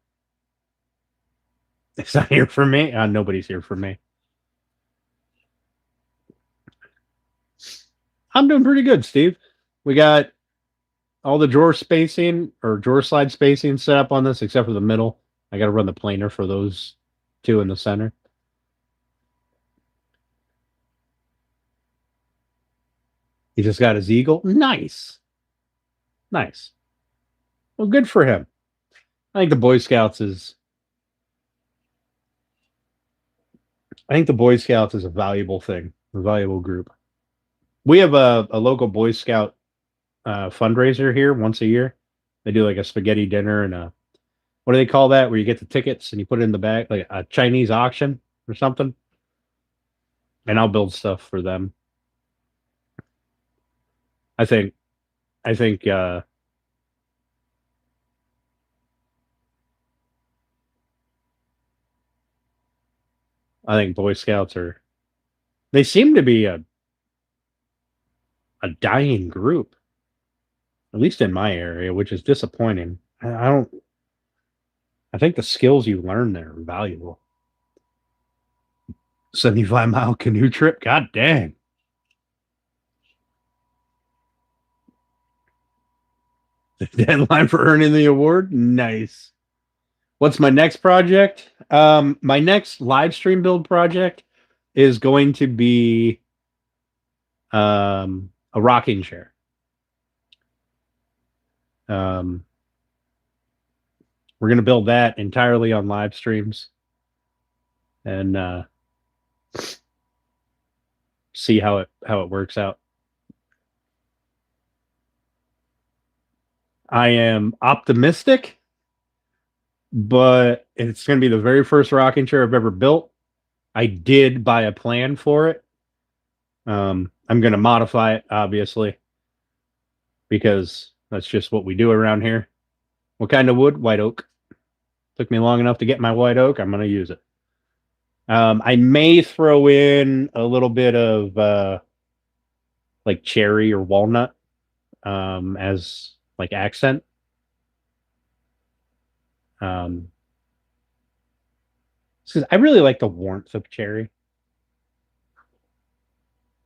it's not here for me? Nobody's here for me. I'm doing pretty good, Steve. We got all the drawer spacing or drawer slide spacing set up on this, except for the middle. I got to run the planer for those two in the center. He just got his eagle. Nice. Nice. Well, good for him. I think the Boy Scouts is a valuable thing, a valuable group. We have a local Boy Scout fundraiser here once a year. They do like a spaghetti dinner and what do they call that? Where you get the tickets and you put it in the bag, like a Chinese auction or something. And I'll build stuff for them. I think Boy Scouts they seem to be a dying group, at least in my area, which is disappointing. I think the skills you learn there are valuable. 75-mile canoe trip? God dang. The deadline for earning the award? Nice. What's my next project? My next live stream build project is going to be a rocking chair. We're going to build that entirely on live streams and see how it works out. I am optimistic, but it's going to be the very first rocking chair I've ever built. I did buy a plan for it. I'm going to modify it, obviously, because that's just what we do around here. What kind of wood? White oak. Took me long enough to get my white oak. I'm going to use it. I may throw in a little bit of like cherry or walnut as like accent. Because I really like the warmth of cherry.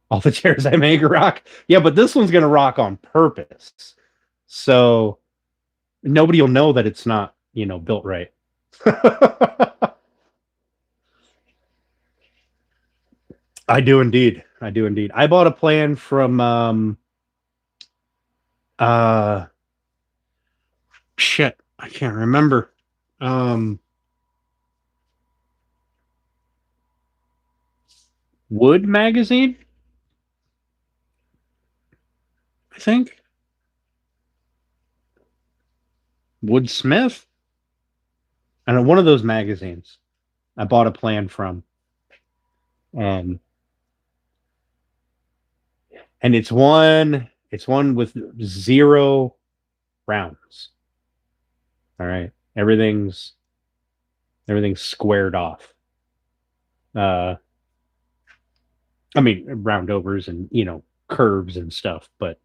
All the chairs I make rock. Yeah, but this one's going to rock on purpose. So nobody will know that it's not, built right. I do indeed. I bought a plan from shit, I can't remember. Wood Magazine, I think. Woodsmith? I don't know, one of those magazines I bought a plan from. And it's one with 0 rounds. All right. Everything's squared off. I mean, roundovers and, curves and stuff, but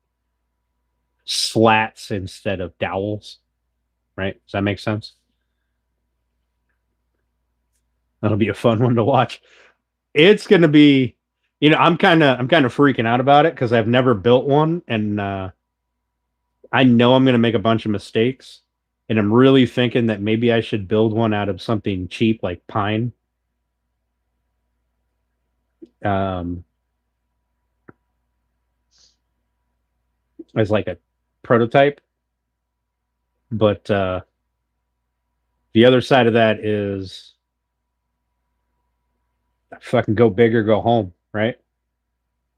slats instead of dowels. Right? Does that make sense? That'll be a fun one to watch. It's going to be, I'm kind of freaking out about it because I've never built one, and I know I'm going to make a bunch of mistakes, and I'm really thinking that maybe I should build one out of something cheap like pine. as like a prototype. But the other side of that is fucking go big or go home, right?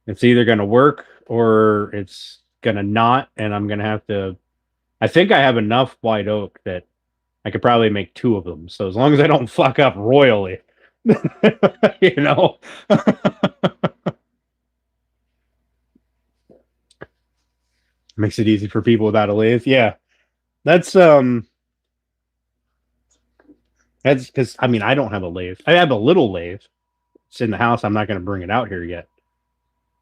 It's either going to work or it's going to not, and I'm going to have to. I think I have enough white oak that I could probably make two of them. So as long as I don't fuck up royally, you know, makes it easy for people without a lathe. Yeah, that's that's because I mean I don't have a lathe. I have a little lathe. It's in the house. I'm not going to bring it out here yet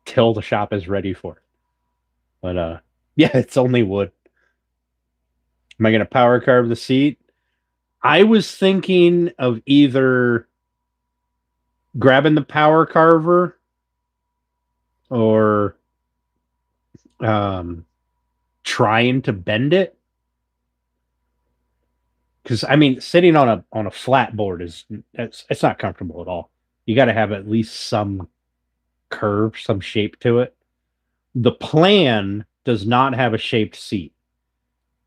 till the shop is ready for it. But yeah, it's only wood. Am I going to power carve the seat? I was thinking of either grabbing the power carver or trying to bend it. Because I mean, sitting on a flat board is it's not comfortable at all. You got to have at least some curve, some shape to it. The plan does not have a shaped seat.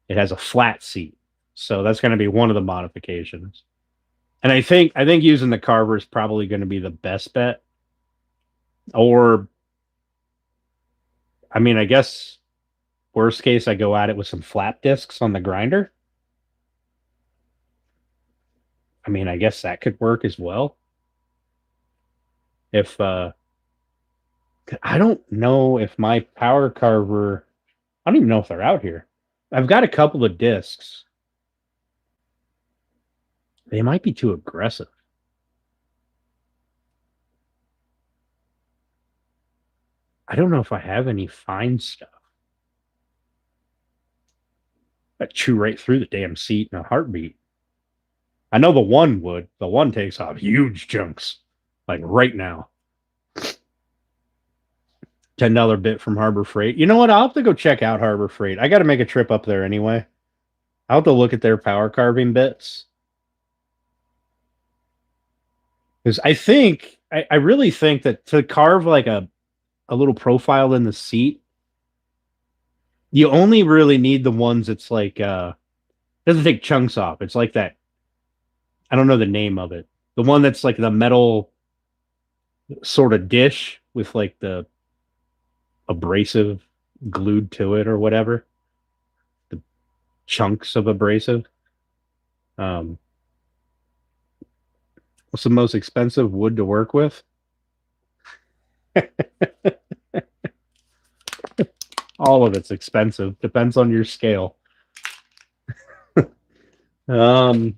It has a flat seat. So that's going to be one of the modifications. And I think using the carver is probably going to be the best bet. Or I mean, I guess worst case I go at it with some flat discs on the grinder. I mean, I guess that could work as well. If I don't know if my power carver, I don't even know if they're out here. I've got a couple of discs. They might be too aggressive. I don't know if I have any fine stuff. I chew right through the damn seat in a heartbeat. I know the one would. The one takes off huge chunks, like right now. $10 bit from Harbor Freight. You know what? I'll have to go check out Harbor Freight. I got to make a trip up there anyway. I'll have to look at their power carving bits. Because I really think that to carve like a little profile in the seat, you only really need the ones that's like doesn't take chunks off. It's like that. I don't know the name of it. The one that's like the metal sort of dish with like the abrasive glued to it or whatever. The chunks of abrasive. Um, what's the most expensive wood to work with? All of it's expensive. Depends on your scale. Um,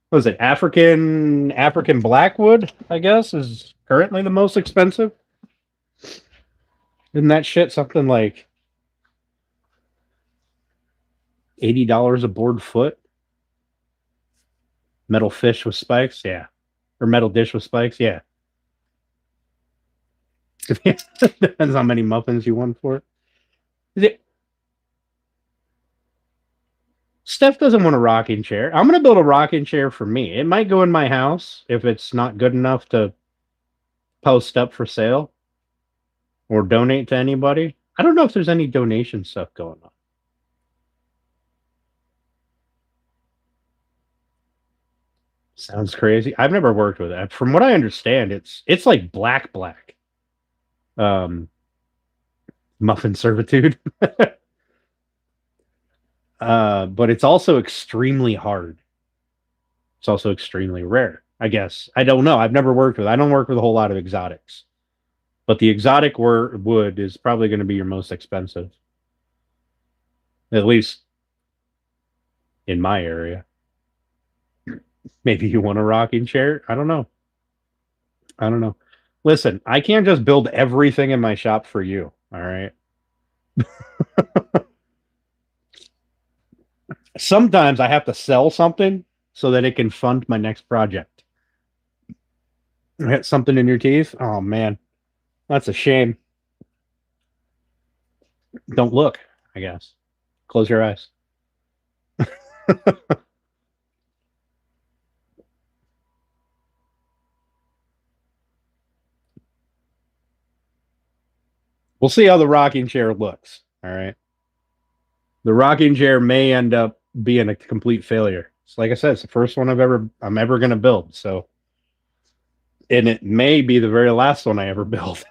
what is it? African blackwood, I guess, is currently the most expensive. Isn't that shit something like $80 a board foot? Metal fish with spikes, yeah. Or metal dish with spikes, yeah. Depends how many muffins you want for it. Steph doesn't want a rocking chair. I'm going to build a rocking chair for me. It might go in my house if it's not good enough to post up for sale or donate to anybody. I don't know if there's any donation stuff going on. Sounds crazy. I've never worked with it. From what I understand, it's like black. Um, muffin servitude. But it's also extremely hard. It's also extremely rare, I guess. I don't know. I've never worked with. I don't work with a whole lot of exotics, but the exotic wood is probably going to be your most expensive, at least in my area. Maybe you want a rocking chair. I don't know. I don't know. Listen, I can't just build everything in my shop for you. All right. Sometimes I have to sell something so that it can fund my next project. Hit something in your teeth? Oh man, that's a shame. Don't look, I guess. Close your eyes. We'll see how the rocking chair looks. All right. The rocking chair may end up being a complete failure. So like I said, it's the first one I'm ever going to build. So, and it may be the very last one I ever build.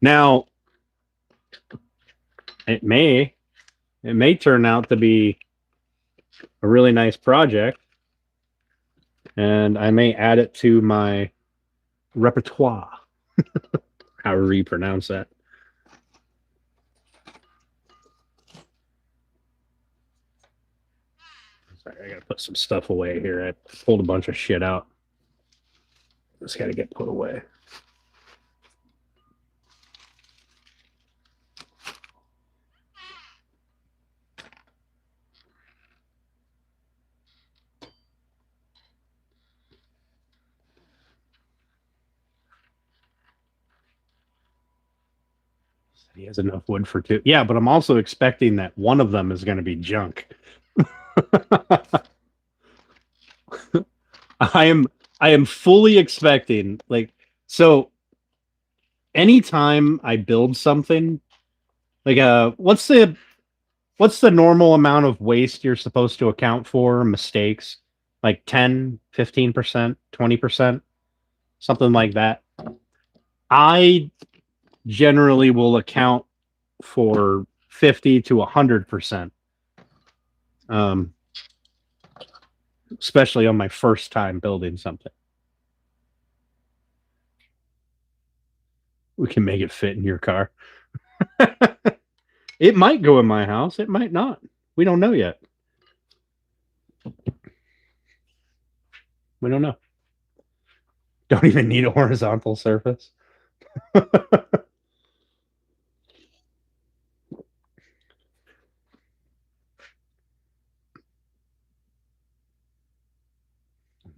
Now, it may turn out to be a really nice project, and I may add it to my repertoire. However you pronounce that. Sorry, I gotta put some stuff away here. I pulled a bunch of shit out. Just gotta get put away. He has enough wood for two. Yeah, but I'm also expecting that one of them is going to be junk. I am fully expecting, like, so anytime I build something, like what's the normal amount of waste you're supposed to account for mistakes? Like 10, 15%, 20%, something like that. I generally will account for 50 to 100%. Especially on my first time building something. We can make it fit in your car. It might go in my house. It might not. We don't know yet. We don't know. Don't even need a horizontal surface.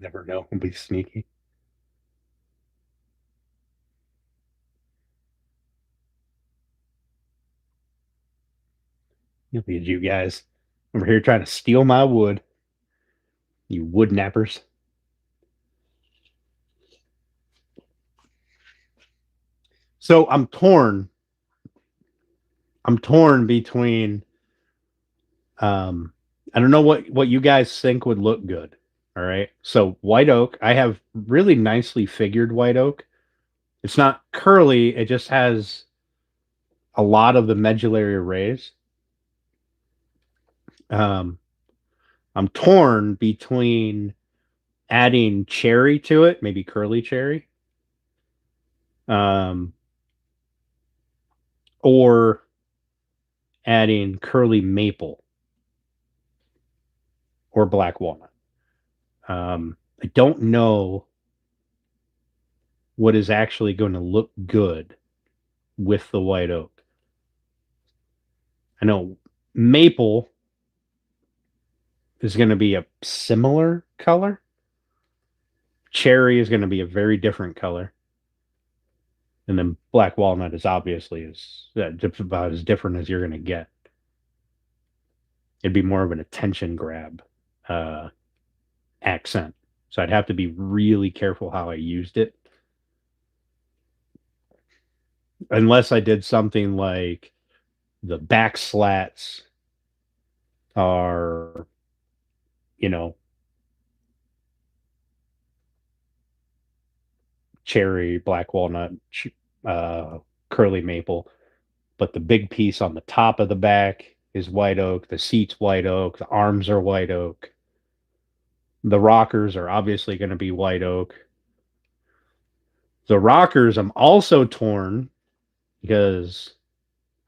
Never know. We'll be sneaky. Look at you guys over here trying to steal my wood. You wood nappers. So I'm torn. I'm torn between I don't know what you guys think would look good. All right. So white oak, I have really nicely figured white oak. It's not curly, it just has a lot of the medullary rays. I'm torn between adding cherry to it, maybe curly cherry, or adding curly maple or black walnut. I don't know what is actually going to look good with the white oak. I know maple is going to be a similar color. Cherry is going to be a very different color. And then black walnut is obviously about as different as you're going to get. It'd be more of an attention grab accent. So I'd have to be really careful how I used it. Unless I did something like the back slats are, cherry, black walnut, curly maple, but the big piece on the top of the back is white oak. The seat's white oak. The arms are white oak. The rockers are obviously going to be white oak. The rockers, I'm also torn because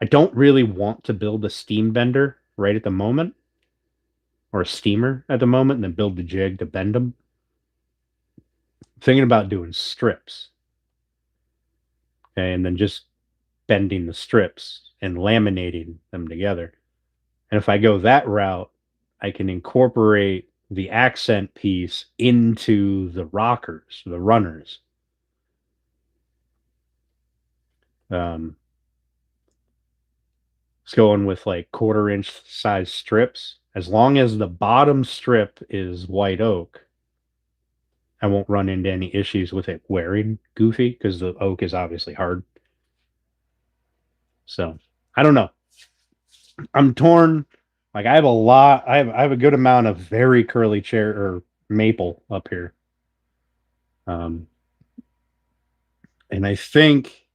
I don't really want to build a steam bender right at the moment, or a steamer at the moment, and then build the jig to bend them. I'm thinking about doing strips. Okay, and then just bending the strips and laminating them together. And if I go that route, I can incorporate the accent piece into the rockers, the runners. It's going with like 1/4 inch size strips. As long as the bottom strip is white oak, I won't run into any issues with it wearing goofy because the oak is obviously hard. So I don't know. I'm torn. Like I have a lot. I have a good amount of very curly chair or maple up here. And I think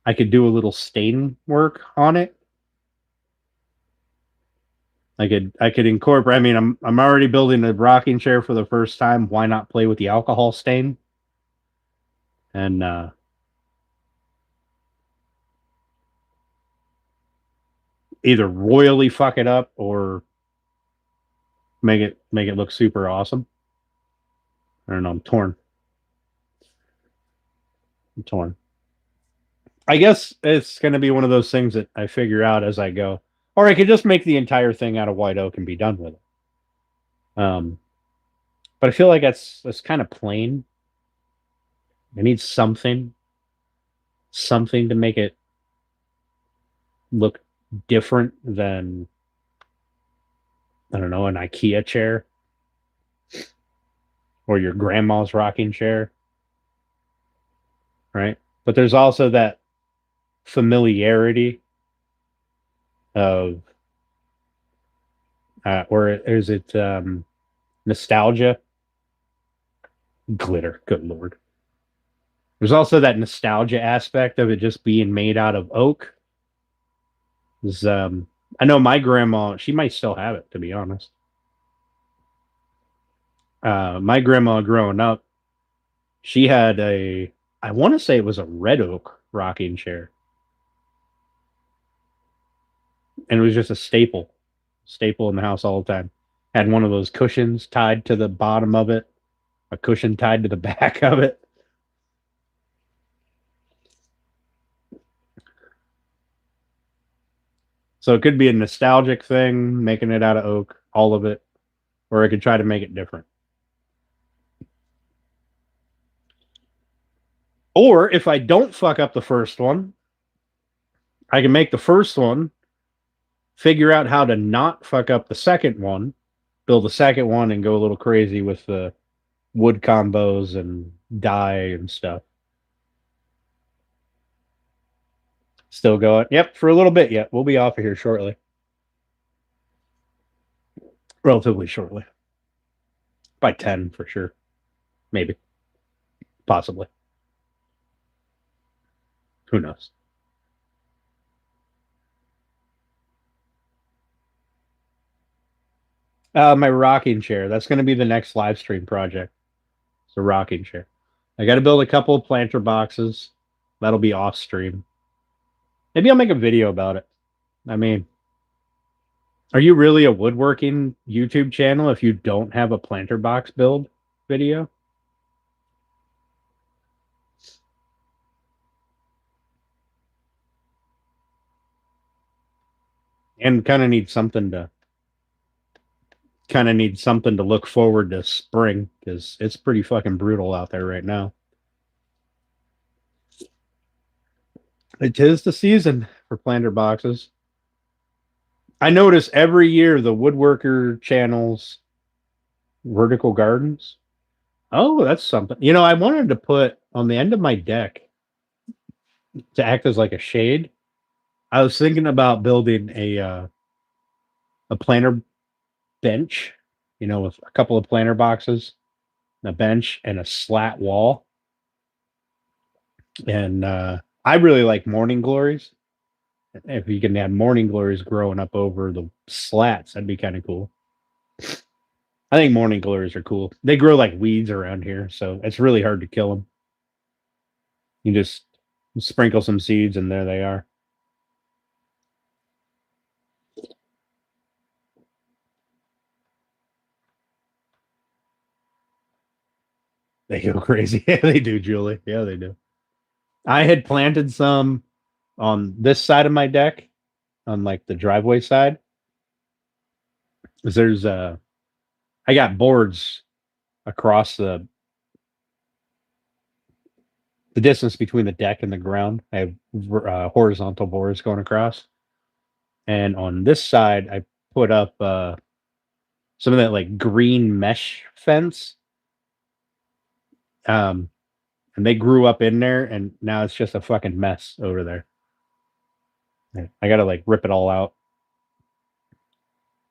I could do a little stain work on it. I could incorporate. I mean, I'm already building a rocking chair for the first time. Why not play with the alcohol stain? And either royally fuck it up or make it look super awesome. I don't know. I'm torn. I guess it's going to be one of those things that I figure out as I go, or I could just make the entire thing out of white oak and be done with it. But I feel like that's kind of plain. I need something to make it look different than, I don't know, an IKEA chair or your grandma's rocking chair, right? But there's also that familiarity of, or is it nostalgia? Glitter, good lord. There's also that nostalgia aspect of it just being made out of oak. I know my grandma, she might still have it, to be honest. My grandma growing up, she had I want to say it was a red oak rocking chair. And it was just a staple in the house all the time. Had one of those cushions tied to the bottom of it, a cushion tied to the back of it. So it could be a nostalgic thing, making it out of oak, all of it, or I could try to make it different. Or if I don't fuck up the first one, I can make the first one, figure out how to not fuck up the second one, build the second one, and go a little crazy with the wood combos and dye and stuff. Still going. Yep, for a little bit yet. We'll be off of here shortly. Relatively shortly. By 10 for sure. Maybe. Possibly. Who knows? My rocking chair. That's going to be the next live stream project. It's a rocking chair. I got to build a couple of planter boxes. That'll be off stream. Maybe I'll make a video about it. I mean, are you really a woodworking YouTube channel if you don't have a planter box build video? And kind of need something to look forward to spring because it's pretty fucking brutal out there right now. It is the season for planter boxes. I notice every year the woodworker channels vertical gardens. Oh, that's something. You know, I wanted to put on the end of my deck to act as like a shade. I was thinking about building a planter bench, you know, with a couple of planter boxes, a bench, and a slat wall. And I really like morning glories. If you can have morning glories growing up over the slats, that'd be kind of cool. I think morning glories are cool. They grow like weeds around here, so it's really hard to kill them. You just sprinkle some seeds, and there they are. They go crazy. Yeah, they do, Julie. Yeah, they do. I had planted some on this side of my deck, on like the driveway side. There's I got boards across the distance between the deck and the ground. I have horizontal boards going across. And on this side, I put up some of that like green mesh fence And they grew up in there, and now it's just a fucking mess over there. I gotta like rip it all out.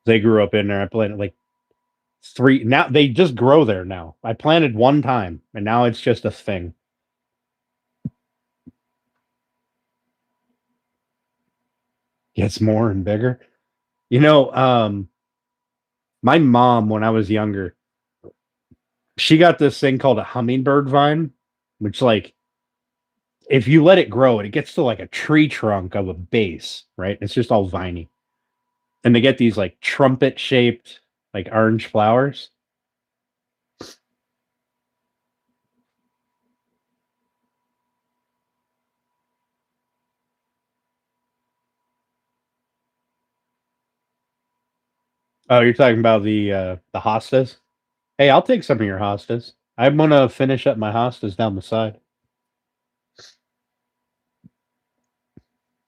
They grew up in there. I planted like 3. Now they just grow there now. I planted one time, and now it's just a thing. Gets more and bigger. You know, my mom, when I was younger, she got this thing called a hummingbird vine, which like if you let it grow, it gets to like a tree trunk of a base, right? It's just all viney. And they get these like trumpet shaped like orange flowers. Oh, you're talking about the hostas? Hey, I'll take some of your hostas. I'm gonna finish up my hostas down the side.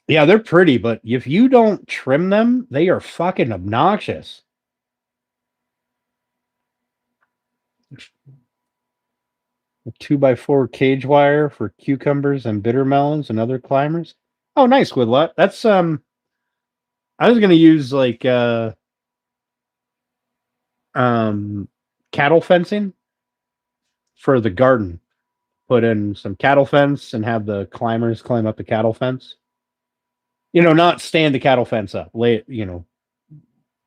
Yeah, they're pretty, but if you don't trim them, they are fucking obnoxious. A 2x4 cage wire for cucumbers and bitter melons and other climbers. Oh, nice, Woodlot. That's I was gonna use like cattle fencing for the garden. Put in some cattle fence and have the climbers climb up the cattle fence. You know, not stand the cattle fence up. Lay it, you know,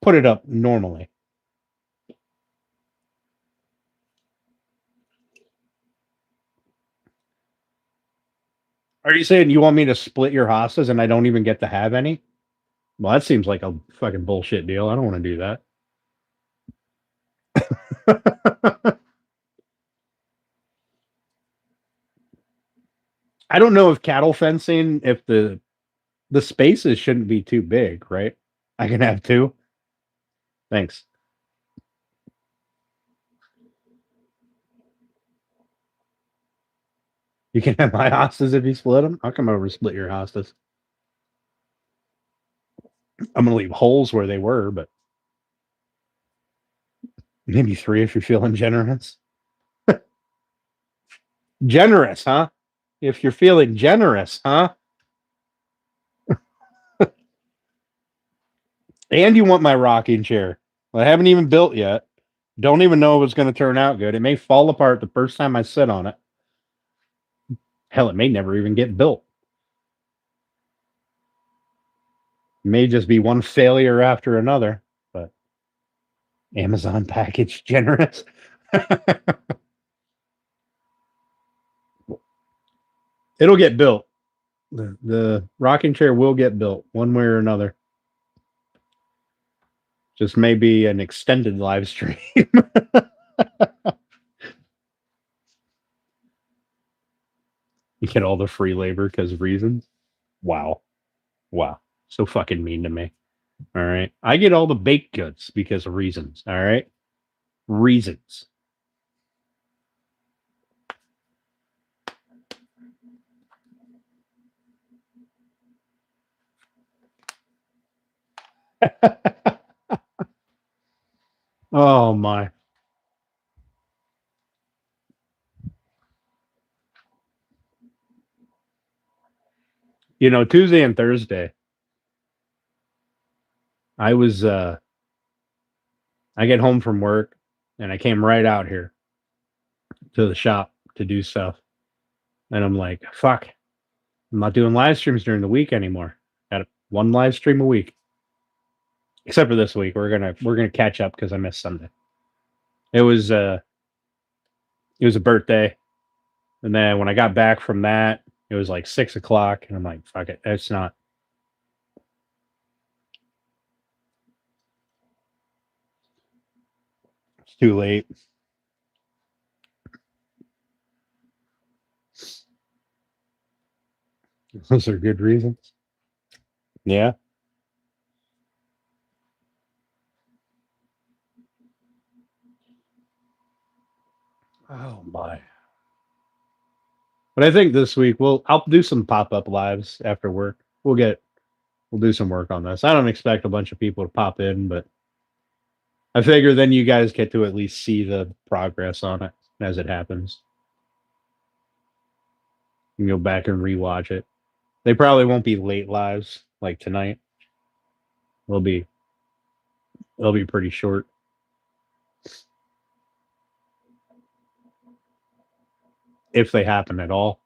put it up normally. Are you saying you want me to split your hostas and I don't even get to have any? Well, that seems like a fucking bullshit deal. I don't want to do that. I don't know if cattle fencing, if the spaces shouldn't be too big, right? I can have 2. Thanks. You can have my hostas if you split them. I'll come over and split your hostas. I'm gonna leave holes where they were, but maybe 3 if you're feeling generous. Generous, huh? If you're feeling generous, huh? And you want my rocking chair. Well, I haven't even built yet. Don't even know if it's going to turn out good. It may fall apart the first time I sit on it. Hell, it may never even get built. It may just be one failure after another, but Amazon package generous. It'll get built. The rocking chair will get built one way or another. Just maybe an extended live stream. You get all the free labor because of reasons. Wow. Wow. So fucking mean to me. All right. I get all the baked goods because of reasons. All right. Reasons. Oh my. You know, Tuesday and Thursday, I was I get home from work and I came right out here to the shop to do stuff. And I'm like, fuck, I'm not doing live streams during the week anymore. Got one live stream a week. Except for this week. We're gonna catch up because I missed Sunday. It was a birthday. And then when I got back from that, it was like 6:00, and I'm like, fuck it, it's not. It's too late. Those are good reasons. Yeah. Oh my. But I think this week I'll do some pop-up lives after work. We'll do some work on this. I don't expect a bunch of people to pop in, but I figure then you guys get to at least see the progress on it as it happens. You can go back and rewatch it. They probably won't be late lives like tonight. They'll be pretty short. If they happen at all.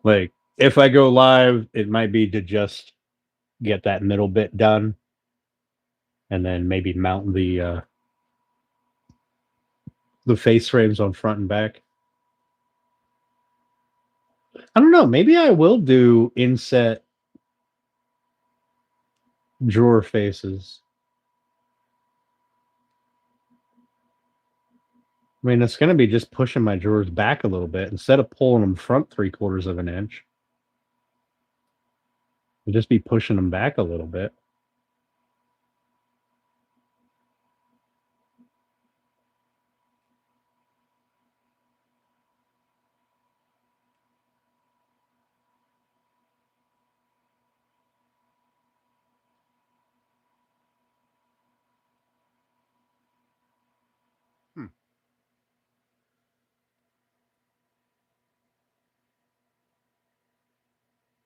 Like if I go live, it might be to just get that middle bit done and then maybe mount the face frames on front and back. I don't know. Maybe I will do inset drawer faces. I mean, it's going to be just pushing my drawers back a little bit instead of pulling them front 3/4 of an inch. I'll just be pushing them back a little bit.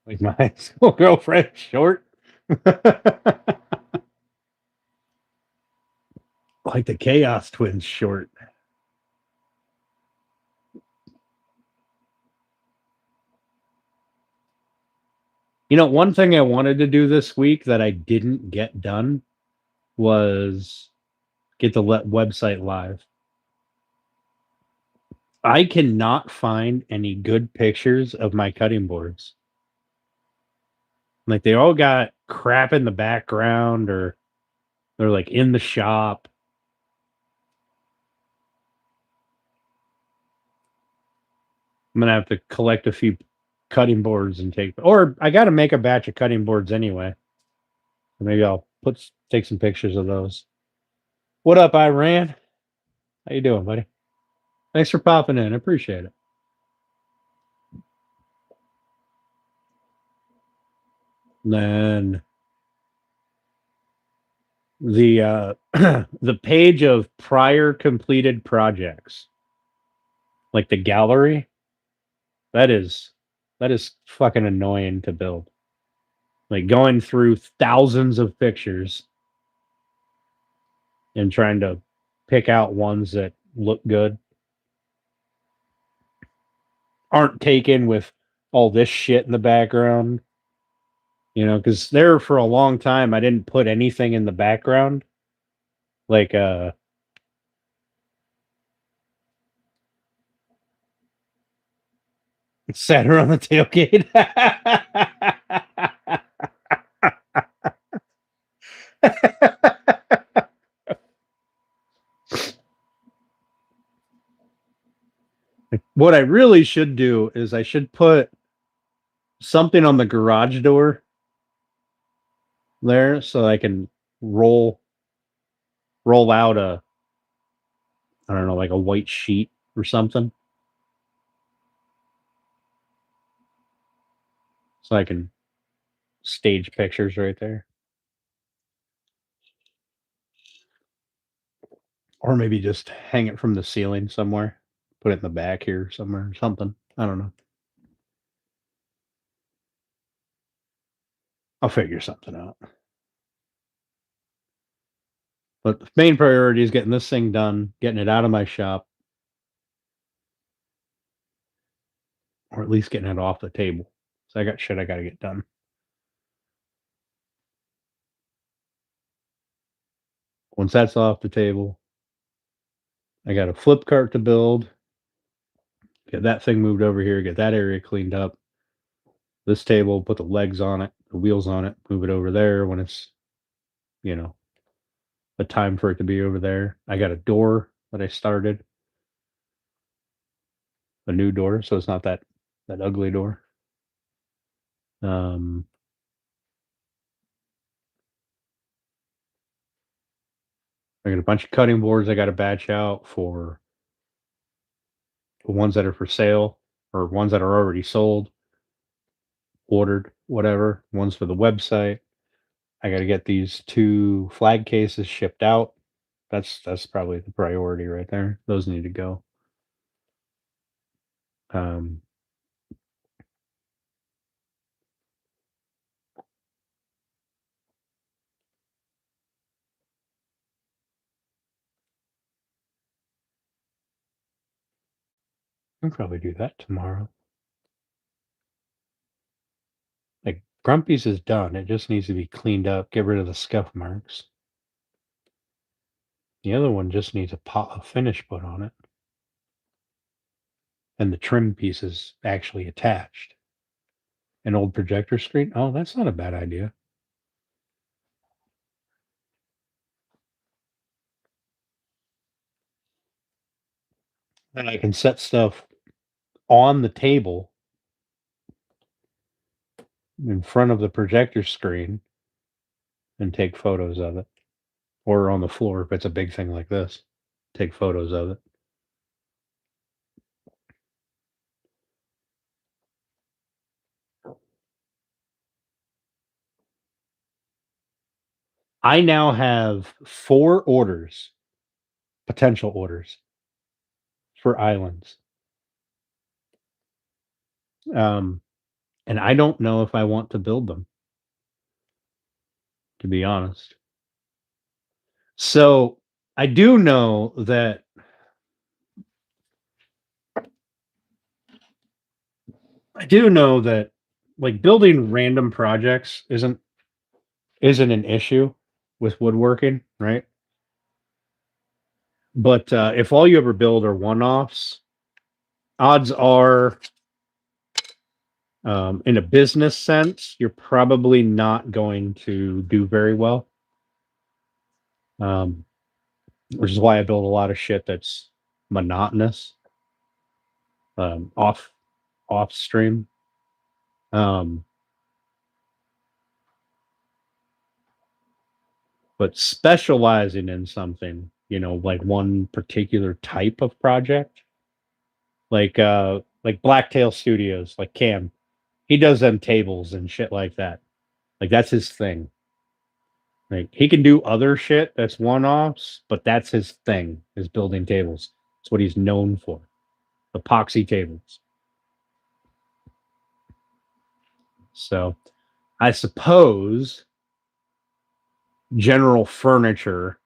Like my high school girlfriend short. Like the Chaos Twins short. You know, one thing I wanted to do this week that I didn't get done was get the website live. I cannot find any good pictures of my cutting boards. Like they all got crap in the background or they're like in the shop. I'm gonna have to collect a few cutting boards and or I gotta make a batch of cutting boards anyway. Maybe I'll take some pictures of those. What up, Iran? How you doing, buddy? Thanks for popping in. I appreciate it. And then the the page of prior completed projects, like the gallery, that is fucking annoying to build. Like going through thousands of pictures and trying to pick out ones that look good, aren't taken with all this shit in the background. You know, because there for a long time I didn't put anything in the background. Like sat her on the tailgate. What I really should do is I should put something on the garage door there so I can roll out I don't know, like a white sheet or something. So I can stage pictures right there. Or maybe just hang it from the ceiling somewhere. Put it in the back here somewhere or something. I don't know. I'll figure something out. But the main priority is getting this thing done, getting it out of my shop, or at least getting it off the table. So I got shit I got to get done. Once that's off the table, I got a flip cart to build, get that thing moved over here, get that area cleaned up. This table, put the legs on it, the wheels on it, move it over there when it's, you know, a time for it to be over there. I got a door that I started, a new door, so it's not that ugly door. I got a bunch of cutting boards I got to batch out for the ones that are for sale or ones that are already sold, ordered, whatever. Ones for the website. I got to get these 2 flag cases shipped out That's probably the priority right there. Those need to go. Um, I'll probably do that tomorrow. Like Grumpy's is done. It just needs to be cleaned up. Get rid of the scuff marks. The other one just needs a finish put on it, and the trim piece is actually attached. An old projector screen. Oh, that's not a bad idea. And I can set stuff on the table in front of the projector screen and take photos of it. Or on the floor if it's a big thing like this. Take photos of it. I now have 4 orders, potential orders for islands. And I don't know if I want to build them, to be honest. So I do know that like building random projects isn't an issue with woodworking, right? But if all you ever build are one-offs, odds are, in a business sense, you're probably not going to do very well. Which is why I build a lot of shit that's monotonous, off stream. But specializing in something, like one particular type of project, like Blacktail Studios, like Cam, he does them tables and shit like that. Like that's his thing. Like he can do other shit that's one-offs, but that's his thing, is building tables. It's what he's known for. Epoxy tables. So I suppose general furniture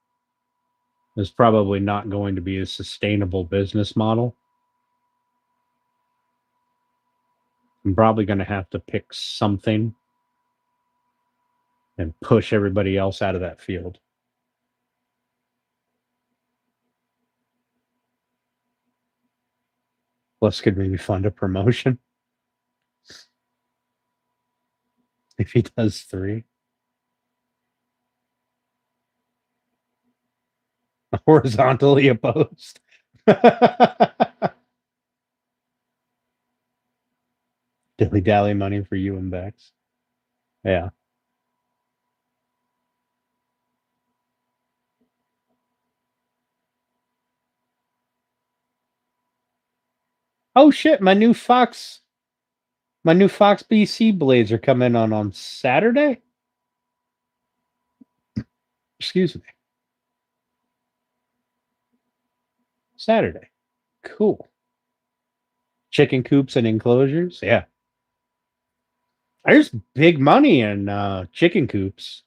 is probably not going to be a sustainable business model. I'm probably going to have to pick something and push everybody else out of that field. Plus, could maybe fund a promotion if he does 3. Horizontally opposed. Dilly dally money for you and Bex. Yeah. Oh shit! My new Fox BC blades are coming on Saturday. Excuse me. Saturday. Cool. Chicken coops and enclosures. Yeah. There's big money in chicken coops.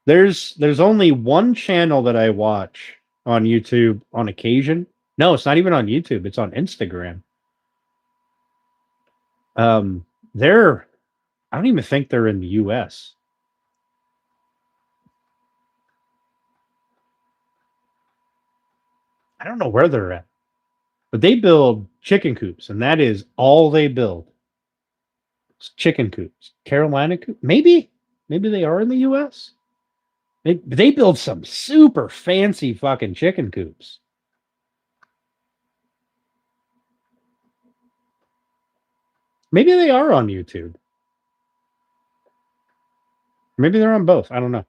There's only one channel that I watch on YouTube on occasion. No, it's not even on YouTube. It's on Instagram. I don't even think they're in the US. I don't know where they're at. But they build chicken coops, and that is all they build. It's chicken coops. Carolina coop. Maybe they are in the US. They build some super fancy fucking chicken coops. Maybe they are on YouTube. Maybe they're on both. I don't know.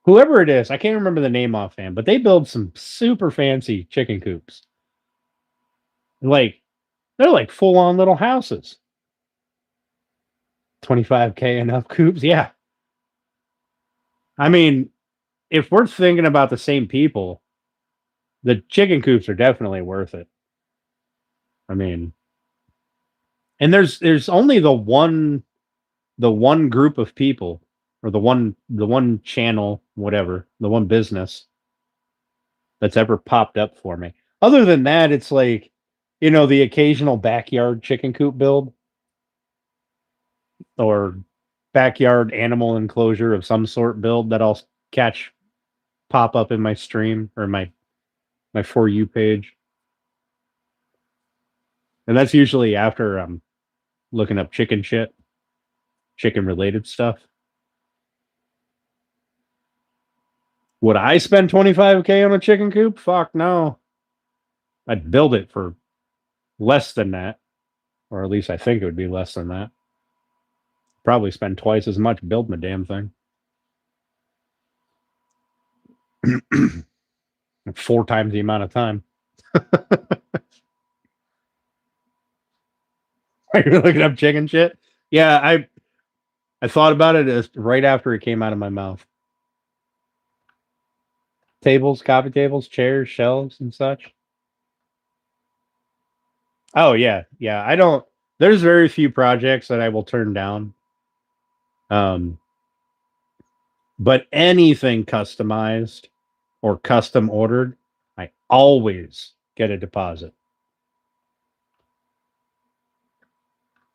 Whoever it is, I can't remember the name offhand, but they build some super fancy chicken coops. Like, they're like full on little houses. 25K enough coops. Yeah. I mean, if we're thinking about the same people, the chicken coops are definitely worth it. I mean, and there's only the one group of people, or the one channel, whatever, the one business that's ever popped up for me. Other than that, it's like, the occasional backyard chicken coop build or backyard animal enclosure of some sort build that I'll catch pop up in my stream or my For You page. And that's usually after I'm looking up chicken related stuff. Would I spend $25K on a chicken coop? Fuck no. I'd build it for less than that, or at least I think it would be less than that. Probably spend twice as much building the damn thing. 4 times the amount of time. Are you looking up chicken shit? Yeah, I thought about it right after it came out of my mouth. Tables, coffee tables, chairs, shelves, and such. Oh yeah, yeah. I don't. There's very few projects that I will turn down. But anything customized or custom ordered, I always get a deposit.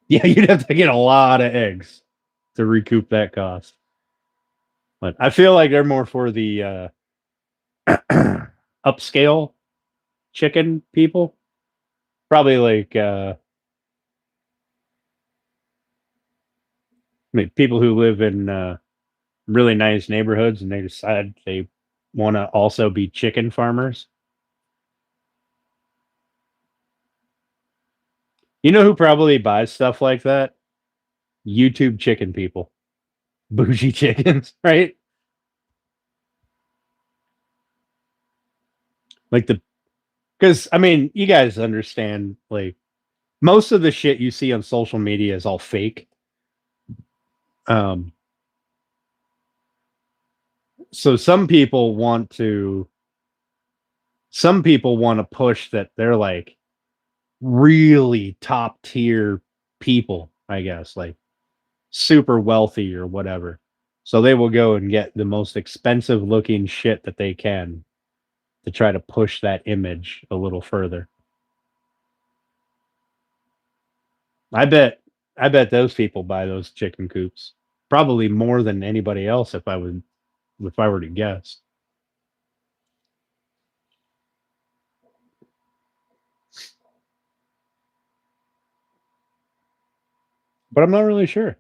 Yeah, you'd have to get a lot of eggs to recoup that cost. But I feel like they're more for the upscale chicken people. Probably like people who live in really nice neighborhoods and they decide they want to also be chicken farmers. You know who probably buys stuff like that? YouTube chicken people. Bougie chickens, right? Like because I mean, you guys understand, like, most of the shit you see on social media is all fake. So some people want to push that they're like really top tier people, I guess, like super wealthy or whatever. So they will go and get the most expensive looking shit that they can to try to push that image a little further. I bet those people buy those chicken coops probably more than anybody else if I were to guess. But I'm not really sure.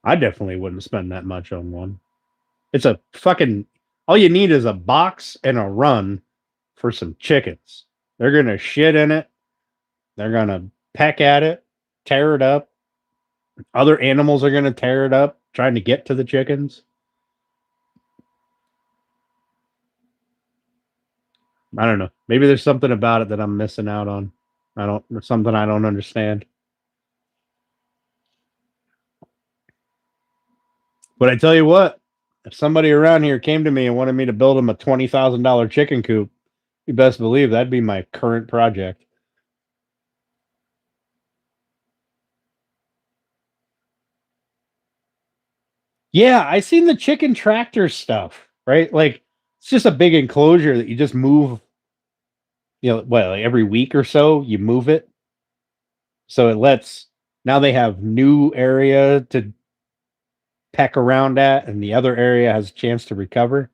I definitely wouldn't spend that much on one. It's a fucking all you need is a box and a run for some chickens. They're gonna shit in it. They're gonna peck at it, tear it up. Other animals are gonna tear it up, trying to get to the chickens. I don't know. Maybe there's something about it that I'm missing out on. Something I don't understand. But I tell you what, if somebody around here came to me and wanted me to build them a $20,000 chicken coop, you best believe that'd be my current project. Yeah, I seen the chicken tractor stuff, right? Like it's just a big enclosure that you just move, like every week or so you move it. So now they have new area to peck around at and the other area has a chance to recover.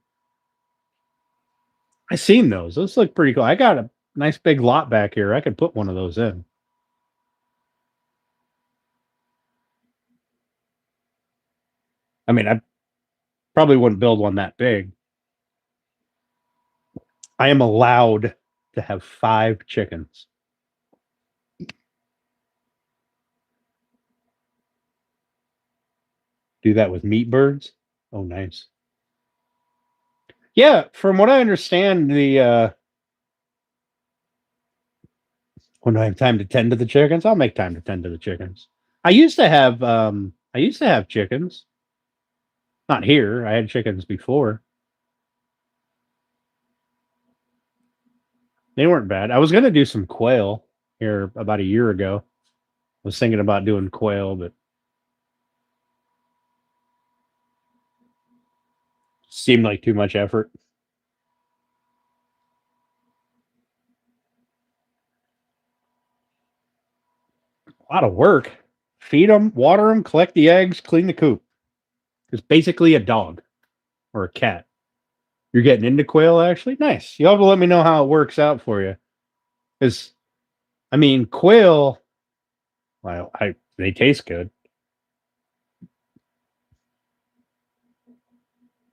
I seen those. Those look pretty cool. I got a nice big lot back here. I could put one of those in. I mean, I probably wouldn't build one that big. I am allowed to have 5 chickens. Do that with meat birds. Oh, nice. Yeah, from what I understand, when I have time to tend to the chickens, I'll make time to tend to the chickens. I used to have chickens. Not here. I had chickens before. They weren't bad. I was going to do some quail here about a year ago. I was thinking about doing quail, but seemed like too much effort. A lot of work. Feed them, water them, collect the eggs, clean the coop. It's basically a dog or a cat. You're getting into quail, actually? Nice. You'll have to let me know how it works out for you. Because, I mean, quail, well, they taste good.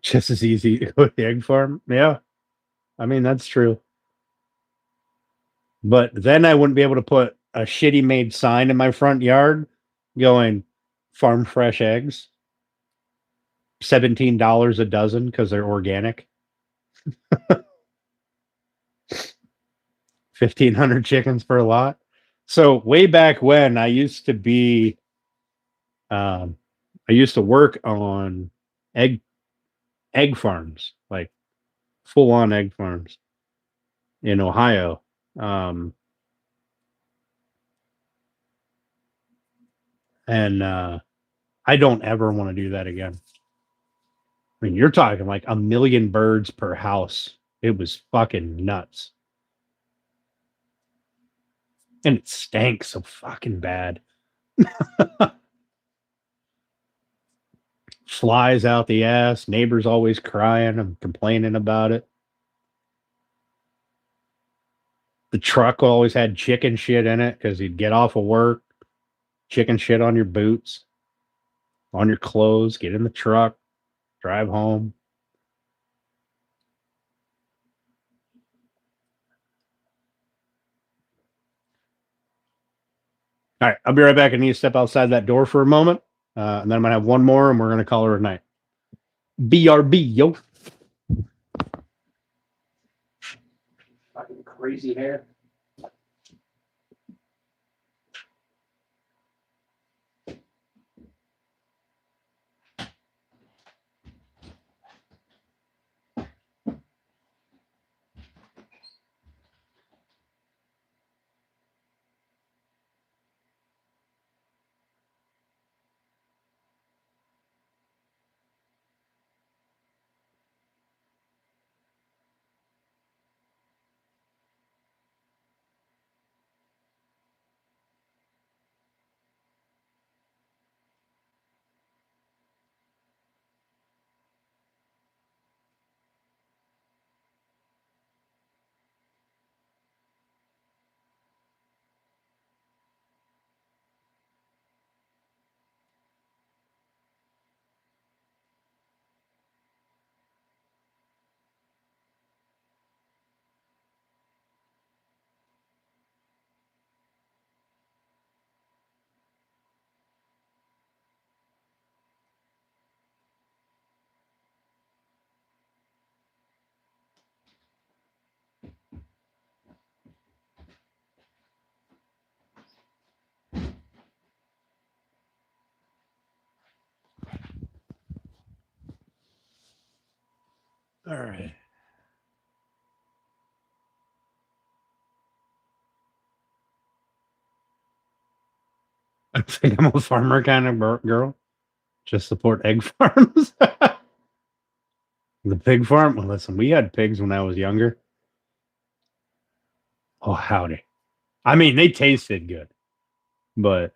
Just as easy to go to the egg farm. Yeah. I mean, that's true. But then I wouldn't be able to put a shitty made sign in my front yard going farm fresh eggs. $17 a dozen because they're organic. 1,500 chickens per lot. So way back when I used to be, I used to work on egg farms, like full on egg farms in Ohio. And I don't ever want to do that again. I mean, you're talking like 1 million birds per house. It was fucking nuts. And it stank so fucking bad. Flies out the ass. Neighbors always crying and complaining about it. The truck always had chicken shit in it because you'd get off of work, chicken shit on your boots, on your clothes, get in the truck, drive home. All right, I'll be right back. I need to step outside that door for a moment. And then I'm going to have one more and we're going to call her a night. BRB, yo. Fucking crazy hair. All right. I think I'm a farmer kind of girl. Just support egg farms. The pig farm? Well, listen, we had pigs when I was younger. Oh, howdy. I mean, they tasted good, but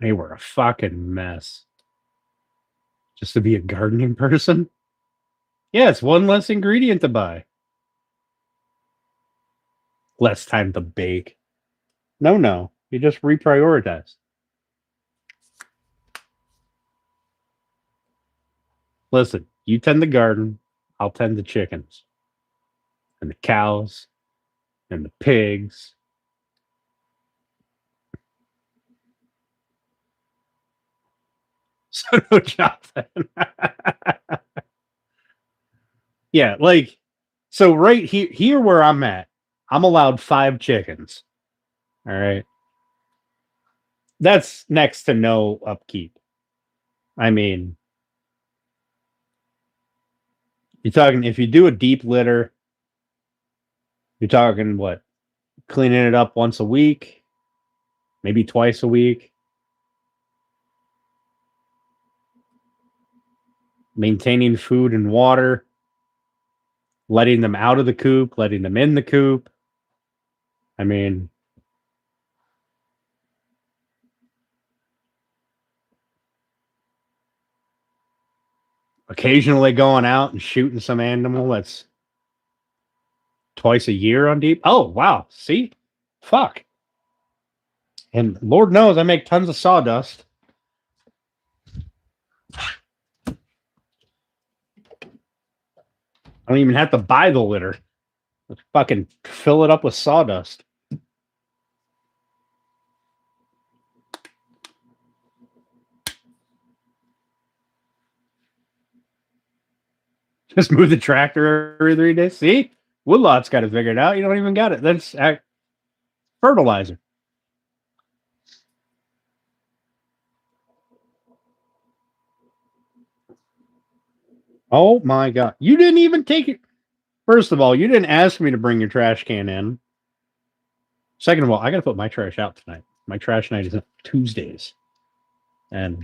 they were a fucking mess. Just to be a gardening person? Yeah, it's one less ingredient to buy. Less time to bake. No. You just reprioritize. Listen, you tend the garden, I'll tend the chickens. And the cows. And the pigs. So no Jonathan. Yeah, like, so right here where I'm at, I'm allowed 5 chickens. All right. that's next to no upkeep. I mean, you're talking, if you do a deep litter, you're talking what? Cleaning it up once a week, maybe twice a week. Maintaining food and water, letting them out of the coop, letting them in the coop. I mean, occasionally going out and shooting some animal that's twice a year on deep. Oh, wow. See? Fuck. And Lord knows I make tons of sawdust. I don't even have to buy the litter. Let's fucking fill it up with sawdust. Just move the tractor every 3 days. See? Woodlot's got it figured out. You don't even got it. That's fertilizer. Oh my God. You didn't even take it. First of all, you didn't ask me to bring your trash can in. Second of all, I got to put my trash out tonight. My trash night is on Tuesdays. And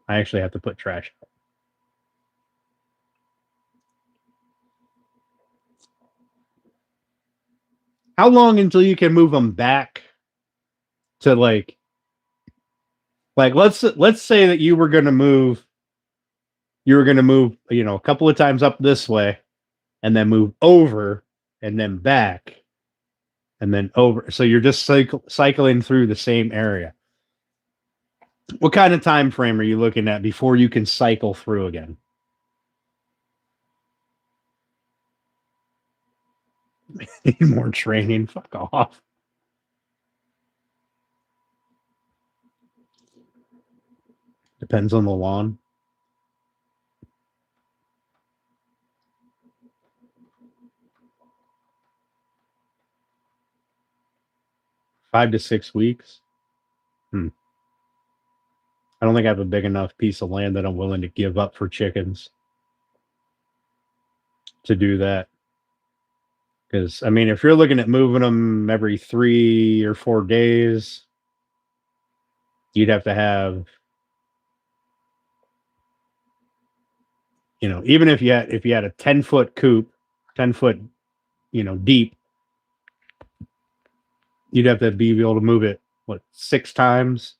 I actually have to put trash out. How long until you can move them back to like let's say that you were going to move, a couple of times up this way and then move over and then back and then over. So you're just cycling through the same area. What kind of time frame are you looking at before you can cycle through again? Need more training. Fuck off. Depends on the lawn. Five to 6 weeks. I don't think I have a big enough piece of land that I'm willing to give up for chickens to do that. Because, I mean, if you're looking at moving them every 3 or 4 days, you'd have to have, even if you had a 10-foot coop, 10-foot, deep, you'd have to be able to move it, 6 times?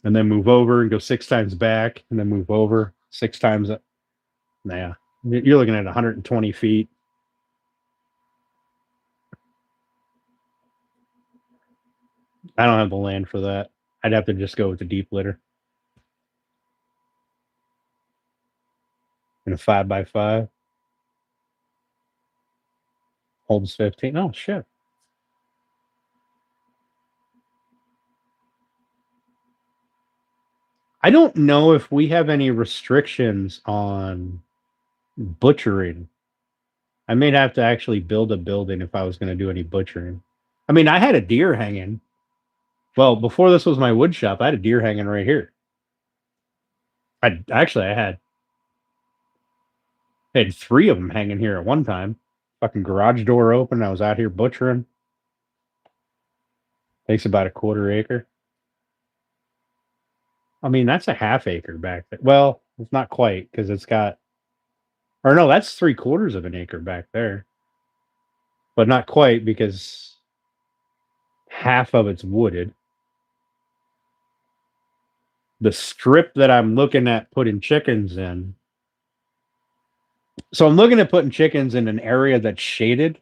And then move over and go 6 times back and then move over 6 times. Nah, you're looking at 120 feet. I don't have the land for that. I'd have to just go with the deep litter. In a 5x5. Holds 15. Oh, shit. I don't know if we have any restrictions on butchering. I may have to actually build a building if I was going to do any butchering. I mean, I had a deer hanging. Well, before this was my wood shop, I had a deer hanging right here. I had 3 of them hanging here at one time. Fucking garage door open. I was out here butchering. Takes about a 1/4 acre. I mean, that's a 1/2 acre back there. Well, it's not quite because it's got, or no, that's 3/4 of an acre back there. But not quite because half of it's wooded. The strip that I'm looking at putting chickens in. So I'm looking at putting chickens in an area that's shaded.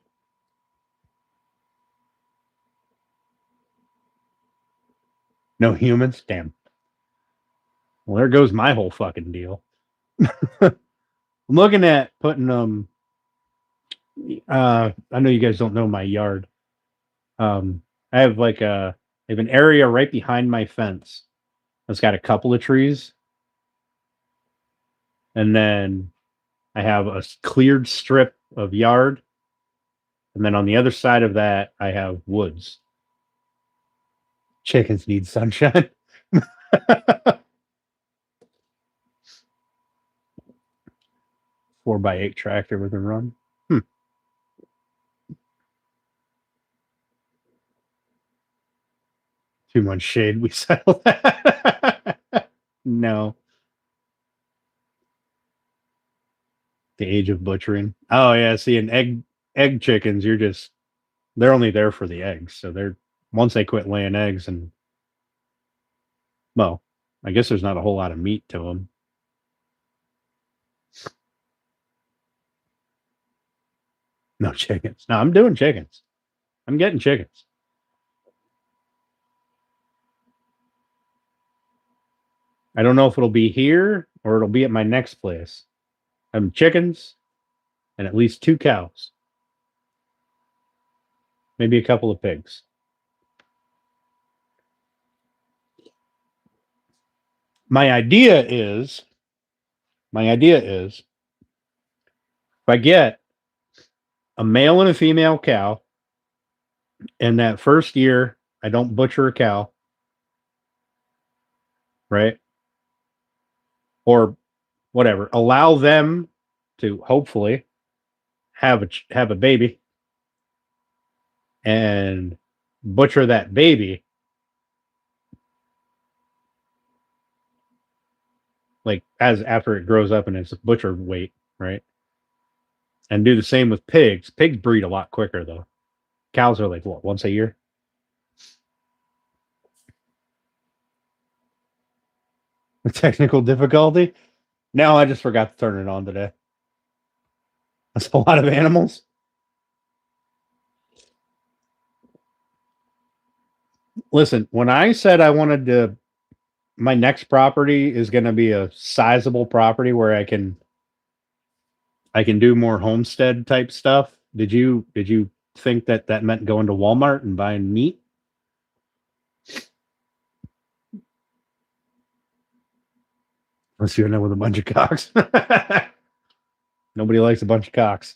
No humans? Damn. Well, there goes my whole fucking deal. I'm looking at putting them. I know you guys don't know my yard. I have an area right behind my fence that's got a couple of trees. And then I have a cleared strip of yard. And then on the other side of that, I have woods. Chickens need sunshine. 4x8 tractor with a run. Too much shade. We settle that. No. The age of butchering. Oh yeah, see, an egg chickens, they're only there for the eggs. So they're once they quit laying eggs, and well, I guess there's not a whole lot of meat to them. No chickens. No, I'm doing chickens. I'm getting chickens. I don't know if it'll be here or it'll be at my next place. I'm chickens and at least 2 cows. Maybe a couple of pigs. My idea is if I get a male and a female cow, and that first year I don't butcher a cow, right? Or whatever. Allow them to hopefully have a baby and butcher that baby. Like as after it grows up and it's butcher weight, right? And do the same with pigs. Pigs breed a lot quicker though. Cows are like what, once a year? The technical difficulty? No, I just forgot to turn it on today. That's a lot of animals. Listen, when I said I wanted to, my next property is going to be a sizable property where I can do more homestead type stuff. Did you think that meant going to Walmart and buying meat? Unless you're in there with a bunch of cocks. Nobody likes a bunch of cocks.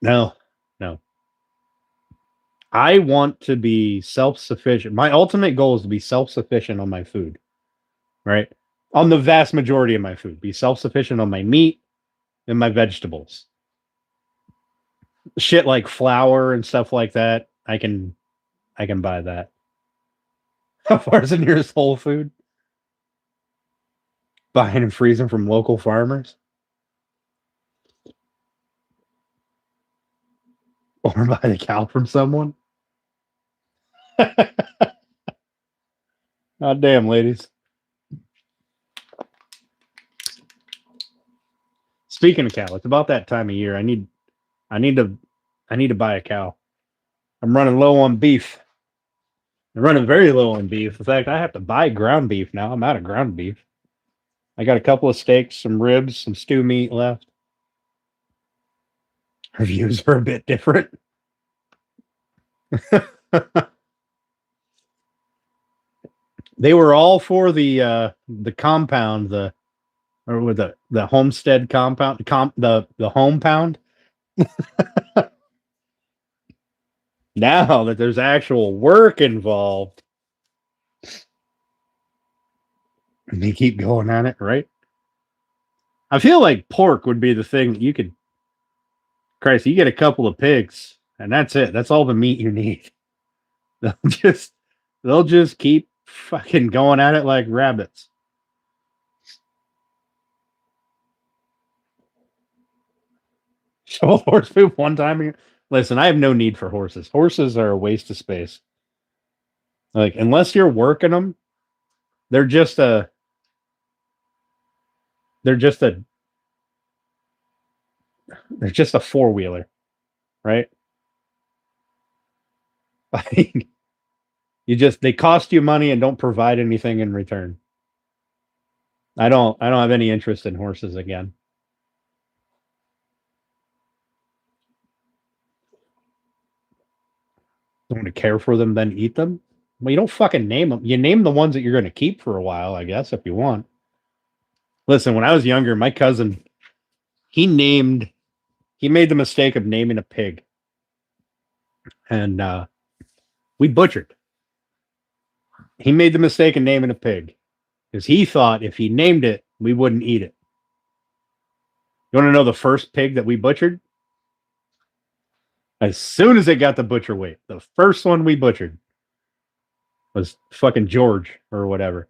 No. I want to be self-sufficient. My ultimate goal is to be self-sufficient on my food, right? On the vast majority of my food. Be self-sufficient on my meat and my vegetables. Shit like flour and stuff like that, I can buy that. How far is the nearest Whole Food? Buying and freezing from local farmers? Or buy the cow from someone? God damn, ladies. Speaking of cow, it's about that time of year. I need to buy a cow. I'm running low on beef. I'm running very low on beef. In fact, I have to buy ground beef now. I'm out of ground beef. I got a couple of steaks, some ribs, some stew meat left. Reviews are a bit different. They were all for the compound, the homestead compound, the home pound. Now that there's actual work involved, and they keep going on it, right? I feel like pork would be the thing that you could. Christ, you get a couple of pigs, and that's it. That's all the meat you need. They'll just keep fucking going at it like rabbits. Shovel horse poop one time. Listen, I have no need for horses. Horses are a waste of space. Like, unless you're working them, they're just a four-wheeler, right? Like, they cost you money and don't provide anything in return. I don't have any interest in horses again. Don't want to care for them, then eat them. Well, you don't fucking name them. You name the ones that you're going to keep for a while, I guess, if you want. Listen, when I was younger, my cousin, he named he made the mistake of naming a pig, and we butchered. He made the mistake of naming a pig because he thought if he named it, we wouldn't eat it. You want to know the first pig that we butchered? As soon as it got the butcher weight, the first one we butchered was fucking George or whatever.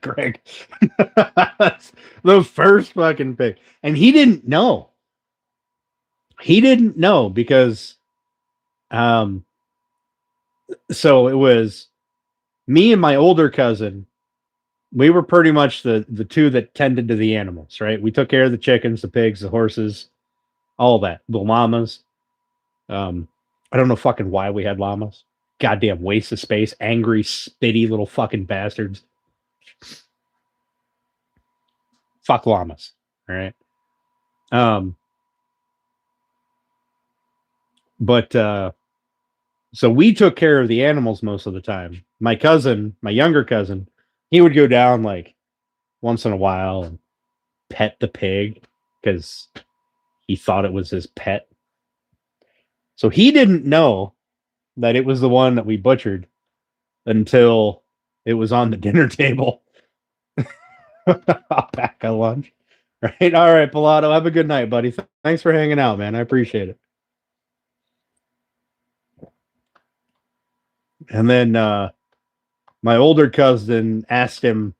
Greg. The first fucking pig. And he didn't know. He didn't know because so it was me and my older cousin. We were pretty much the two that tended to the animals, right? We took care of the chickens, the pigs, the horses, all that. The llamas. I don't know fucking why we had llamas. Goddamn waste of space. Angry, spitty little fucking bastards. Fuck llamas. All right. But so we took care of the animals most of the time. My cousin, my younger cousin, he would go down like once in a while and pet the pig because he thought it was his pet. So he didn't know that it was the one that we butchered until it was on the dinner table. I'll pack a lunch. Right. All right, Pilato. Have a good night, buddy. Thanks for hanging out, man. I appreciate it. And then my older cousin asked him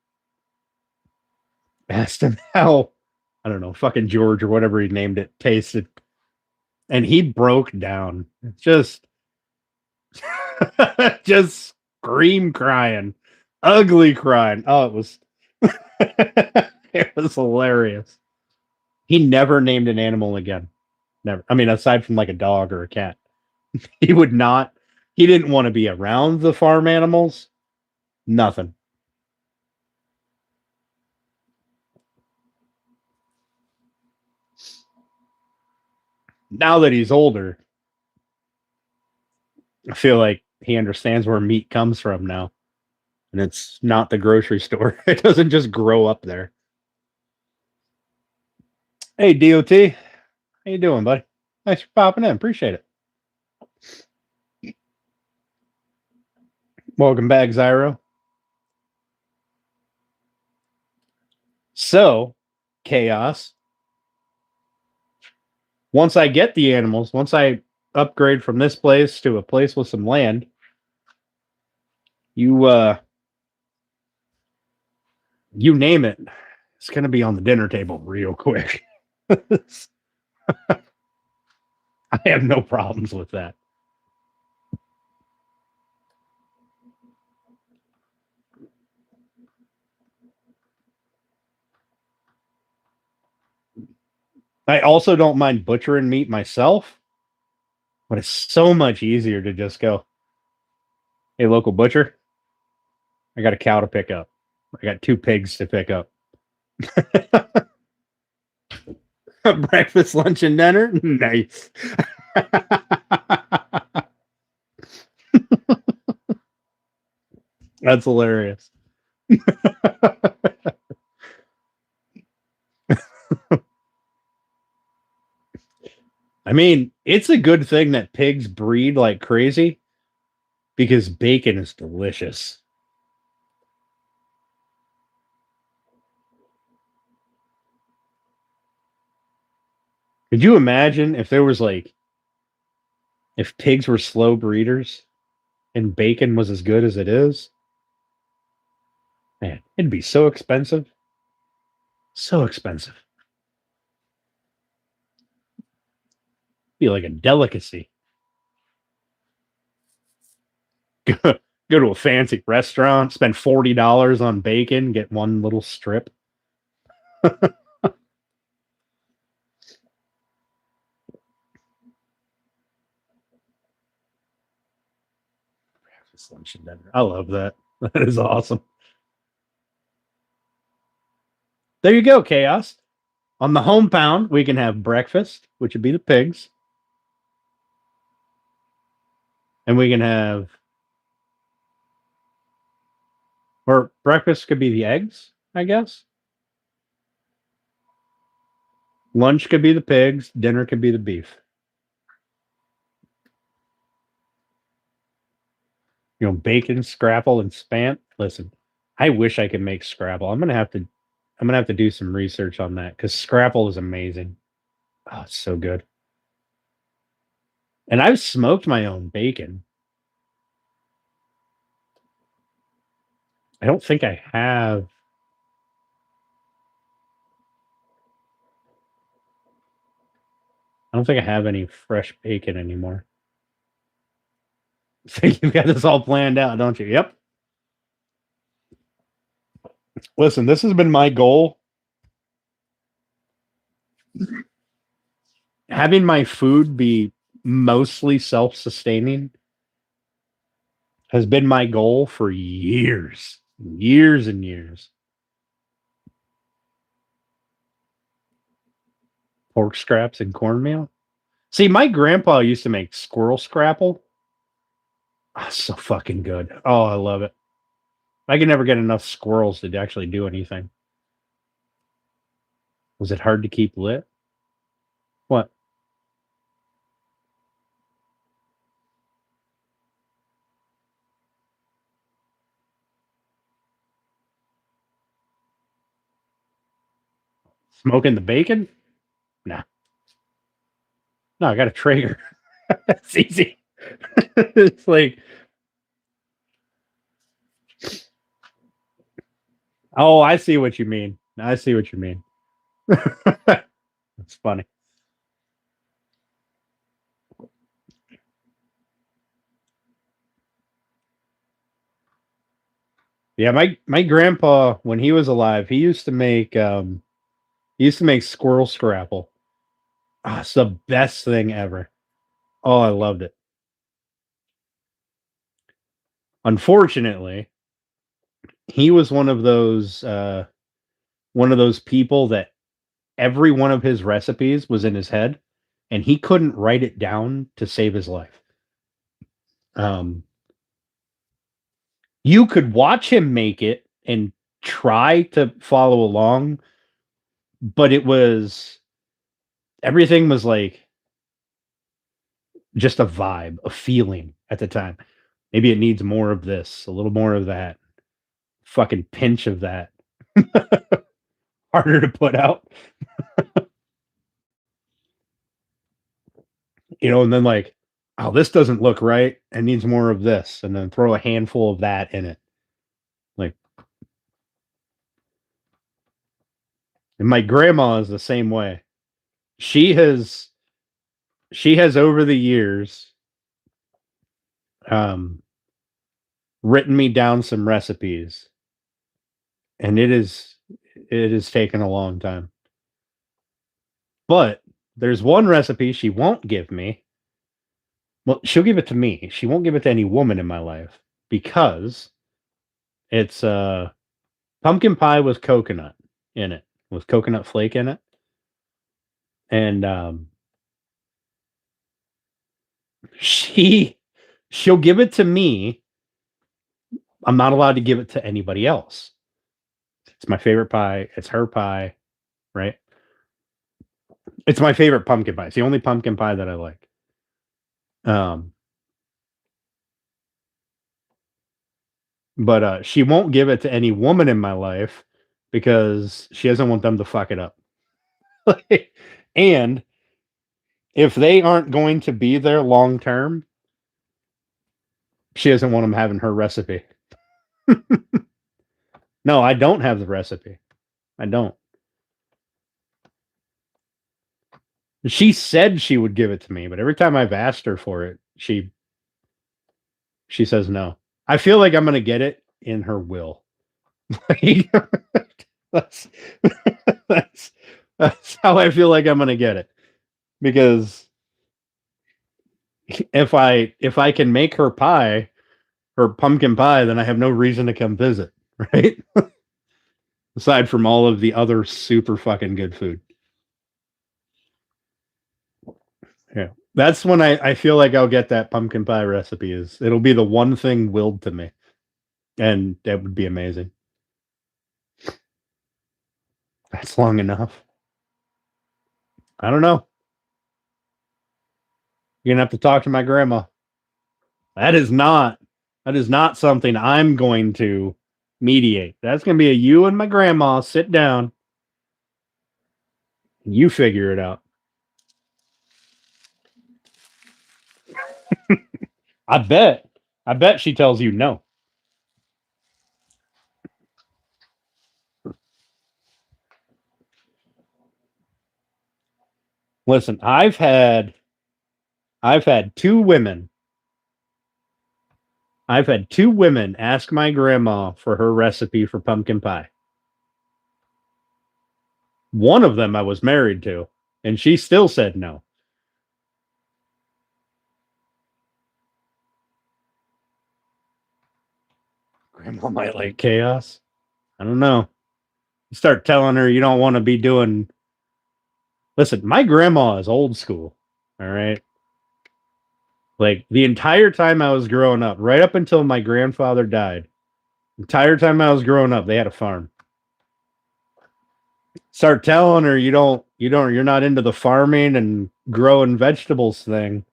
how, I don't know, fucking George or whatever he named it tasted. And he broke down. Just scream crying. Ugly crying. Oh, it was it was hilarious. He never named an animal again. Never. I mean, aside from like a dog or a cat. He would not. He didn't want to be around the farm animals. Nothing. Now that he's older, I feel like he understands where meat comes from now. And it's not the grocery store. It doesn't just grow up there. Hey, DOT. How you doing, buddy? Thanks for popping in. Appreciate it. Welcome back, Zyro. So, Chaos. Once I get the animals, once I upgrade from this place to a place with some land, you name it, it's gonna be on the dinner table real quick. I have no problems with that. I also don't mind butchering meat myself, but it's so much easier to just go, hey, local butcher, I got a cow to pick up. I got 2 pigs to pick up. Breakfast, lunch, and dinner? Nice. That's hilarious. I mean, it's a good thing that pigs breed like crazy because bacon is delicious. Could you imagine if there was like, if pigs were slow breeders and bacon was as good as it is? Man, it'd be so expensive. So expensive. Be like a delicacy. Go to a fancy restaurant, spend $40 on bacon, get one little strip. Breakfast, lunch, and dinner. I love that. That is awesome. There you go, Chaos. On the home pound, we can have breakfast, which would be the pigs. And we can have, or breakfast could be the eggs, I guess. Lunch could be the pigs. Dinner could be the beef. Bacon, scrapple, and spant. Listen, I wish I could make scrapple. I'm gonna have to do some research on that because scrapple is amazing. Oh, it's so good. And I've smoked my own bacon. I don't think I have. I don't think I have any fresh bacon anymore. So you've got this all planned out, don't you? Yep. Listen, this has been my goal. Having my food be mostly self-sustaining has been my goal for years and years. Pork scraps and cornmeal. See, my grandpa used to make squirrel scrapple. Oh, so fucking good. Oh, I love it. I can never get enough squirrels to actually do anything. Was it hard to keep lit? What? Smoking the bacon? Nah. No, I got a Traeger. It's easy. It's like, oh, I see what you mean. I see what you mean. It's funny. Yeah, my grandpa, when he was alive, he used to make squirrel scrapple. Ah, it's the best thing ever. Oh, I loved it. Unfortunately, he was one of those people that every one of his recipes was in his head and he couldn't write it down to save his life. You could watch him make it and try to follow along, but everything was like just a vibe, a feeling at the time. Maybe it needs more of this, a little more of that, fucking pinch of that. Harder to put out. And then like, oh, this doesn't look right. It needs more of this. And then throw a handful of that in it. Like, and my grandma is the same way. She has over the years written me down some recipes, and it has taken a long time. But there's one recipe she won't give me. Well, she'll give it to me. She won't give it to any woman in my life because it's pumpkin pie with coconut in it, with coconut flake in it. And she'll give it to me. I'm not allowed to give it to anybody else. It's my favorite pie. It's her pie, right? It's my favorite pumpkin pie. It's the only pumpkin pie that I like. But she won't give it to any woman in my life because she doesn't want them to fuck it up. And if they aren't going to be there long term, she doesn't want them having her recipe. No, I don't have the recipe. I don't. She said she would give it to me, but every time I've asked her for it, she says no. I feel like I'm going to get it in her will. that's, that's how I feel like I'm going to get it. Because if I can make her pie, her pumpkin pie, then I have no reason to come visit, right? Aside from all of the other super fucking good food. Yeah. That's when I feel like I'll get that pumpkin pie recipe. It'll be the one thing willed to me, and that would be amazing. That's long enough. I don't know. You're gonna have to talk to my grandma. That is not something I'm going to mediate. That's gonna be a you and my grandma sit down. And you figure it out. I bet. I bet she tells you no. Listen, I've had two women. I've had two women ask my grandma for her recipe for pumpkin pie. One of them I was married to, and she still said no. Grandma might like chaos. I don't know. You start telling her you don't want to be doing. Listen, my grandma is old school. All right. Like the entire time I was growing up, right up until my grandfather died, the entire time I was growing up, they had a farm. Start telling her you're not into the farming and growing vegetables thing.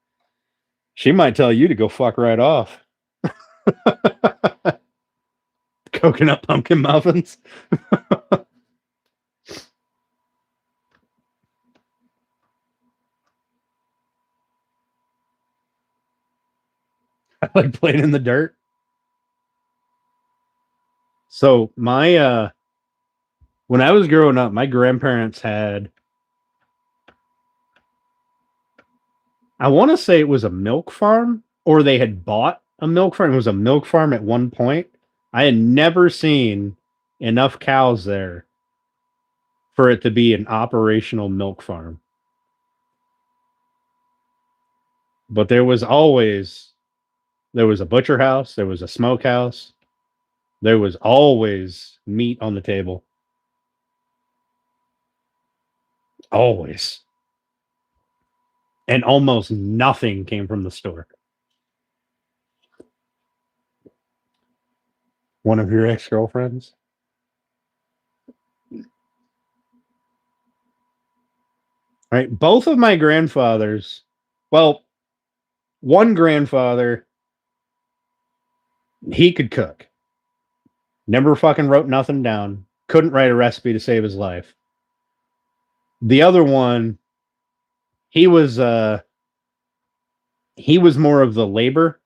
She might tell you to go fuck right off. Coconut pumpkin muffins. I like playing in the dirt. So my when I was growing up, my grandparents had, I want to say it was a milk farm, or they had bought a milk farm. It was a milk farm at one point. I had never seen enough cows there for it to be an operational milk farm. But there was a butcher house, there was a smokehouse, there was always meat on the table. Always. And almost nothing came from the store. One of your ex-girlfriends? All right. Both of my grandfathers, well, one grandfather, he could cook. Never fucking wrote nothing down. Couldn't write a recipe to save his life. The other one, he was he was more of the labor.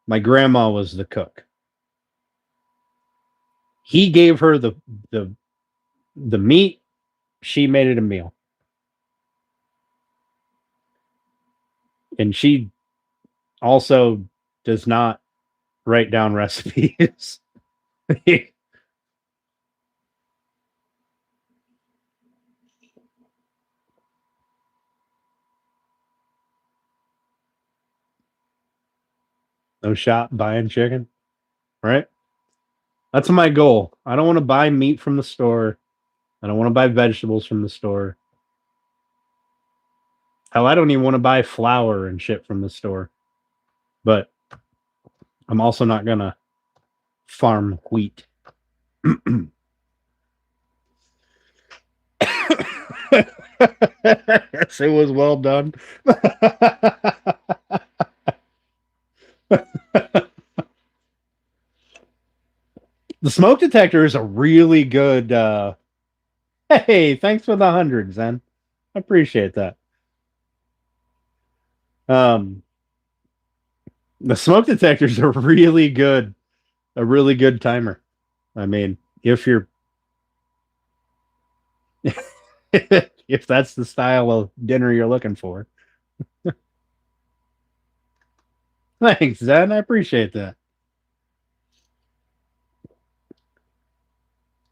My grandma was the cook. He gave her the the meat. She made it a meal, and she also does not write down recipes. No shop buying chicken, right? That's my goal. I don't want to buy meat from the store. I don't want to buy vegetables from the store. Hell, I don't even want to buy flour and shit from the store. But I'm also not gonna farm wheat. Yes, it was well done. The smoke detector is a really good. Hey, thanks for the 100, Zen. I appreciate that. Um, the smoke detector is a really good timer. I mean, if you're if that's the style of dinner you're looking for. Thanks, Zen. I appreciate that.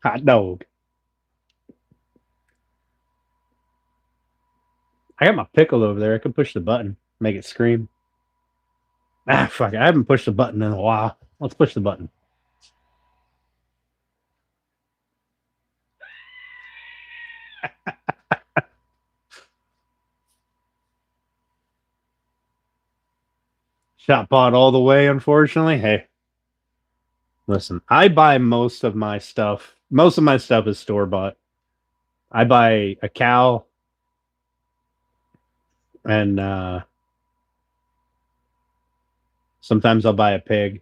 Hot dog. I got my pickle over there. I could push the button, make it scream. Ah, fuck it. I haven't pushed the button in a while. Let's push the button. Shot pot all the way, unfortunately. Hey, listen, I buy most of my stuff. Most of my stuff is store bought. I buy a cow and sometimes I'll buy a pig.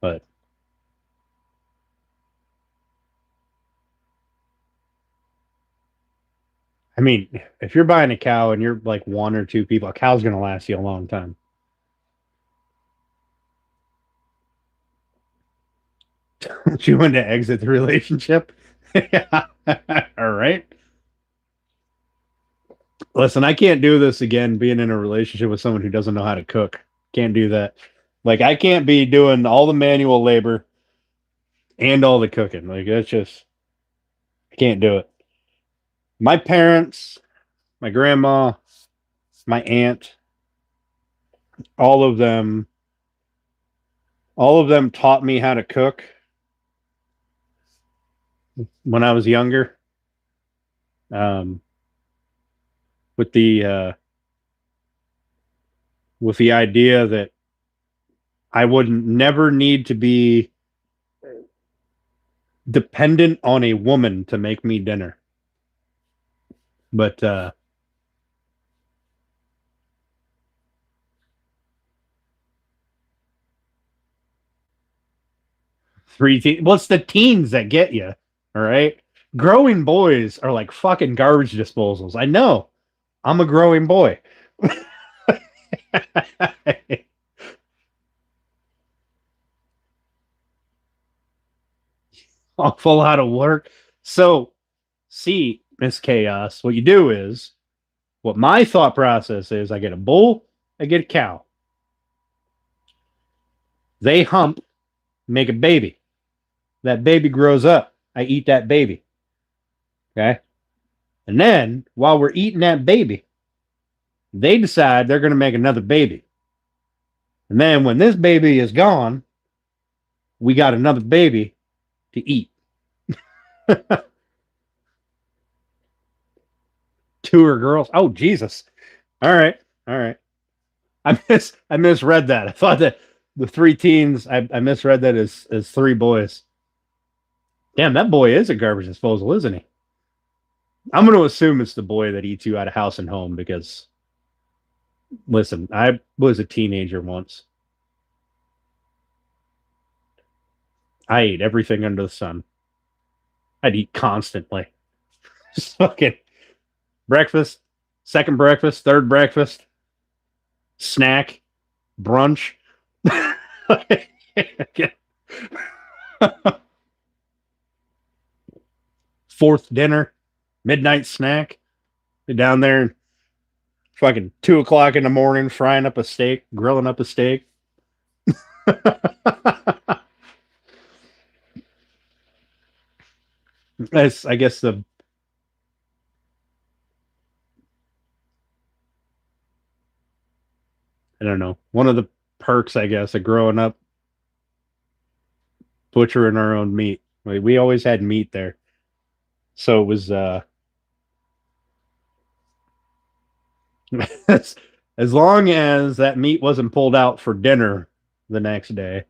But I mean, if you're buying a cow and you're like one or two people, a cow's going to last you a long time. Don't you want to exit the relationship? Yeah. All right. Listen, I can't do this again being in a relationship with someone who doesn't know how to cook. Can't do that. Like, I can't be doing all the manual labor and all the cooking. Like, that's just, I can't do it. My parents, my grandma, my aunt, all of them, all of them taught me how to cook when I was younger. Um, with the idea that I would never need to be dependent on a woman to make me dinner. But well, it's the teens that get you. All right. Growing boys are like fucking garbage disposals. I know. I'm a growing boy. Awful lot of work. So, see, Miss Chaos, what you do is, what my thought process is, I get a bull, I get a cow. They hump, make a baby. That baby grows up. I eat that baby. Okay. And then while we're eating that baby, they decide they're going to make another baby. And then when this baby is gone, we got another baby to eat. Two are girls. Oh, Jesus. All right. All right. I misread that. I thought that the three teens, I misread that as three boys. Damn, that boy is a garbage disposal, isn't he? I'm going to assume it's the boy that eats you out of house and home because, listen, I was a teenager once. I ate everything under the sun. I'd eat constantly. Just fucking breakfast, second breakfast, third breakfast, snack, brunch. Fourth dinner, midnight snack. Be down there fucking 2 o'clock in the morning, frying up a steak, grilling up a steak. That's, I guess, I don't know, one of the perks, I guess, of growing up butchering our own meat. We always had meat there. So it was as long as that meat wasn't pulled out for dinner the next day,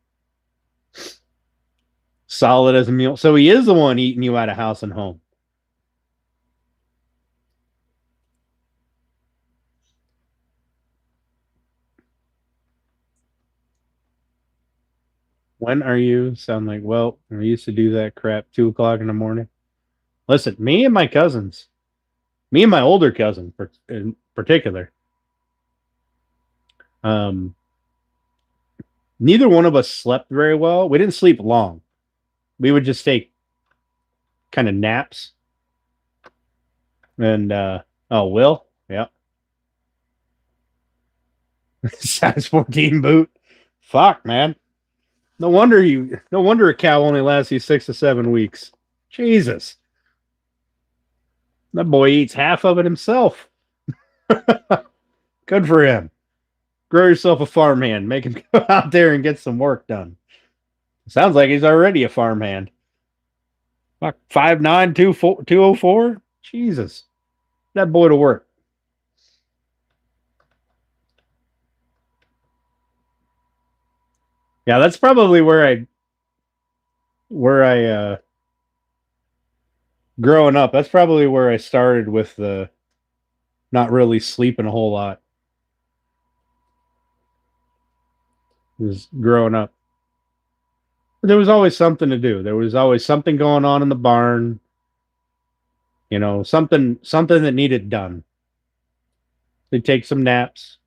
solid as a meal. So he is the one eating you out of house and home. When are you? Sound like, well, we used to do that crap 2 o'clock in the morning. Listen, me and my cousins, me and my older cousin in particular, um, neither one of us slept very well. We didn't sleep long. We would just take kind of naps. And oh, Will, yeah, size 14 boot. Fuck, man. No wonder a cow only lasts you 6 to 7 weeks. Jesus. That boy eats half of it himself. Good for him. Grow yourself a farmhand. Make him go out there and get some work done. Sounds like he's already a farmhand. Fuck, 5'9", 204? Jesus. That boy to work. Yeah, that's probably where I growing up, that's probably where I started with the not really sleeping a whole lot. Was growing up. There was always something to do. There was always something going on in the barn, something that needed done. They'd take some naps,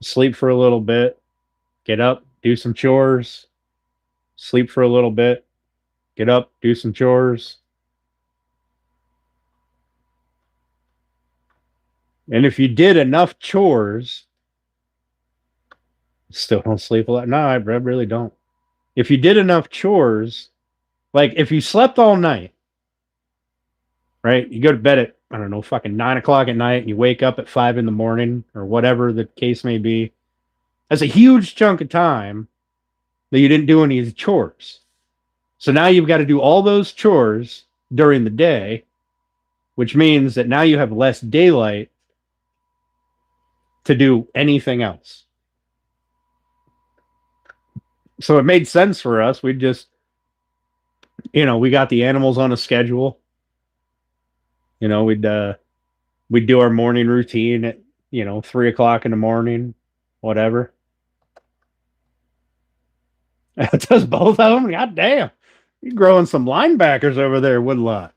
sleep for a little bit, get up, do some chores, sleep for a little bit, get up, do some chores. And if you did enough chores, still don't sleep a lot. No, I really don't. If you did enough chores, like if you slept all night, right? You go to bed at, I don't know, fucking 9 o'clock at night and you wake up at 5 in the morning or whatever the case may be. That's a huge chunk of time that you didn't do any of the chores. So now you've got to do all those chores during the day, which means that now you have less daylight to do anything else. So it made sense for us. We just, we got the animals on a schedule. We'd do our morning routine at 3 o'clock in the morning, whatever. It does both of them. God damn, you're growing some linebackers over there, Woodlot.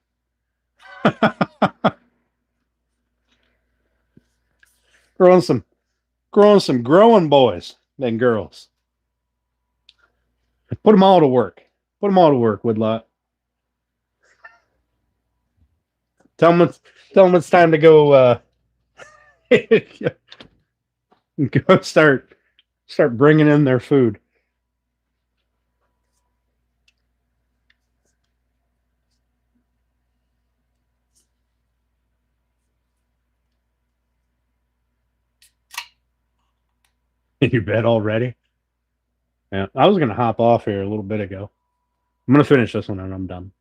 growing some, growing boys and girls. Put them all to work. Put them all to work, Woodlot. Tell them it's time to go. Go start bringing in their food. In your bed already? Yeah, I was gonna hop off here a little bit ago. I'm gonna finish this one and I'm done.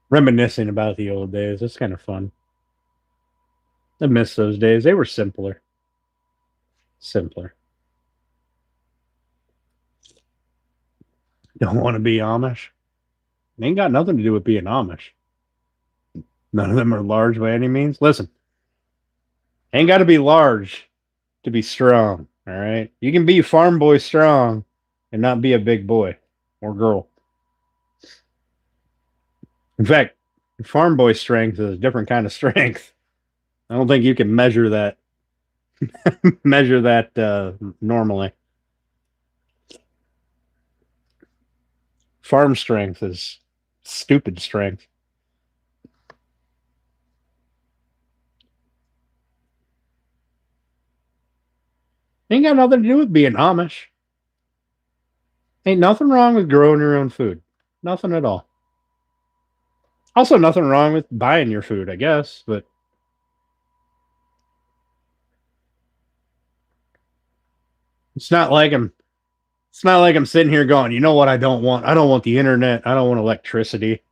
Reminiscing about the old days. It's kind of fun. I miss those days. They were simpler. Simpler. Don't want to be Amish. They ain't got nothing to do with being Amish. None of them are large by any means. Listen, ain't got to be large to be strong. All right. You can be farm boy strong and not be a big boy or girl. In fact, farm boy strength is a different kind of strength. I don't think you can measure that normally. Farm strength is stupid strength. Ain't got nothing to do with being Amish. Ain't nothing wrong with growing your own food. Nothing at all. Also, nothing wrong with buying your food, I guess, but it's not like I'm sitting here going, you know what I don't want? I don't want the internet. I don't want electricity.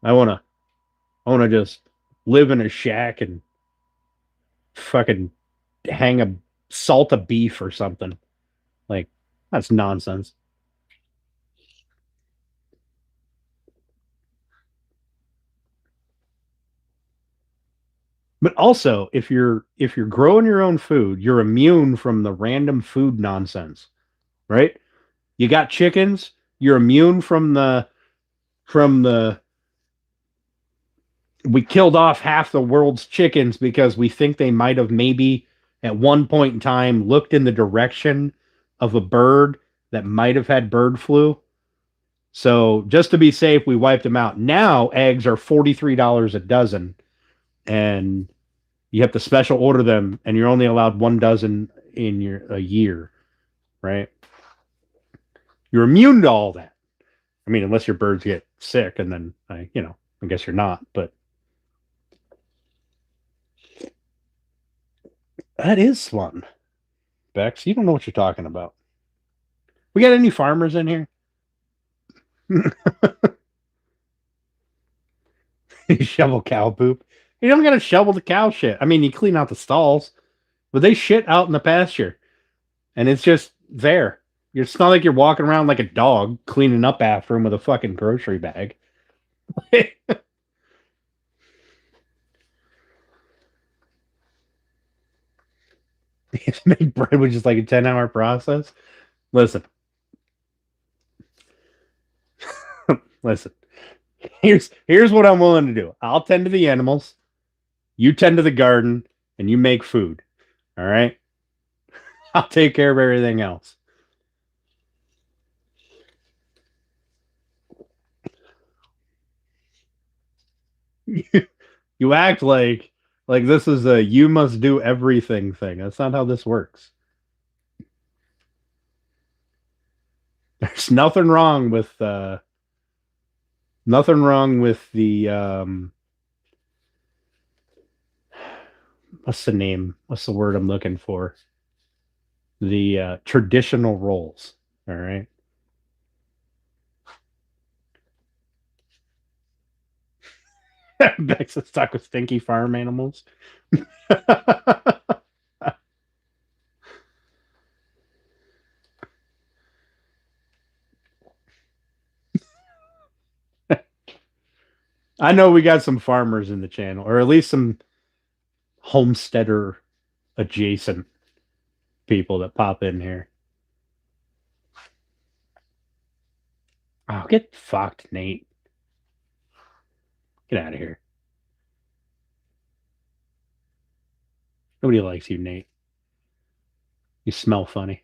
I wanna just live in a shack and fucking hang a salt of beef or something. Like, that's nonsense. But also, if you're growing your own food, you're immune from the random food nonsense, right? You got chickens, you're immune from the we killed off half the world's chickens because we think they might have maybe at one point in time looked in the direction of a bird that might have had bird flu. So just to be safe, we wiped them out. Now eggs are $43 a dozen, and you have to special order them, and you're only allowed 1 dozen in a year, right? You're immune to all that. I mean, unless your birds get sick, and then I guess you're not. But that is fun, Bex. You don't know what you're talking about. We got any farmers in here? Shovel cow poop. You don't gotta shovel the cow shit. I mean, you clean out the stalls, but they shit out in the pasture, and it's just there. It's not like you're walking around like a dog cleaning up after them with a fucking grocery bag. Make bread was just like a 10-hour process. Listen, listen. Here's what I'm willing to do. I'll tend to the animals, you tend to the garden, and you make food. All right? I'll take care of everything else. You act like this is a you must do everything thing. That's not how this works. There's nothing wrong with the what's the name? What's the word I'm looking for? The traditional roles. All right. Bex is stuck with stinky farm animals. I know we got some farmers in the channel, or at least some homesteader adjacent people that pop in here. Oh, get fucked, Nate. Get out of here. Nobody likes you, Nate. You smell funny.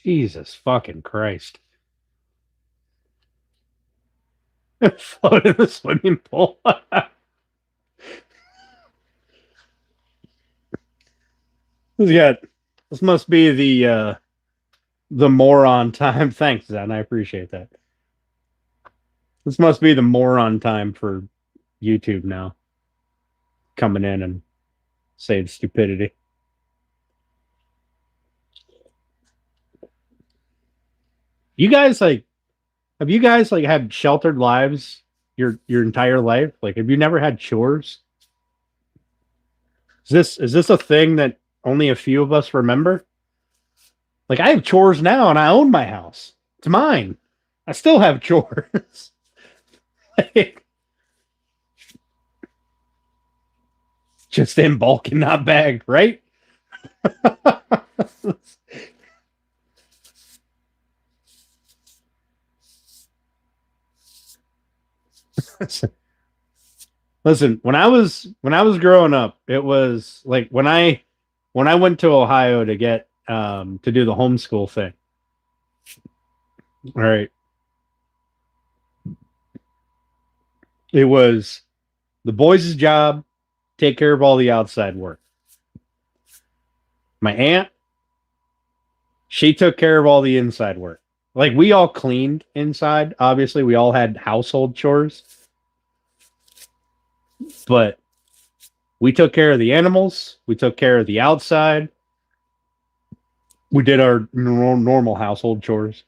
Jesus fucking Christ. Float in the swimming pool. This must be the moron time. Thanks, Zen. I appreciate that. This must be the moron time for YouTube now. Coming in and saying stupidity. You guys have you guys had sheltered lives your entire life? Like, have you never had chores? Is this a thing that only a few of us remember? Like, I have chores now and I own my house. It's mine. I still have chores. Like, just in bulk and not bagged, right? Listen, when I was growing up, it was like when I went to Ohio to get to do the homeschool thing. All right. It was the boys' job, take care of all the outside work. My aunt, she took care of all the inside work. Like, we all cleaned inside. Obviously, we all had household chores, but we took care of the animals. We took care of the outside. We did our normal household chores.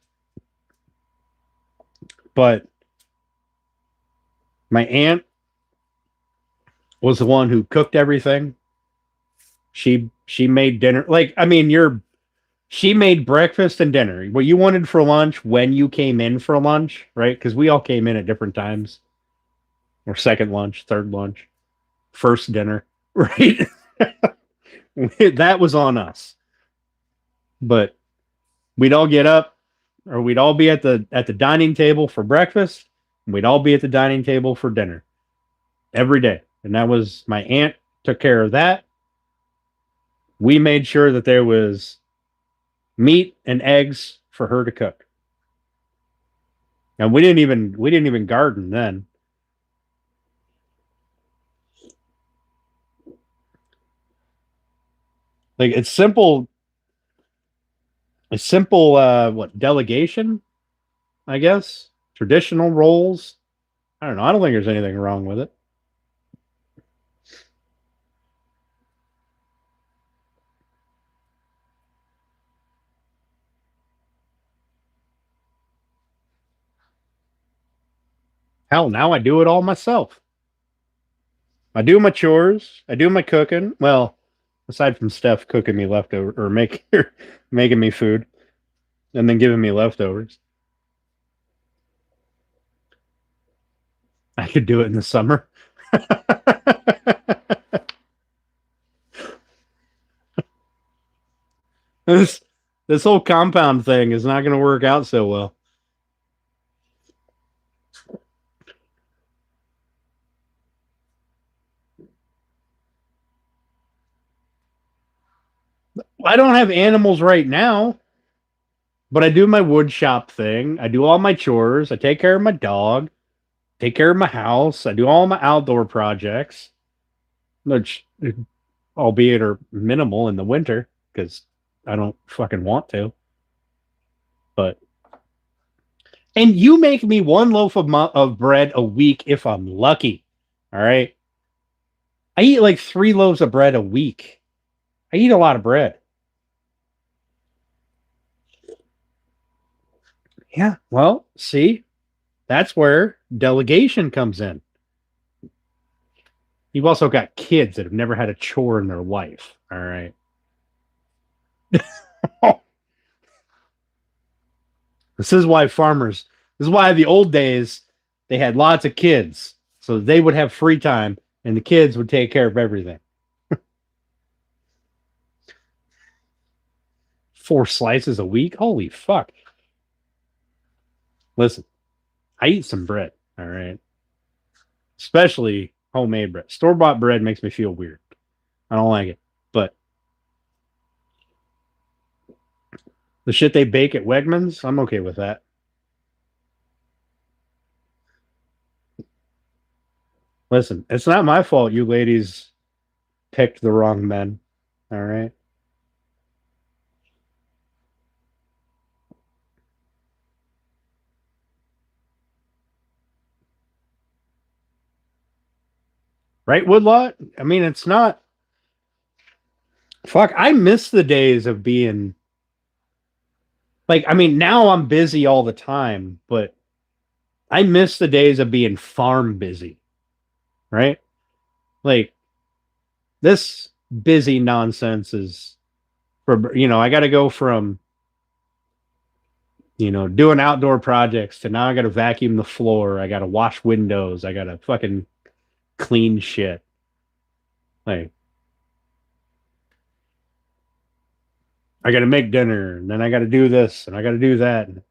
But my aunt was the one who cooked everything. She made dinner. Like, I mean, she made breakfast and dinner. What you wanted for lunch when you came in for lunch, right? Because we all came in at different times. Or second lunch, third lunch, first dinner, right? That was on us. But we'd all get up, or we'd all be at the dining table for breakfast, and we'd all be at the dining table for dinner every day. And that was my aunt took care of that. We made sure that there was meat and eggs for her to cook. And we didn't even garden then. Like, it's simple what, delegation, I guess. Traditional roles. I don't know. I don't think there's anything wrong with it. Hell, now I do it all myself. I do my chores. I do my cooking. Well, aside from Steph cooking me leftover or making me food and then giving me leftovers, I could do it in the summer. this this whole compound thing is not going to work out so well. I don't have animals right now, but I do my wood shop thing. I do all my chores. I take care of my dog, take care of my house. I do all my outdoor projects, which, albeit are minimal in the winter because I don't fucking want to. But and you make me one loaf of bread a week if I'm lucky. All right. I eat like 3 loaves of bread a week. I eat a lot of bread. Yeah. Well, see, that's where delegation comes in. You've also got kids that have never had a chore in their life. All right. This is why the old days, they had lots of kids. So they would have free time and the kids would take care of everything. 4 slices a week? Holy fuck. Listen, I eat some bread. All right. Especially homemade bread. Store bought bread makes me feel weird. I don't like it. But the shit they bake at Wegmans, I'm okay with that. Listen, it's not my fault you ladies picked the wrong men. All right. Right, Woodlot? I mean, it's not. Fuck, I miss the days of being like, I mean, now I'm busy all the time, but I miss the days of being farm busy, right? Like, this busy nonsense is I got to go from, doing outdoor projects to now I got to vacuum the floor. I got to wash windows. I got to fucking clean shit. Like, I got to make dinner and then I got to do this and I got to do that. And,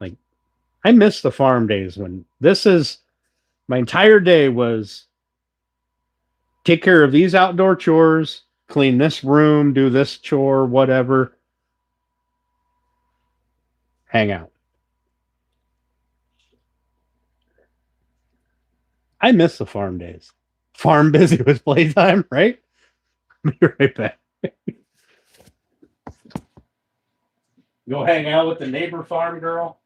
like, I miss the farm days when my entire day was take care of these outdoor chores, clean this room, do this chore, whatever, hang out. I miss the farm days. Farm busy with playtime, right? Be right back. Go hang out with the neighbor farm girl.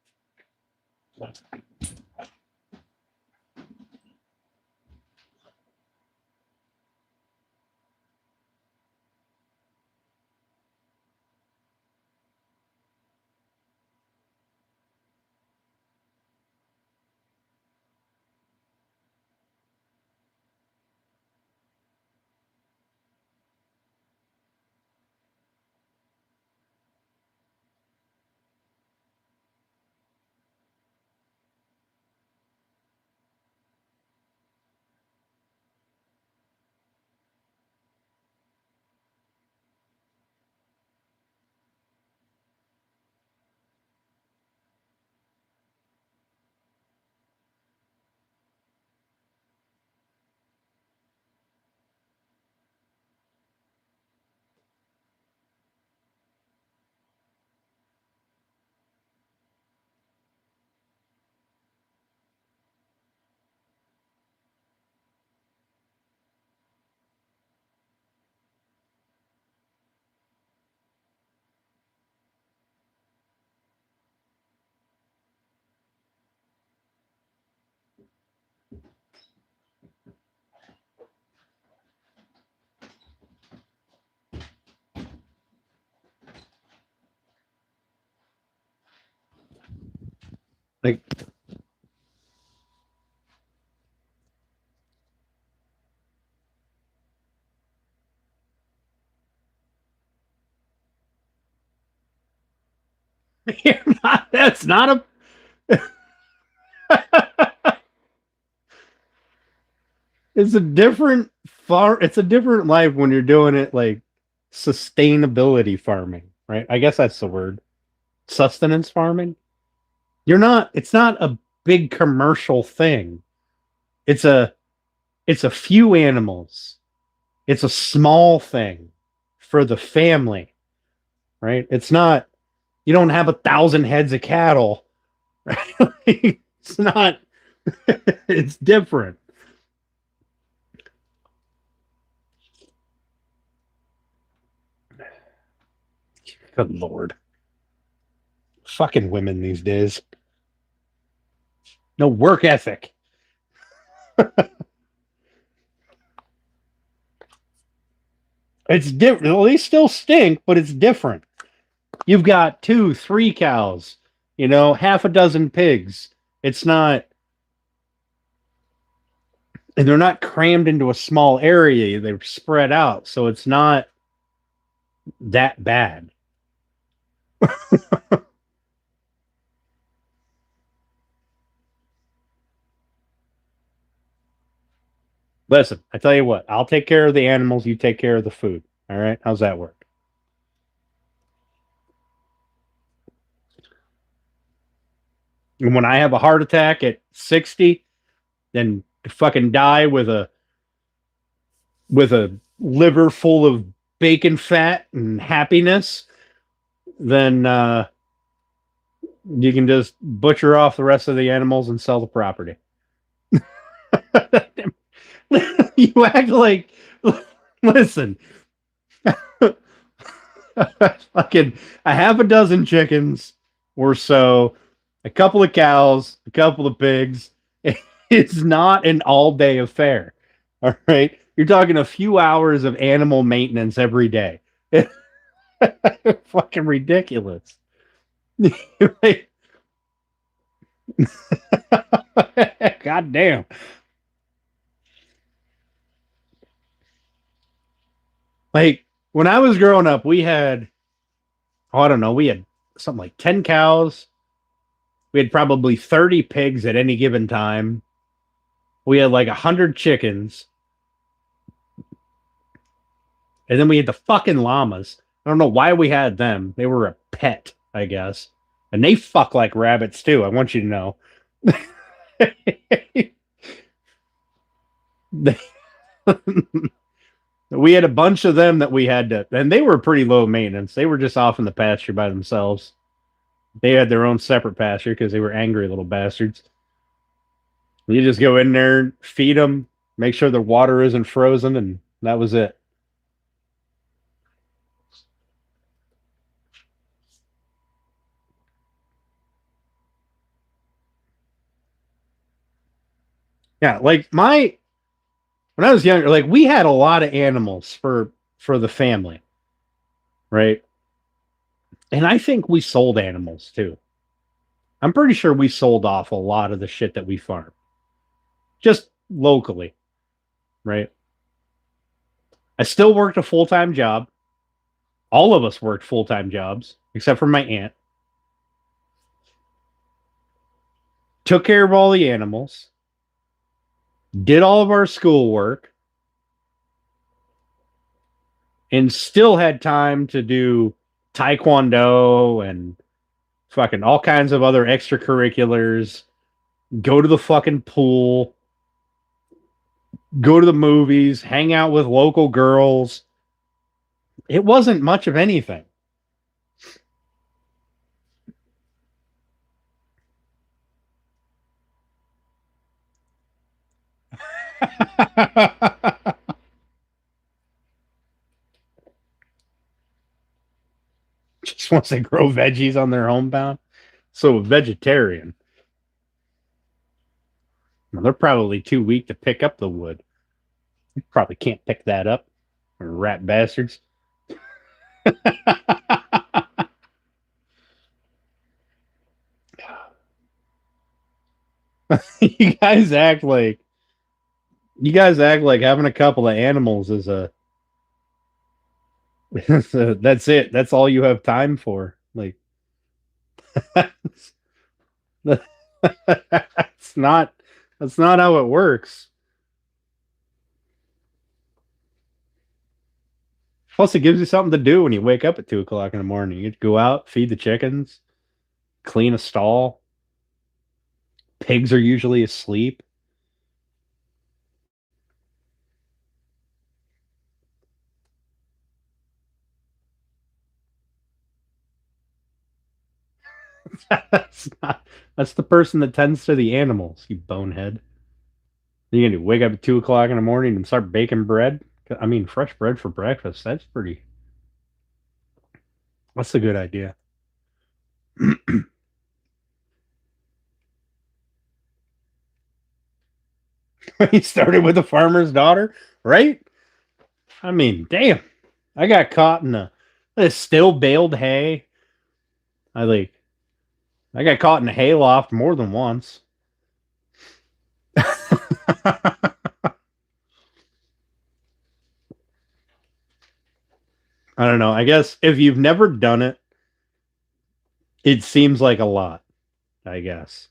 Like, That's not a. It's a different far. It's a different life when you're doing it like sustainability farming, right? I guess that's the word. Sustenance farming. You're not. It's not a big commercial thing. It's a. It's a few animals. It's a small thing for the family, right? It's not. You don't have 1,000 heads of cattle. Right? It's not. It's different. Good Lord. Fucking women these days. No work ethic. It's different. Well, they still stink, but it's different. You've got 2, 3 cows, half a dozen pigs. It's not, and they're not crammed into a small area. They're spread out. So it's not that bad. Listen, I tell you what, I'll take care of the animals. You take care of the food. All right. How's that work? And when I have a heart attack at 60, then fucking die with a liver full of bacon fat and happiness, then you can just butcher off the rest of the animals and sell the property. You act like, listen, fucking a half a dozen chickens or so, a couple of cows, a couple of pigs. It's not an all day affair. All right. You're talking a few hours of animal maintenance every day. Fucking ridiculous. God damn. Like when I was growing up, we had, oh, I don't know, we had something like 10 cows. We had probably 30 pigs at any given time. We had like 100 chickens. And then we had the fucking llamas. I don't know why we had them. They were a pet, I guess. And they fuck like rabbits too. I want you to know. We had a bunch of them that we had to, and they were pretty low maintenance. They were just off in the pasture by themselves. They had their own separate pasture because they were angry little bastards. You just go in there, feed them, make sure the water isn't frozen, and that was it. Yeah, like when I was younger, like we had a lot of animals for the family, right? And I think we sold animals too. I'm pretty sure we sold off a lot of the shit that we farm, just locally, right? I still worked a full time job. All of us worked full time jobs, except for my aunt. Took care of all the animals, did all of our schoolwork, and still had time to do taekwondo and fucking all kinds of other extracurriculars, go to the fucking pool, go to the movies, hang out with local girls. It wasn't much of anything. Just wants to grow veggies on their homebound. So a vegetarian. Well, they're probably too weak to pick up the wood. You probably can't pick that up. Rat bastards. you guys act like you guys act like having a couple of animals is a that's it. That's all you have time for. Like That's not how it works. Plus, it gives you something to do when you wake up at 2 o'clock in the morning. You get to go out, feed the chickens, clean a stall. Pigs are usually asleep. That's the person that tends to the animals, you bonehead. You gonna wake up at 2 o'clock in the morning and start baking bread? I mean, fresh bread for breakfast. That's a good idea. He started with a farmer's daughter, right? I mean, damn. I got caught in a still baled hay. I like I got caught in a hayloft more than once. I don't know. I guess if you've never done it, it seems like a lot, I guess.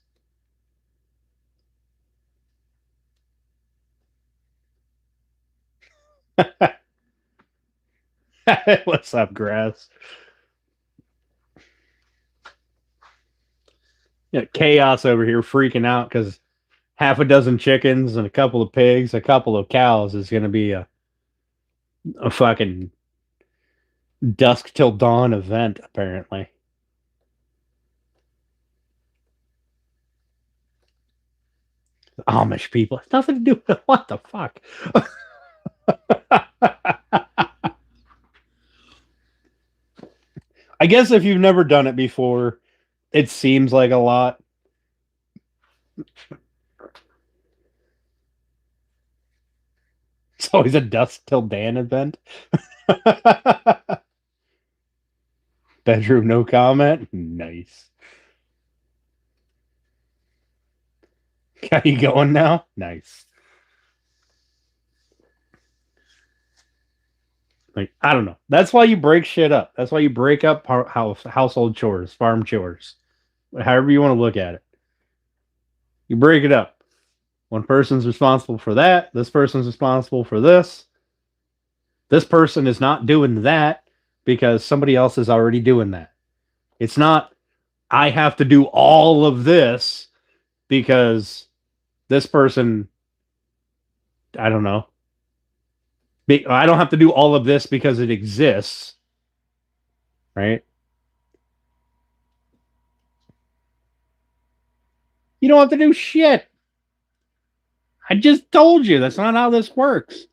What's up, grass? Yeah, chaos over here freaking out because half a dozen chickens and a couple of pigs, a couple of cows is going to be a fucking dusk till dawn event, apparently. Amish people. It's nothing to do with what the fuck. I guess if you've never done it before, it seems like a lot. It's always a dusk till dawn event. Bedroom, no comment. Nice. Got you going now? Nice. Like, I don't know. That's why you break shit up. That's why you break up household chores, farm chores, however you want to look at it. You break it up. One person's responsible for that. This person's responsible for this. This person is not doing that because somebody else is already doing that. It's not, I have to do all of this because this person, I don't know. I don't have to do all of this because it exists. Right? You don't have to do shit. I just told you that's not how this works.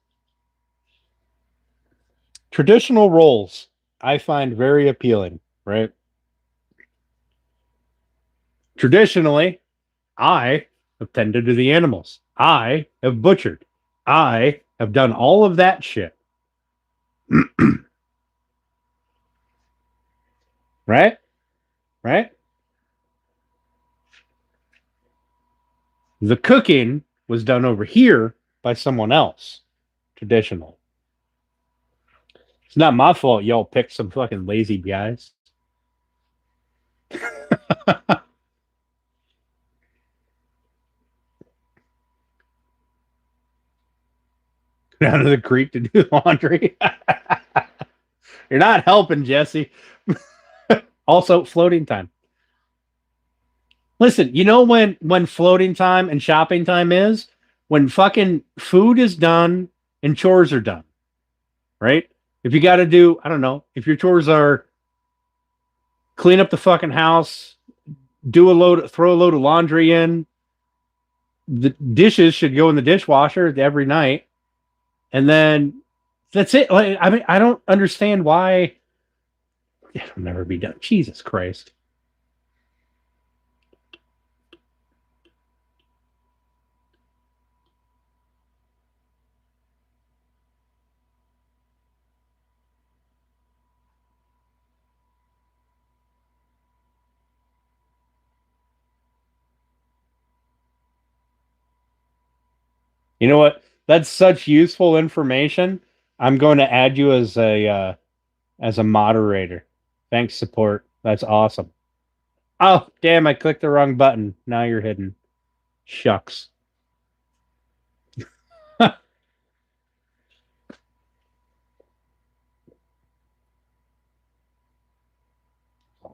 Traditional roles I find very appealing, right? Traditionally, I have tended to the animals. I have butchered. I have done all of that shit. Right? Right? The cooking was done over here by someone else. Traditional. It's not my fault y'all picked some fucking lazy guys. Down to the creek to do laundry. You're not helping, Jesse. Also, floating time. Listen, you know when floating time and shopping time is? When fucking food is done and chores are done. Right? If you got to do, I don't know, if your chores are clean up the fucking house, throw a load of laundry in, the dishes should go in the dishwasher every night, and then that's it. Like, I mean, I don't understand why it'll never be done. Jesus Christ. You know what? That's such useful information. I'm going to add you as a moderator. Thanks, support. That's awesome. Oh, damn, I clicked the wrong button. Now you're hidden. Shucks.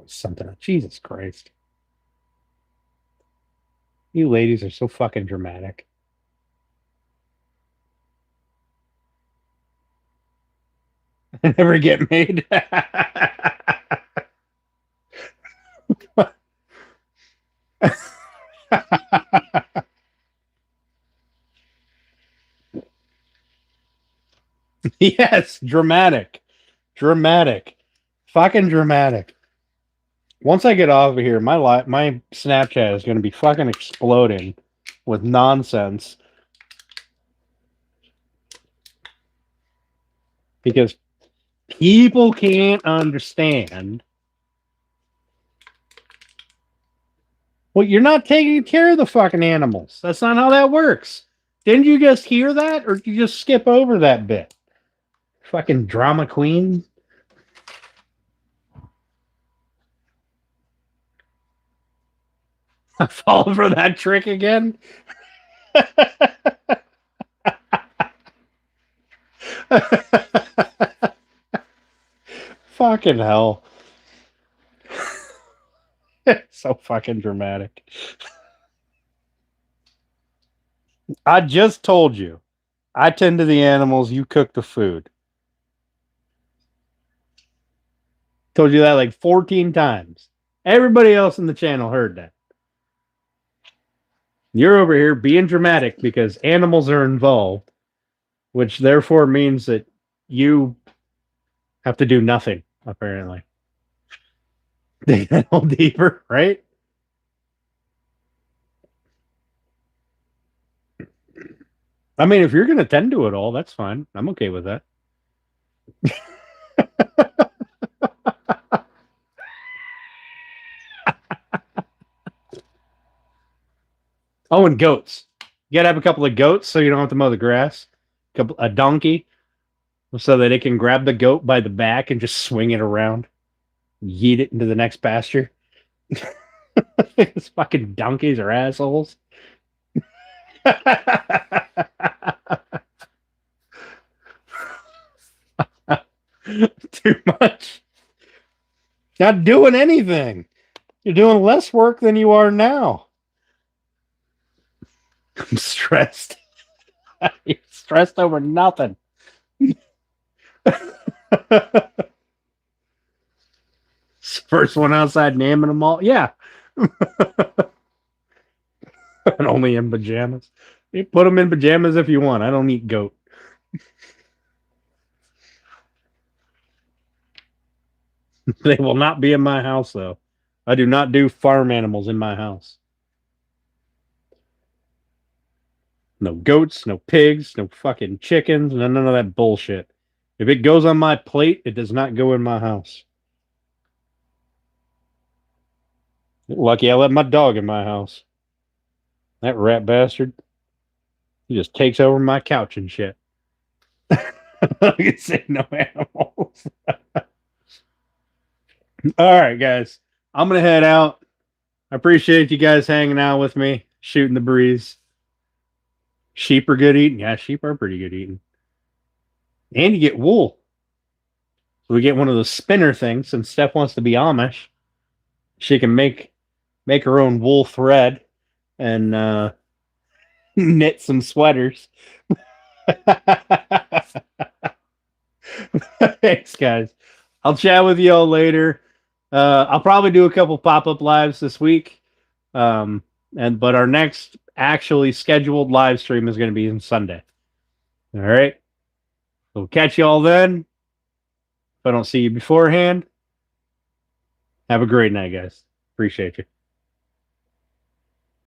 Something. Jesus Christ. You ladies are so fucking dramatic. I never get made. Yes, dramatic. Dramatic. Fucking dramatic. Once I get off of here, my Snapchat is going to be fucking exploding with nonsense because people can't understand. Well, you're not taking care of the fucking animals. That's not how that works. Didn't you just hear that, or did you just skip over that bit? Fucking drama queen. I fall for that trick again. Fucking hell. So fucking dramatic. I just told you. I tend to the animals, you cook the food. Told you that like 14 times. Everybody else in the channel heard that. You're over here being dramatic because animals are involved, which therefore means that you have to do nothing, apparently. Dig a little deeper, right? I mean, if you're going to tend to it all, that's fine. I'm okay with that. Oh, and goats. You got to have a couple of goats so you don't have to mow the grass. A donkey so that it can grab the goat by the back and just swing it around, yeet it into the next pasture. These fucking donkeys are assholes. Too much. Not doing anything. You're doing less work than you are now. I'm stressed. You're stressed over nothing. First one outside naming them all. Yeah. And only in pajamas. You put them in pajamas if you want. I don't eat goat. They will not be in my house, though. I do not do farm animals in my house. No goats, no pigs, no fucking chickens, none of that bullshit. If it goes on my plate, it does not go in my house. Lucky I let my dog in my house. That rat bastard. He just takes over my couch and shit. I can say no animals. All right, guys. I'm going to head out. I appreciate you guys hanging out with me, shooting the breeze. Sheep are good eating. Yeah, sheep are pretty good eating. And you get wool. So we get one of those spinner things. Since Steph wants to be Amish, she can make her own wool thread and knit some sweaters. Thanks, guys. I'll chat with you all later. I'll probably do a couple pop-up lives this week. But our next actually scheduled live stream is going to be on Sunday. All right. We'll catch you all then. If I don't see you beforehand, have a great night, guys. Appreciate you.